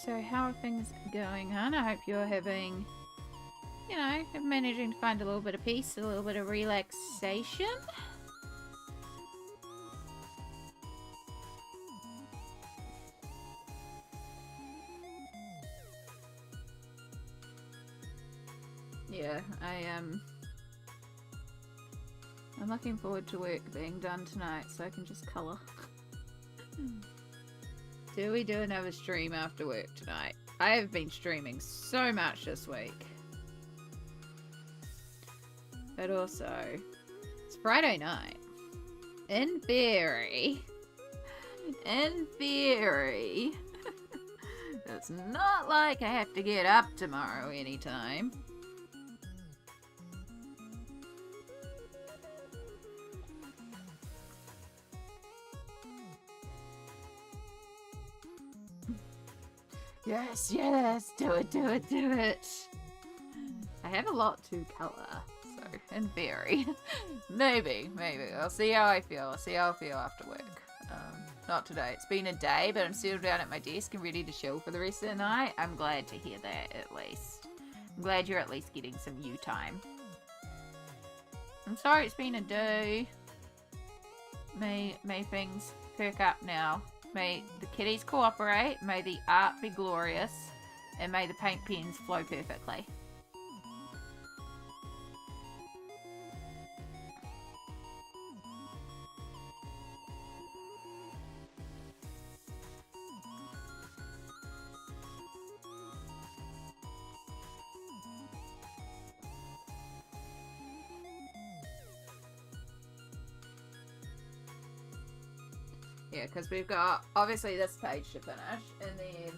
So how are things going on? I hope you're having, you know, managing to find a little bit of peace, a little bit of relaxation. Yeah, I'm looking forward to work being done tonight so I can just colour. Do we do another stream after work tonight? I have been streaming so much this week. But also, it's Friday night. In theory, It's not like I have to get up tomorrow anytime. Yes, yes, do it, do it, do it. I have a lot to colour, so, in theory. maybe. I'll see how I feel. I'll see how I feel after work. Not today. It's been a day, but I'm still down at my desk and ready to chill for the rest of the night. I'm glad to hear that, at least. I'm glad you're at least getting some you time. I'm sorry it's been a day. May things perk up now. May the kitties cooperate, may the art be glorious, and may the paint pens flow perfectly. Yeah, because we've got, obviously, this page to finish, and then...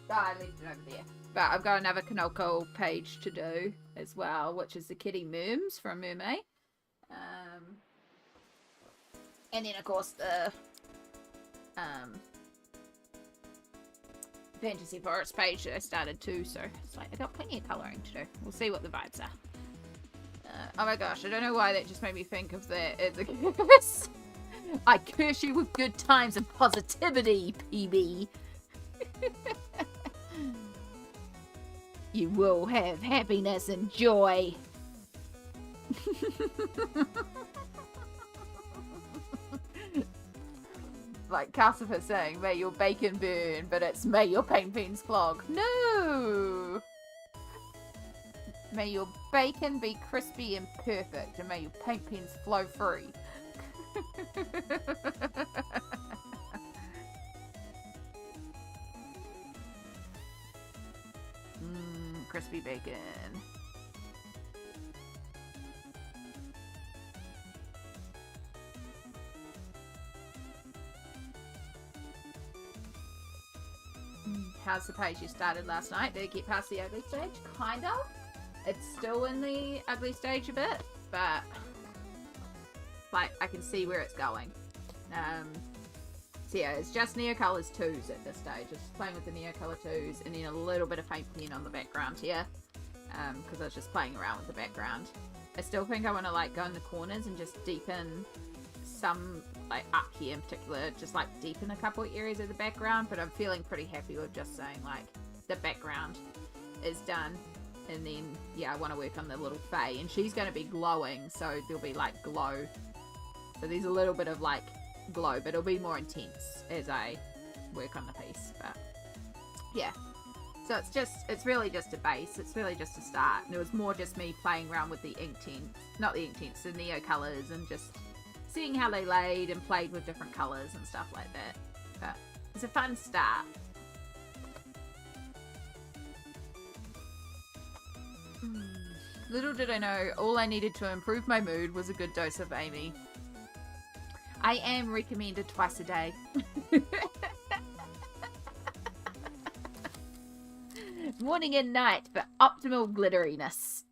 I left it over there. But I've got another Kanoko page to do as well, which is the kitty Merms from Mermaid. And then, of course, the... Fantasy Forest page that I started too, so it's like I got plenty of colouring to do. We'll see what the vibes are. Oh my gosh, I don't know why that just made me think of that as a curse. I curse you with good times and positivity, PB. You will have happiness and joy. Like Calcifer saying, may your bacon burn, but it's may your paint pens clog. No! May your bacon be crispy and perfect, and may your paint pens flow free. Crispy bacon. How's the page you started last night? Did it get past the ugly stage? Kind of. It's still in the ugly stage a bit, but like I can see where it's going. So yeah, it's just Neocolors 2s at this stage. Just playing with the Neocolor 2s and then a little bit of paint pen on the background here. Because I was just playing around with the background. I still think I want to like go in the corners and just deepen some, like up here in particular, just like deepen a couple of areas of the background, but I'm feeling pretty happy with just saying like the background is done. And then, yeah, I want to work on the little Fae, and she's going to be glowing, so there'll be like glow. So there's a little bit of like glow, but it'll be more intense as I work on the piece. But yeah, so it's really just a base. It's really just a start. And it was more just me playing around with the ink tints, not the ink tints, the Neocolors, and just seeing how they laid and played with different colors and stuff like that. But it's a fun start. Little did I know, all I needed to improve my mood was a good dose of Amy. I am recommended twice a day. Morning and night for optimal glitteriness.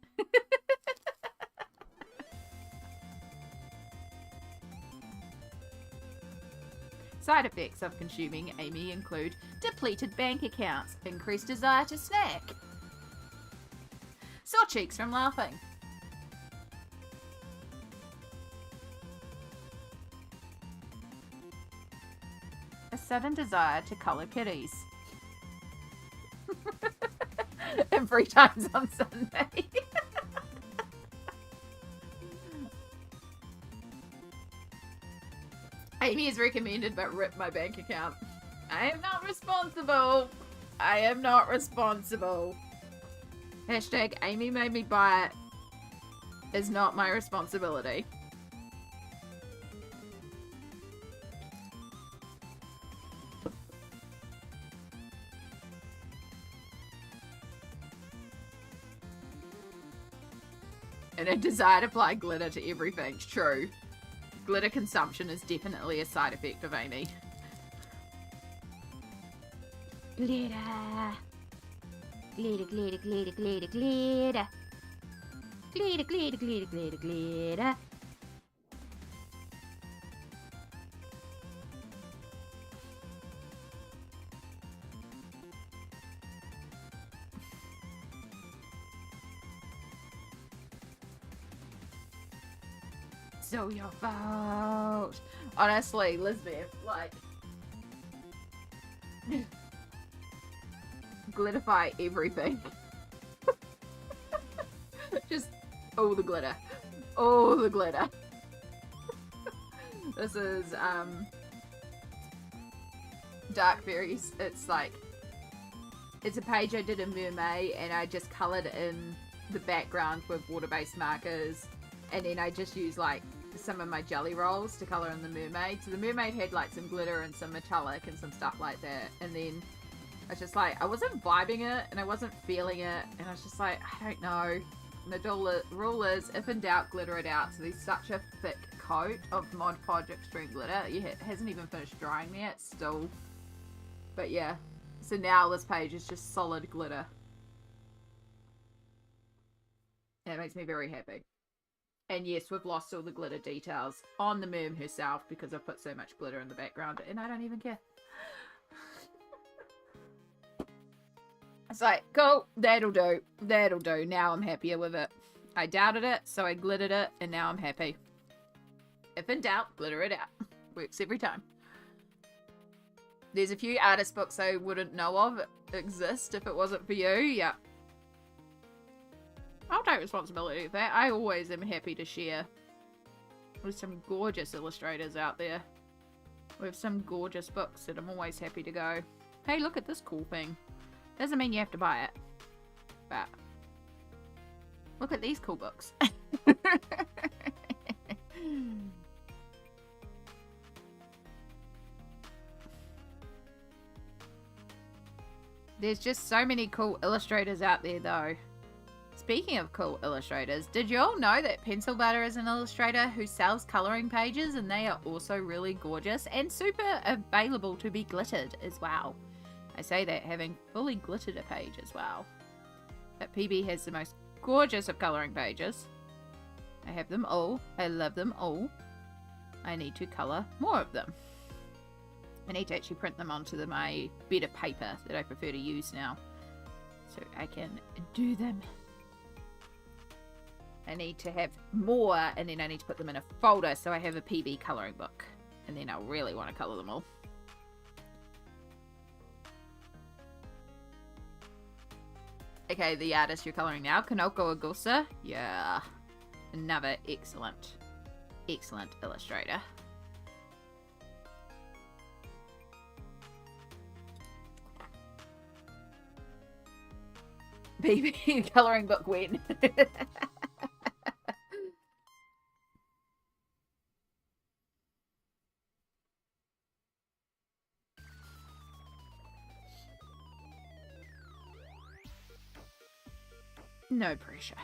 Side effects of consuming Amy include depleted bank accounts, increased desire to snack, sore cheeks from laughing, a sudden desire to colour kitties, and 3 times on Sunday. Amy is recommended, but rip my bank account. I am not responsible. I am not responsible. Hashtag Amy made me buy it is not my responsibility. and a desire to apply glitter to everything. True. Glitter consumption is definitely a side effect of Amy. Glitter. Glitter, glitter, glitter, glitter, glitter. Glitter, glitter, glitter, glitter, glitter. So your fault. Honestly, Lisbeth, like, glitterify everything. Just all the glitter. All the glitter. This is, Dark Berries. It's like, it's a page I did in Mermaid, and I just coloured in the background with water-based markers, and then I just used, like, some of my jelly rolls to colour in the Mermaid. So the Mermaid had, like, some glitter and some metallic and some stuff like that, and then I was just like, I wasn't vibing it, and I wasn't feeling it, and I was just like, I don't know. And the rule is, if in doubt, glitter it out. So there's such a thick coat of Mod Podge Extreme Glitter. It hasn't even finished drying yet, still. But yeah. So now this page is just solid glitter. And it makes me very happy. And yes, we've lost all the glitter details on the Merm herself because I've put so much glitter in the background, and I don't even care. It's like, cool, that'll do. That'll do. Now I'm happier with it. I doubted it, so I glittered it, and now I'm happy. If in doubt, glitter it out. Works every time. There's a few artist books I wouldn't know of exist if it wasn't for you. Yeah. I'll take responsibility for that. I always am happy to share with some gorgeous illustrators out there. With some gorgeous books that I'm always happy to go, hey, look at this cool thing. Doesn't mean you have to buy it. But look at these cool books. There's just so many cool illustrators out there, though. Speaking of cool illustrators, did you all know that Pencil Butter is an illustrator who sells colouring pages, and they are also really gorgeous and super available to be glittered as well? I say that having fully glittered a page as well. But PB has the most gorgeous of colouring pages. I have them all. I love them all. I need to colour more of them. I need to actually print them onto my better paper that I prefer to use now, so I can do them. I need to have more, and then I need to put them in a folder so I have a PB colouring book, and then I'll really want to colour them all. Okay, the artist you're colouring now, Kanoko Egusa. Yeah, another excellent illustrator. Baby colouring book win. No pressure.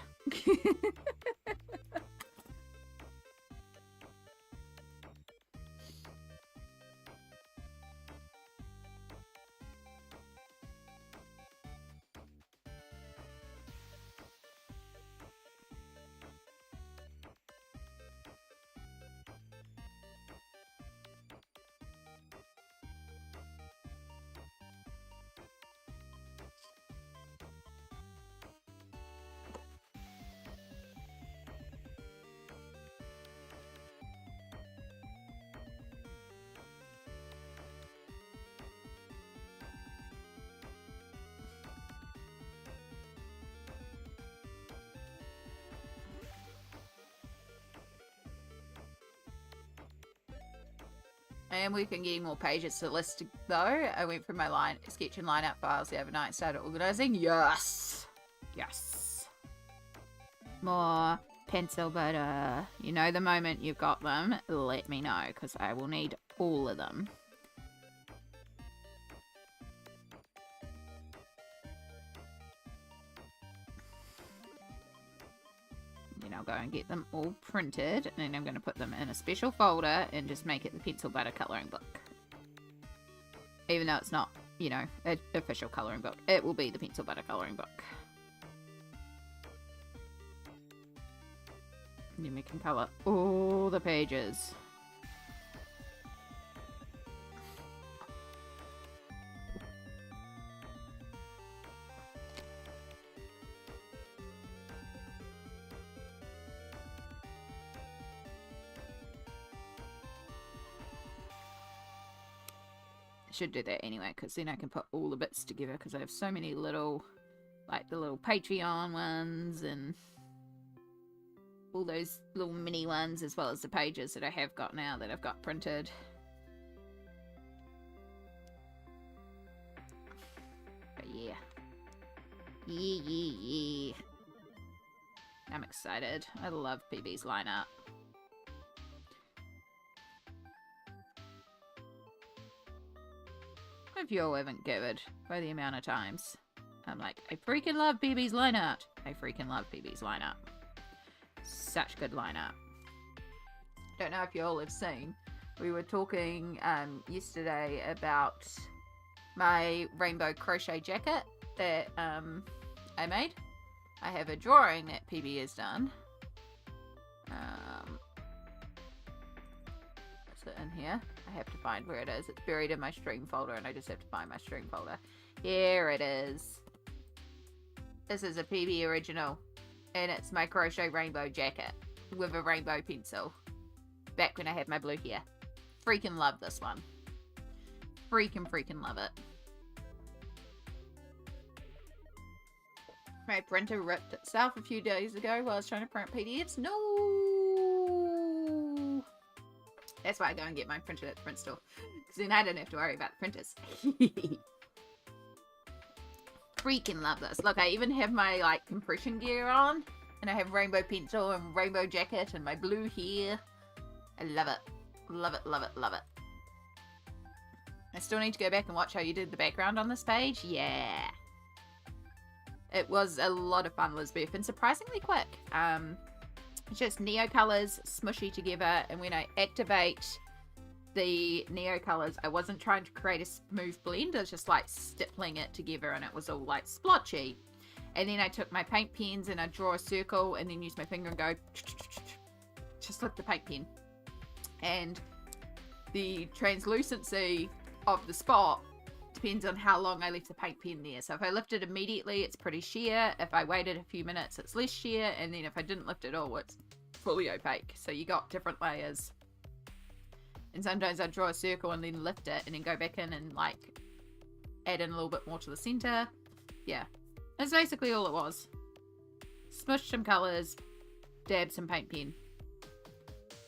And we've been getting more pages to list, though. I went through my sketch and lineup files the other night and started organising. Yes! Yes! More Pencil Butter. You know, the moment you've got them, let me know, because I will need all of them. You know I'll go and get them all printed, and then I'm going to put them in a special folder and just make it the pencil butter colouring book. Even though it's not, you know, an official colouring book, it will be the pencil butter colouring book. And then we can colour all the pages. Should do that anyway, because then I can put all the bits together, because I have so many little, like the little Patreon ones and all those little mini ones, as well as the pages that I have got now that I've got printed. But yeah. Yeah. I'm excited. I love PB's lineup. If you all haven't gathered by the amount of times I'm like, I freaking love PB's lineup. I freaking love PB's lineup. Such good lineup. Don't know if you all have seen, we were talking yesterday about my rainbow crochet jacket that I made. I have a drawing that PB has done. Is it in here? I have to find where it is. It's buried in my stream folder, and I just have to find my stream folder. Here it is. This is a PB original, and it's my crochet rainbow jacket with a rainbow pencil. Back when I had my blue hair. Freaking love this one. Freaking love it. My printer ripped itself a few days ago while I was trying to print PDFs. No! That's why I go and get mine printed at the print store. Because then I don't have to worry about the printers. Freaking love this. Look, I even have my, like, compression gear on. And I have rainbow pencil and rainbow jacket and my blue hair. I love it. Love it, love it, love it. I still need to go back and watch how you did the background on this page. Yeah. It was a lot of fun, Lizbeth, and surprisingly quick. It's just Neocolors smushy together, and when I activate the Neocolors, I wasn't trying to create a smooth blend. I was just like stippling it together, and it was all like splotchy. And then I took my paint pens and I draw a circle, and then use my finger and go just lift the paint pen. And the translucency of the spot depends on how long I left the paint pen there. So if I lift it immediately, it's pretty sheer. If I waited a few minutes, it's less sheer. And then if I didn't lift it all, it's fully opaque. So you got different layers. And sometimes I draw a circle and then lift it and then go back in and like add in a little bit more to the center. Yeah, that's basically all it was. Smushed some colors, dabbed some paint pen.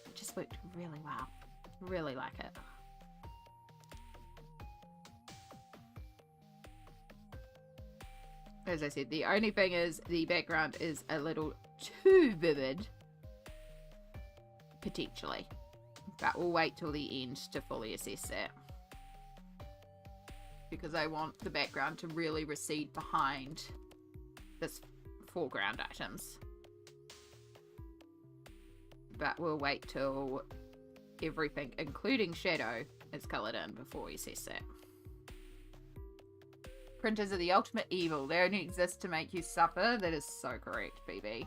It just worked really well. Really like it. As I said, the only thing is the background is a little too vivid, potentially. But we'll wait till the end to fully assess that. Because I want the background to really recede behind this foreground items. But we'll wait till everything, including shadow, is coloured in before we assess that. Printers are the ultimate evil. They only exist to make you suffer. That is so correct, BB.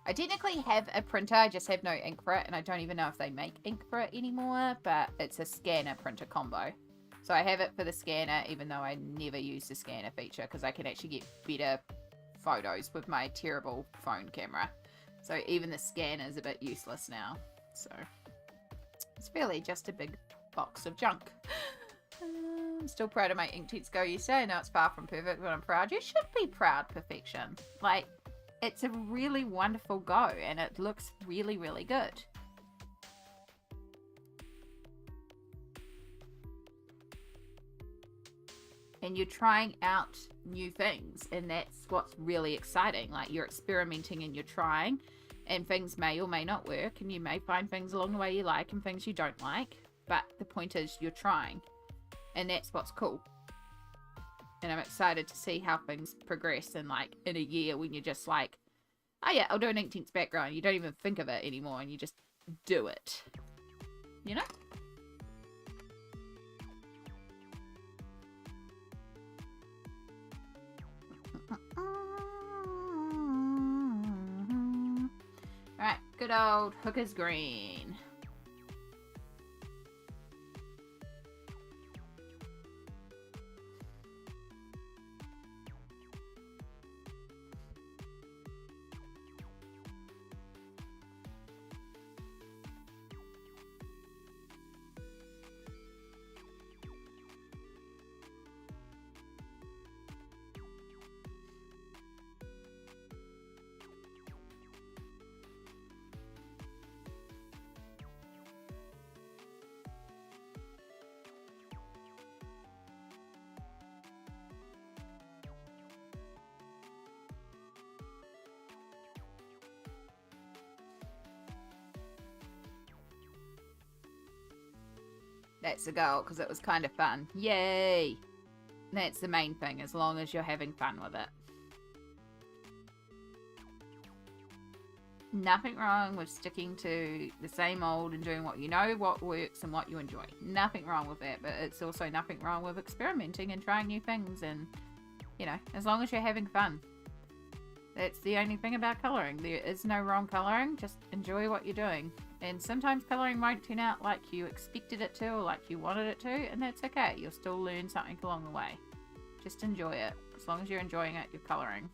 I technically have a printer, I just have no ink for it, and I don't even know if they make ink for it anymore, but it's a scanner printer combo. So I have it for the scanner, even though I never use the scanner feature, because I can actually get better photos with my terrible phone camera. So even the scanner is a bit useless now. So it's really just a big box of junk. I'm still proud of my Inktense Go yesterday. I know it's far from perfect, but I'm proud. You should be proud, perfection. Like, it's a really wonderful go, and it looks really, really good. And you're trying out new things, and that's what's really exciting. Like, you're experimenting and you're trying, and things may or may not work, and you may find things along the way you like and things you don't like, but the point is you're trying. And that's what's cool. And I'm excited to see how things progress in like in a year when you're just like Oh yeah, I'll do an ink background. You don't even think of it anymore and you just do it. You know? Alright, good old Hooker's Green. That's the goal, because it was kind of fun. Yay! That's the main thing, as long as you're having fun with it. Nothing wrong with sticking to the same old and doing what you know, what works, and what you enjoy. Nothing wrong with that, but it's also nothing wrong with experimenting and trying new things, and, you know, as long as you're having fun. That's the only thing about colouring. There is no wrong colouring, just enjoy what you're doing. And sometimes colouring won't turn out like you expected it to or like you wanted it to, and that's okay. You'll still learn something along the way. Just enjoy it. As long as you're enjoying it, you're colouring.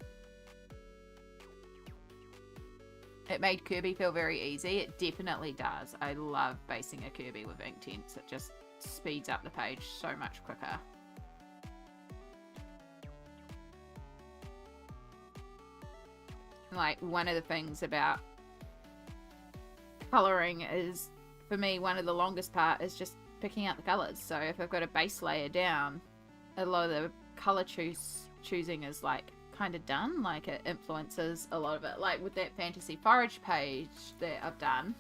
It made Kirby feel very easy. It definitely does. I love basing a Kirby with Inktense. It just speeds up the page so much quicker. Like, one of the things about colouring is, for me, one of the longest part is just picking out the colours. So if I've got a base layer down, a lot of the colour choosing is like kind of done. Like, it influences a lot of it. Like with that Fantasy Forage page that I've done,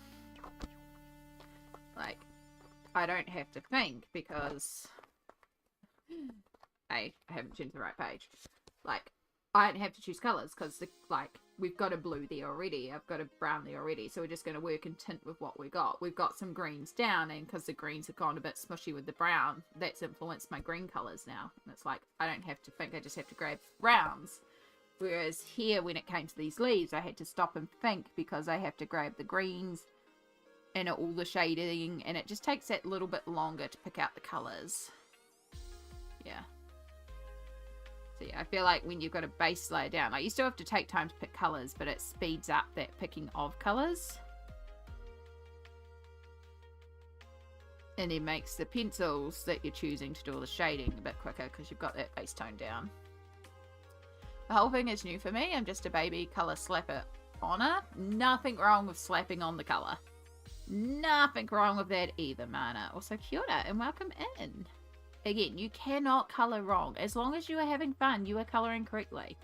like, I don't have to think because I haven't chosen the right page. Like, I don't have to choose colours because, like, we've got a blue there already. I've got a brown there already. So we're just going to work in tint with what we got. We've got some greens down, and because the greens have gone a bit smushy with the brown, that's influenced my green colours now. And it's like, I don't have to think. I just have to grab browns. Whereas here, when it came to these leaves, I had to stop and think because I have to grab the greens and all the shading. And it just takes that little bit longer to pick out the colours. Yeah. So yeah, I feel like when you've got a base layer down, like, you still have to take time to pick colours, but it speeds up that picking of colours. And it makes the pencils that you're choosing to do all the shading a bit quicker because you've got that base tone down. The whole thing is new for me. I'm just a baby colour slapper on it. Nothing wrong with slapping on the colour. Nothing wrong with that either, Mana. Also, kia ora and welcome in. Again, you cannot colour wrong. As long as you are having fun, you are colouring correctly.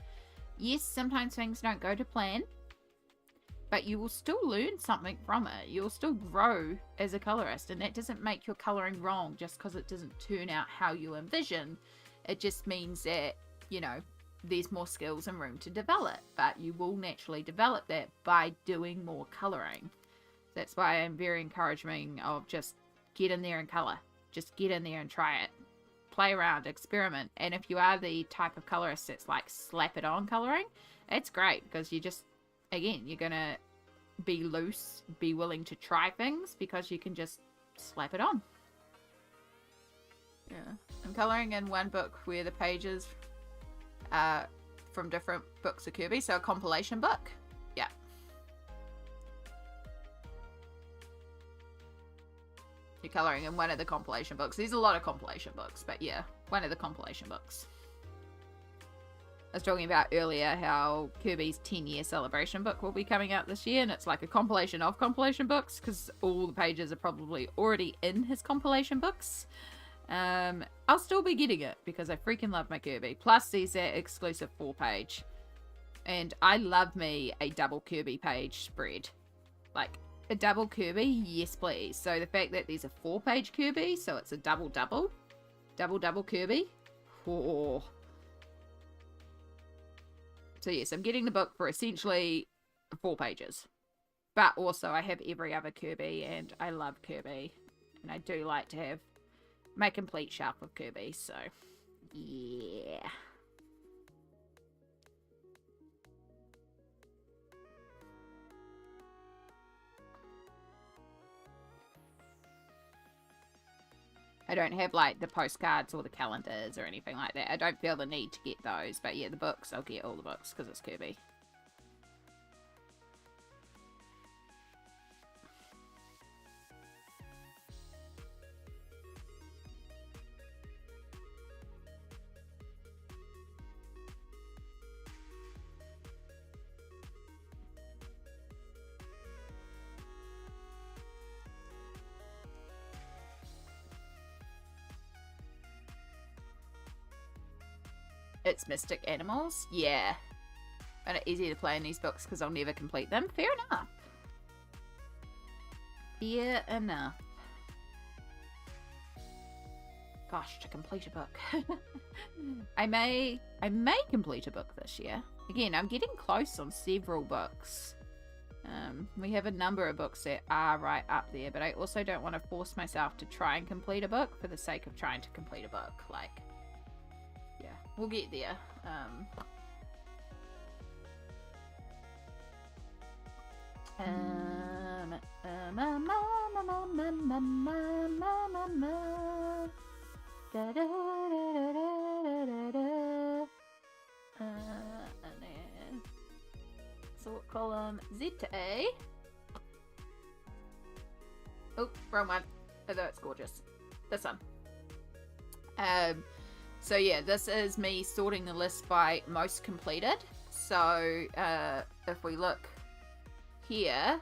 Yes, sometimes things don't go to plan, but you will still learn something from it. You'll still grow as a colourist, and that doesn't make your colouring wrong just because it doesn't turn out how you envision. It just means that, you know, there's more skills and room to develop, but you will naturally develop that by doing more colouring. That's why I'm very encouraging of just get in there and colour. Just get in there and try it. Play around, experiment. And if you are the type of colorist that's like slap it on coloring, it's great because you just, again, you're gonna be loose, be willing to try things because you can just slap it on. Yeah, I'm coloring in one book where the pages are from different books of Kirby, so a compilation book. Yeah. You're colouring in one of the compilation books. There's a lot of compilation books, but yeah, one of the compilation books. I was talking about earlier how Kirby's 10-year celebration book will be coming out this year, and it's like a compilation of compilation books because all the pages are probably already in his compilation books. I'll still be getting it because I freaking love my Kirby. Plus, there's that exclusive 4-page. And I love me a double Kirby page spread. Like, a double Kirby, yes please. So the fact that there's a 4-page Kirby, so it's a double Kirby. Oh. So yes, I'm getting the book for essentially 4 pages. But also I have every other Kirby, and I love Kirby. And I do like to have my complete shelf of Kirby, so yeah. I don't have like the postcards or the calendars or anything like that. I don't feel the need to get those, but yeah, the books, I'll get all the books because it's Kirby. It's Mystic Animals. Yeah. And it's easy to play in these books because I'll never complete them. Fair enough. Fair enough. Gosh, to complete a book. I may complete a book this year. Again, I'm getting close on several books. We have a number of books that are right up there, but I also don't want to force myself to try and complete a book for the sake of trying to complete a book. Like, yeah, we'll get there. And then sort column Z to A. Oh, wrong one. Although it's gorgeous. This one. So yeah, this is me sorting the list by most completed. So if we look here,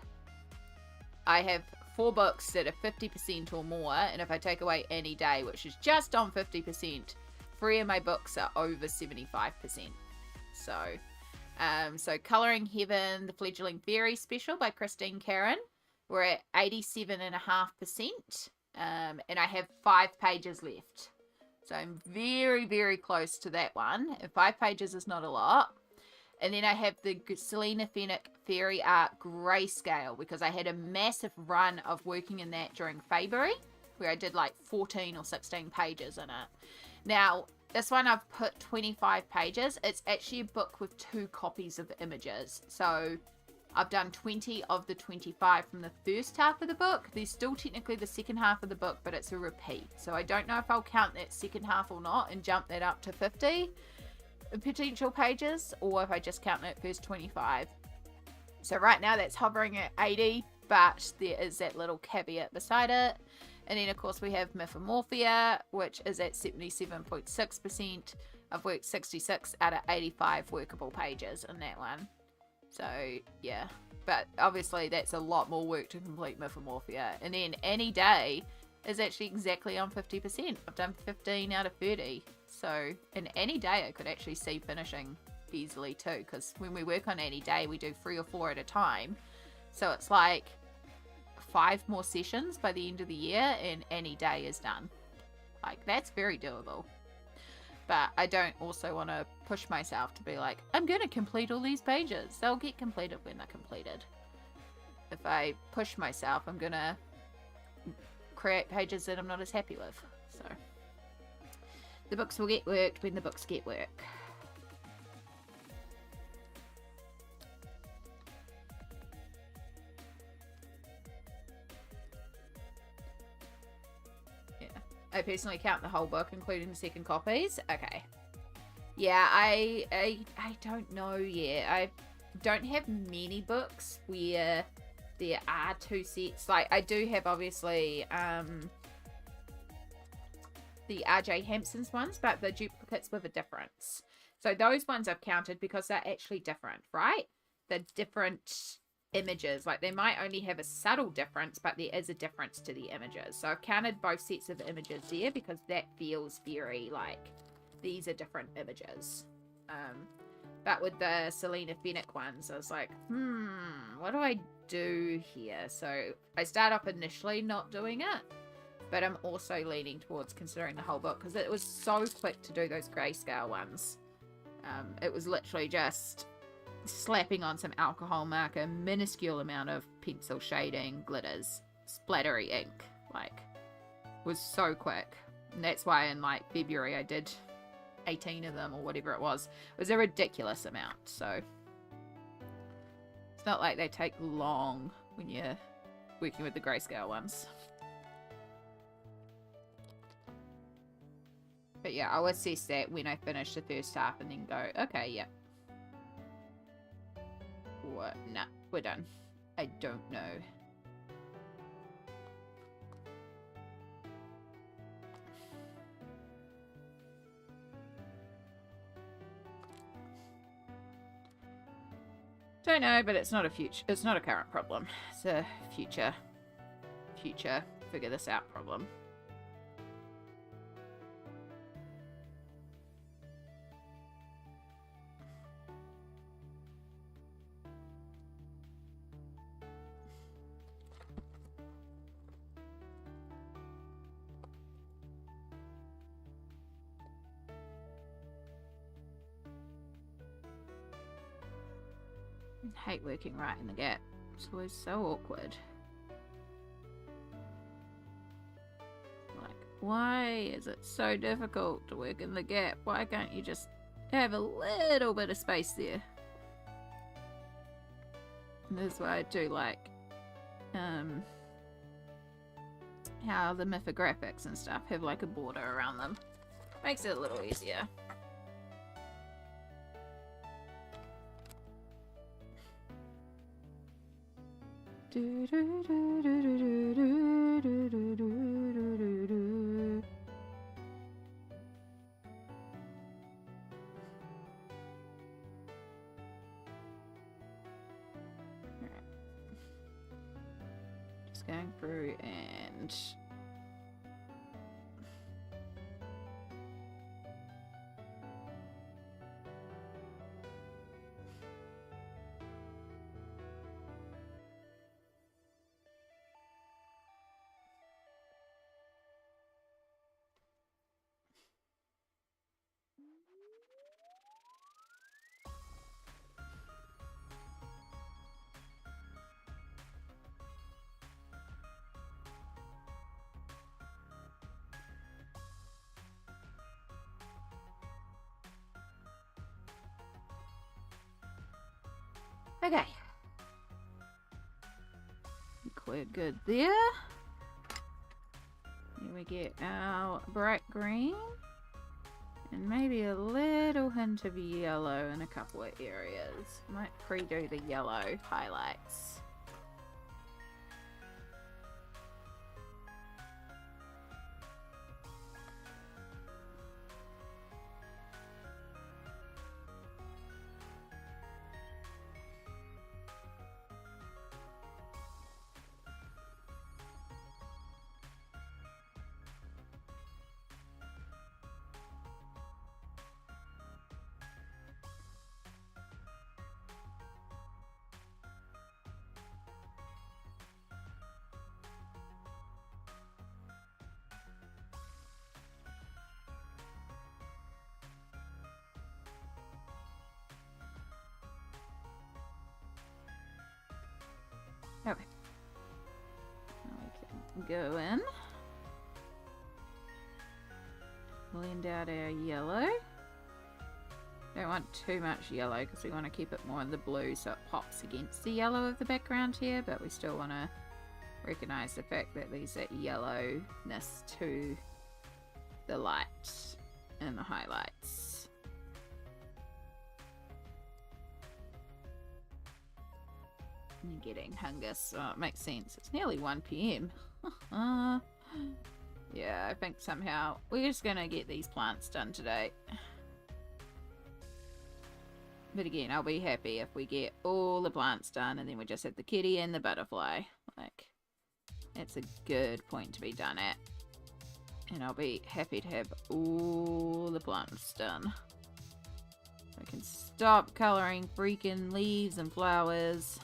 I have 4 books that are 50% or more, and if I take away Any Day, which is just on 50%, 3 of my books are over 75%. So Colouring Heaven, The Fledgling Fairy Special by Christine Caran, we're at 87.5%, and I have 5 pages left. So I'm very, very close to that one. 5 pages is not a lot. And then I have the Selena Fenwick Fairy Art Grayscale, because I had a massive run of working in that during February, where I did like 14 or 16 pages in it. Now, this one I've put 25 pages. It's actually a book with 2 copies of images. So I've done 20 of the 25 from the first half of the book. There's still technically the second half of the book, but it's a repeat. So I don't know if I'll count that second half or not and jump that up to 50 potential pages, or if I just count that first 25. So right now that's hovering at 80, but there is that little caveat beside it. And then of course we have Mythomorphia, which is at 77.6%. I've worked 66 out of 85 workable pages in that one. So yeah, but obviously that's a lot more work to complete Mythomorphia. And then Any Day is actually exactly on 50%. I've done 15 out of 30. So in Any Day I could actually see finishing easily too, because when we work on Any Day we do 3 or 4 at a time. So it's like 5 more sessions by the end of the year and Any Day is done. Like, that's very doable. But I don't also want to push myself to be like, I'm going to complete all these pages. They'll get completed when they're completed. If I push myself, I'm going to create pages that I'm not as happy with. So the books will get worked when the books get work. Yeah, I personally count the whole book, including the second copies. Okay. Yeah, I don't know yet. I don't have many books where there are 2 sets. Like, I do have, obviously, the RJ Hampson's ones, but the duplicates with a difference. So those ones I've counted because they're actually different, right? They're different images. Like, they might only have a subtle difference, but there is a difference to the images. So I've counted both sets of images there because that feels very, like, these are different images. But with the Selena Fenwick ones, I was like, what do I do here? So I start off initially not doing it, but I'm also leaning towards considering the whole book because it was so quick to do those grayscale ones. It was literally just slapping on some alcohol marker, minuscule amount of pencil shading, glitters, splattery ink. Like, was so quick. And that's why in like February I did 18 of them or whatever it was. It was a ridiculous amount. So it's not like they take long when you're working with the grayscale ones. But yeah, I'll assess that when I finish the first half and then go, okay, yeah. What? Nah, we're done. I don't know. Don't know, but it's not a future. It's not a current problem. It's a future figure this out problem. I hate working right in the gap. It's always so awkward. Like, why is it so difficult to work in the gap? Why can't you just have a little bit of space there? And this is why I do like how the mythographics and stuff have like a border around them. Makes it a little easier. Just going through and okay. We're good there. Here we get our bright green. And maybe a little hint of yellow in a couple of areas. Might pre-do the yellow highlights. Okay. Now we can go in. Blend out our yellow. Don't want too much yellow because we want to keep it more in the blue so it pops against the yellow of the background here, but we still want to recognize the fact that there's that yellowness to the light and the highlights. You're getting hunger, so it makes sense. It's nearly 1 PM. Yeah, I think somehow we're just gonna get these plants done today. But again, I'll be happy if we get all the plants done and then we just have the kitty and the butterfly. Like, that's a good point to be done at. And I'll be happy to have all the plants done. I can stop colouring freaking leaves and flowers.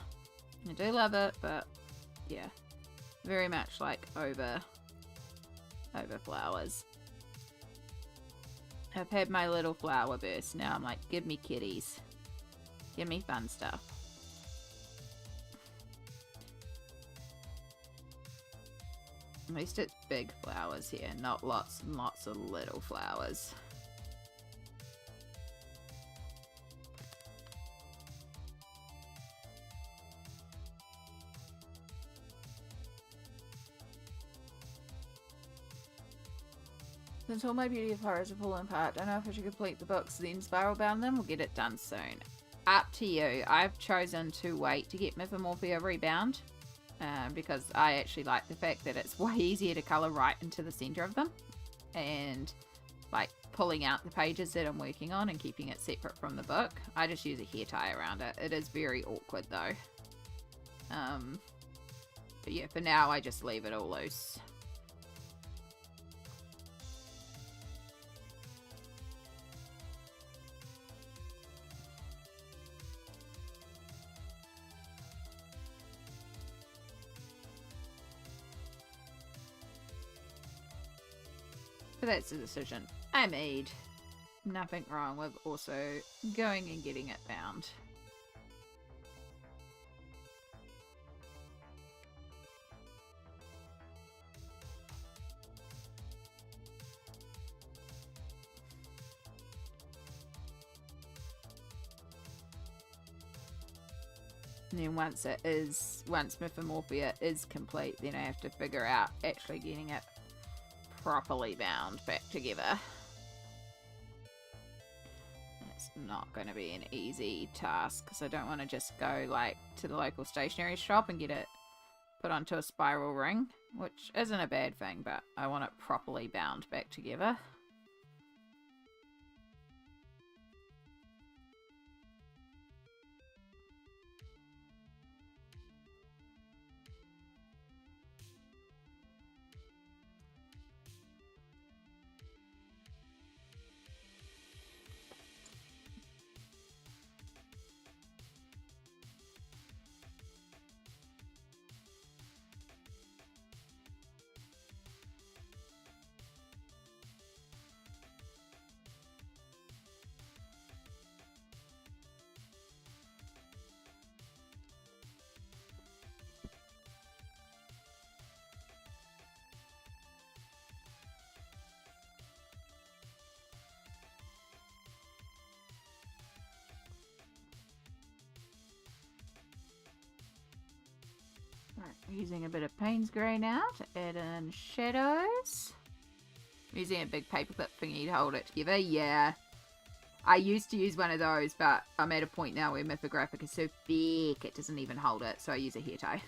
I do love it, but yeah, very much like over flowers. I've had my little flower burst. Now I'm like, give me kitties. Give me fun stuff. At least it's big flowers here, not lots and lots of little flowers. Since all my beauty of horrors are falling apart, I don't know if I should complete the books, then spiral bound them, or get it done soon. Up to you. I've chosen to wait to get Mythomorphia rebound. Because I actually like the fact that it's way easier to colour right into the centre of them. And like pulling out the pages that I'm working on and keeping it separate from the book. I just use a hair tie around it. It is very awkward though. But yeah, for now I just leave it all loose. So that's the decision I made. Nothing wrong with also going and getting it bound. And then once Mythomorphia is complete, then I have to figure out actually getting it properly bound back together. It's not going to be an easy task because I don't want to just go like to the local stationery shop and get it put onto a spiral ring, which isn't a bad thing, but I want it properly bound back together. Right, we're using a bit of Payne's Grey now to add in shadows. I'm using a big paperclip thingy to hold it together. Yeah, I used to use one of those, but I'm at a point now where Mythographic is so thick it doesn't even hold it, so I use a hair tie.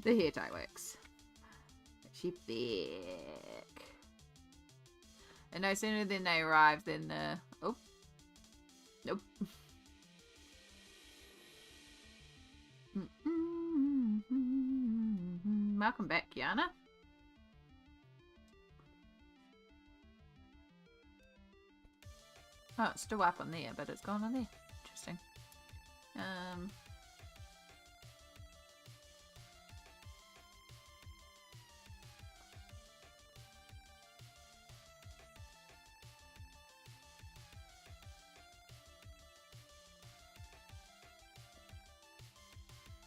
The hair tie works. She's thick. And no sooner than they arrive than the... Oh. Nope. Welcome back, Kiana. Oh, it's still up on there, but it's gone on there. Interesting.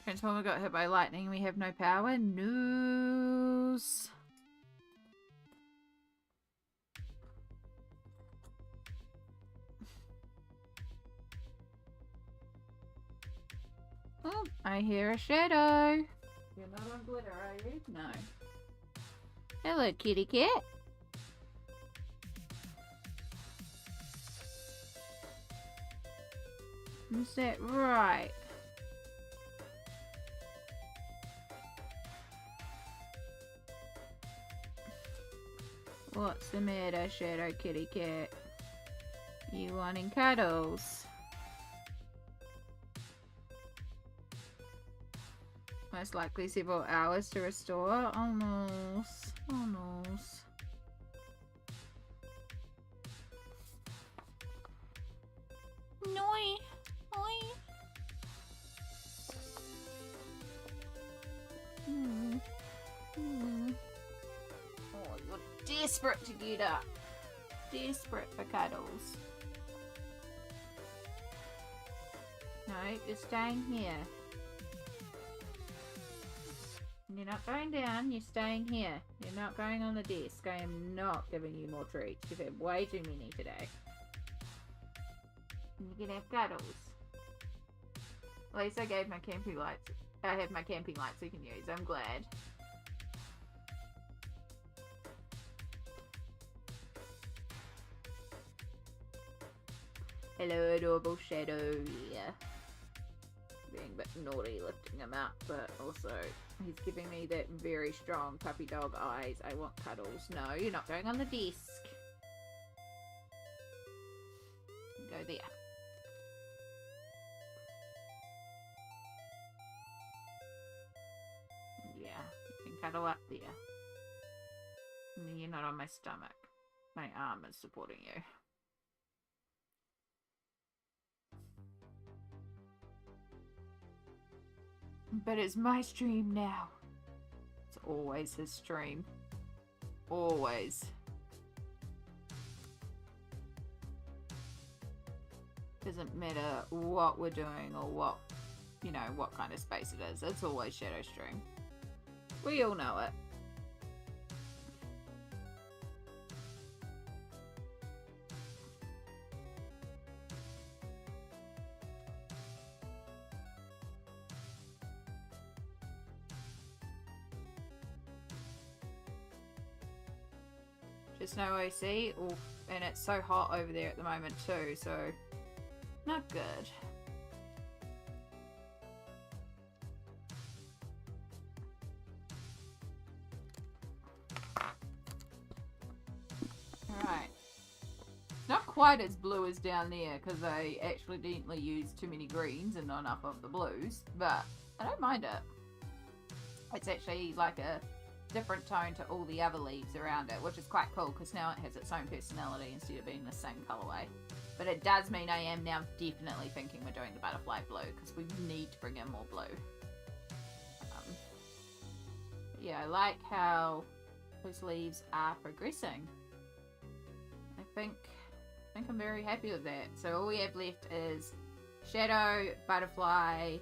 Transformer got hit by lightning. We have no power. News. Oh, I hear a shadow. You're not on glitter, are you? No. Hello, kitty cat. Is that right? What's the matter, Shadow Kitty Cat? You wanting cuddles? Most likely several hours to restore. Oh no. Oh no. Noi. Oi. Oh, you're desperate to get up. Desperate for cuddles. No, you're staying here. You're not going down, you're staying here. You're not going on the desk. I am not giving you more treats. You've had way too many today. And you can have cuddles. At least I gave my camping lights. I have my camping lights we can use. I'm glad. Hello, adorable Shadow. Yeah. Being a bit naughty lifting him up, but also he's giving me that very strong puppy dog eyes. I want cuddles. No, you're not going on the desk. Go there. Yeah, you can cuddle up there. And you're not on my stomach. My arm is supporting you. But it's my stream now. It's always his stream. Always. Doesn't matter what we're doing or what, you know, what kind of space it is. It's always Shadow stream. We all know it. Just no OC, and it's so hot over there at the moment too, so not good. Alright. Not quite as blue as down there because I accidentally used too many greens and not enough of the blues, but I don't mind it. It's actually like a different tone to all the other leaves around it, which is quite cool because now it has its own personality instead of being the same colorway. But it does mean I am now definitely thinking we're doing the butterfly blue because we need to bring in more blue. Yeah, I like how those leaves are progressing. I think I'm very happy with that. So all we have left is shadow, butterfly,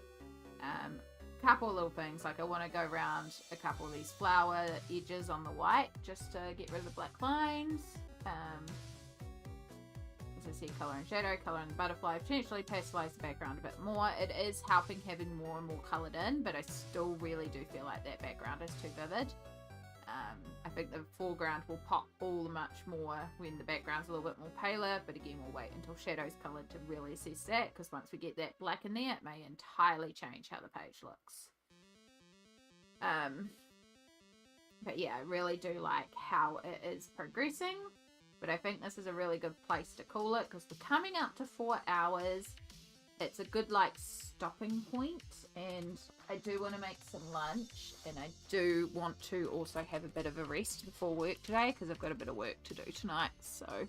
couple of little things, like I want to go around a couple of these flower edges on the white just to get rid of the black lines. As I said, colour and shadow, colour and the butterfly, potentially pastelize the background a bit more. It is helping having more and more coloured in, but I still really do feel like that background is too vivid. I think the foreground will pop all much more when the background's a little bit more paler, but again we'll wait until shadow's coloured to really assess that, because once we get that black in there it may entirely change how the page looks. But yeah, I really do like how it is progressing, but I think this is a really good place to call it because we're coming up to 4 hours. It's a good like stopping point, and I do want to make some lunch, and I do want to also have a bit of a rest before work today because I've got a bit of work to do tonight. So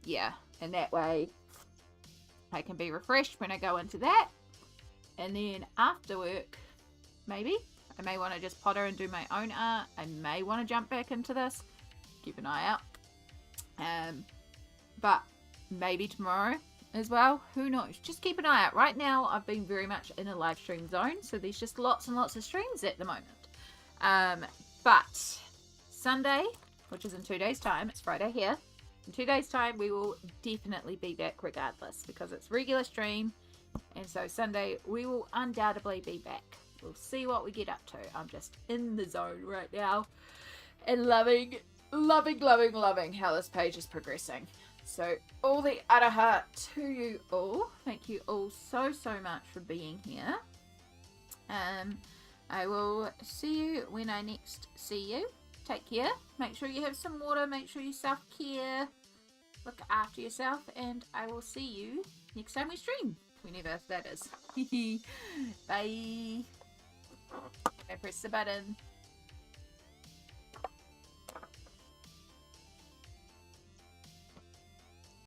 yeah, and that way I can be refreshed when I go into that, and then after work maybe I may want to just potter and do my own art. I may want to jump back into this, keep an eye out, but maybe tomorrow as well, who knows, just keep an eye out. Right now I've been very much in a live stream zone, so there's just lots and lots of streams at the moment, but Sunday, which is in 2 days time, it's Friday here, in 2 days time we will definitely be back regardless because it's regular stream, and so Sunday we will undoubtedly be back. We'll see what we get up to. I'm just in the zone right now and loving how this page is progressing. So all the araha to you all. Thank you all so much for being here. I will see you when I next see you. Take care. Make sure you have some water. Make sure you self-care. Look after yourself. And I will see you next time we stream. Whenever that is. Bye. I press the button.